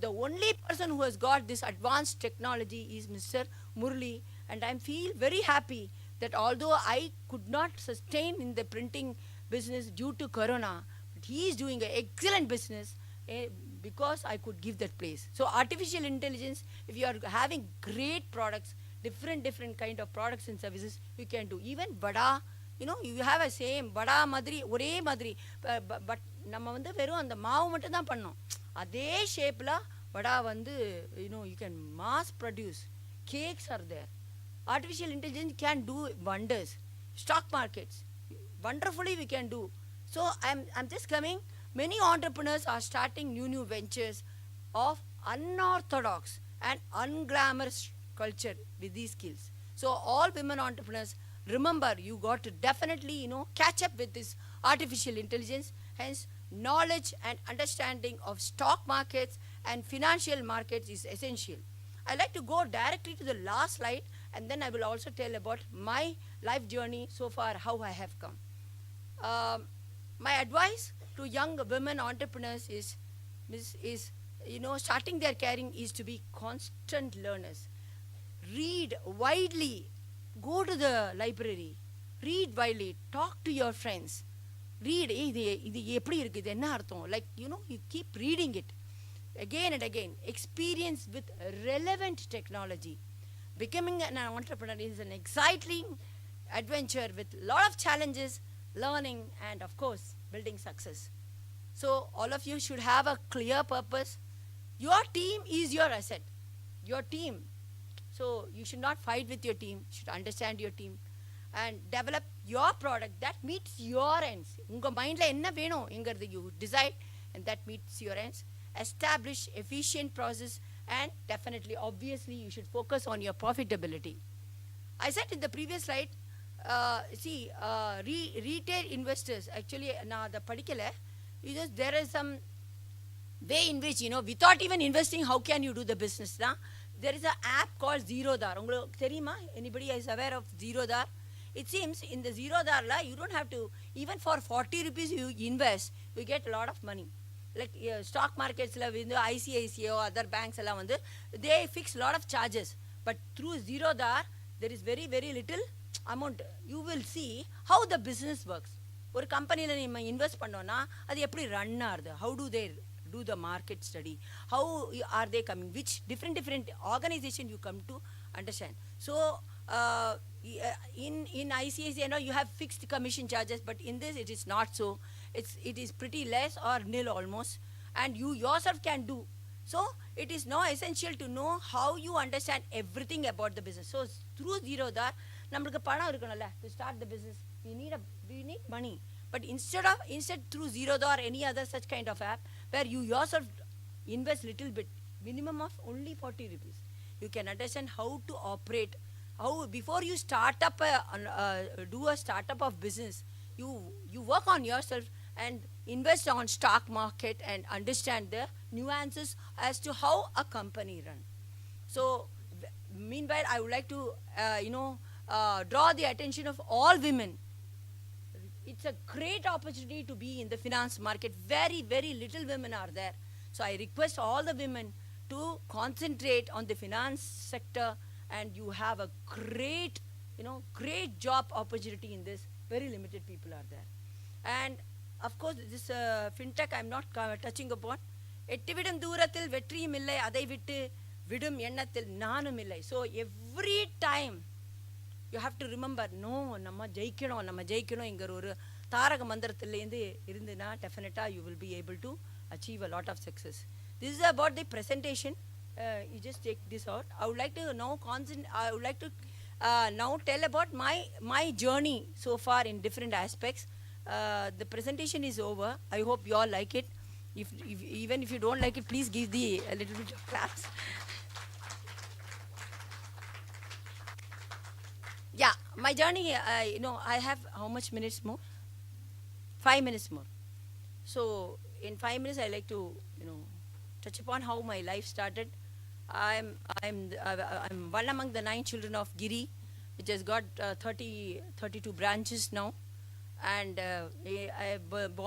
The only person who has got this advanced technology is Mr. Murli, and I feel very happy that although I could not sustain in the printing business due to Corona, but he is doing an excellent business because I could give that place. So artificial intelligence, if you are having great products, different kind of products and services you can do. Even vada, you have a same vada madri, ஒரே மாதிரி, but நம்ம வந்து வெறும் அந்த மாவு மட்டும் தான் பண்ணோம். அதே ஷேப்ல வடா வந்து you can mass produce. Cakes are there. Artificial intelligence can do wonders. Stock markets, wonderfully we can do. So I'm just coming. Many entrepreneurs are starting new ventures of unorthodox and unglamorous culture with these skills. So all women entrepreneurs, remember, you got to definitely catch up with this artificial intelligence. Hence, knowledge and understanding of stock markets and financial markets is essential. I like to go directly to the last slide, and then I will also tell about my life journey so far, how I have come. My advice to young women entrepreneurs is starting their career is to be constant learners. Read widely, go to the library, read widely, talk to your friends, read இது எப்படி இருக்கு, இது என்ன அர்த்தம், like you keep reading it again and again. Experience with relevant technology. Becoming an entrepreneur is an exciting adventure with a lot of challenges, learning, and of course building success. So all of you should have a clear purpose. Your team is your asset, your team. So you should not fight with your team, you should understand your team and develop your product that meets your ends. Unga mind la enna venum engiradhu you decide, and that meets your ends. Establish efficient process, and definitely obviously you should focus on your profitability. I said in the previous slide, retail investors, actually na the padikala, there is some way in which without even investing, how can you do the business na? There is an app called Zero Dar. Ungalku theriyuma? Anybody is aware of Zero Dar? It seems in the Zero Dar la, you don't have to, even for 40 rupees you invest, you get a lot of money. Like stock markets la with ICICI or other banks alla vandu, they fix a lot of charges, but through Zero Dar there is very little amount. You will see how the business works. ஒரு கம்பெனியில் நம்ம invest பண்ணோன்னா அது எப்படி run ஆகுது, how do they do the market study, how are they coming, which different organization you come to understand. So in ICICI you have fixed commission charges, but in this it is not so. It is pretty less or nil almost, and you yourself can do. So it is now essential to know how you understand everything about the business. So through Zero Dar நம்மளுக்கு பணம் இருக்கணும்ல, to start the business we need money, but instead through Zero Dar or any other such kind of app where you yourself invest little bit, minimum of only 40 rupees, you can understand how to operate, how before you start up do a startup of business, you work on yourself and invest on stock market and understand the nuances as to how a company run. So meanwhile I would like to draw the attention of all women. It's a great opportunity to be in the finance market. Very little women are there. So I request all the women to concentrate on the finance sector, and you have a great job opportunity in this. Very limited people are there. And of course this fintech I'm not touching upon. எட்டிவிடும் தூரத்தில் வெற்றியும் இல்லை, அதை விட்டு விடும் எண்ணத்தில் நானும் இல்லை. So every time you have to remember, no, நம்ம ஜெயிக்கணும் என்கிற ஒரு தாரக மந்திரத்திலேருந்து இருந்துனா டெஃபினட்டாக you will be able to achieve a lot of success. This is about the presentation. You just take this out. I would like to now tell about my journey so far in different aspects. The presentation is over. I hope you all like it. Even if you don't like it, please give a little bit of claps. Yeah, my journey, I have how much minutes more? 5 minutes more. So in 5 minutes I like to touch upon how my life started. I'm one among the 9 children of Giri, which has got 32 branches now, and I born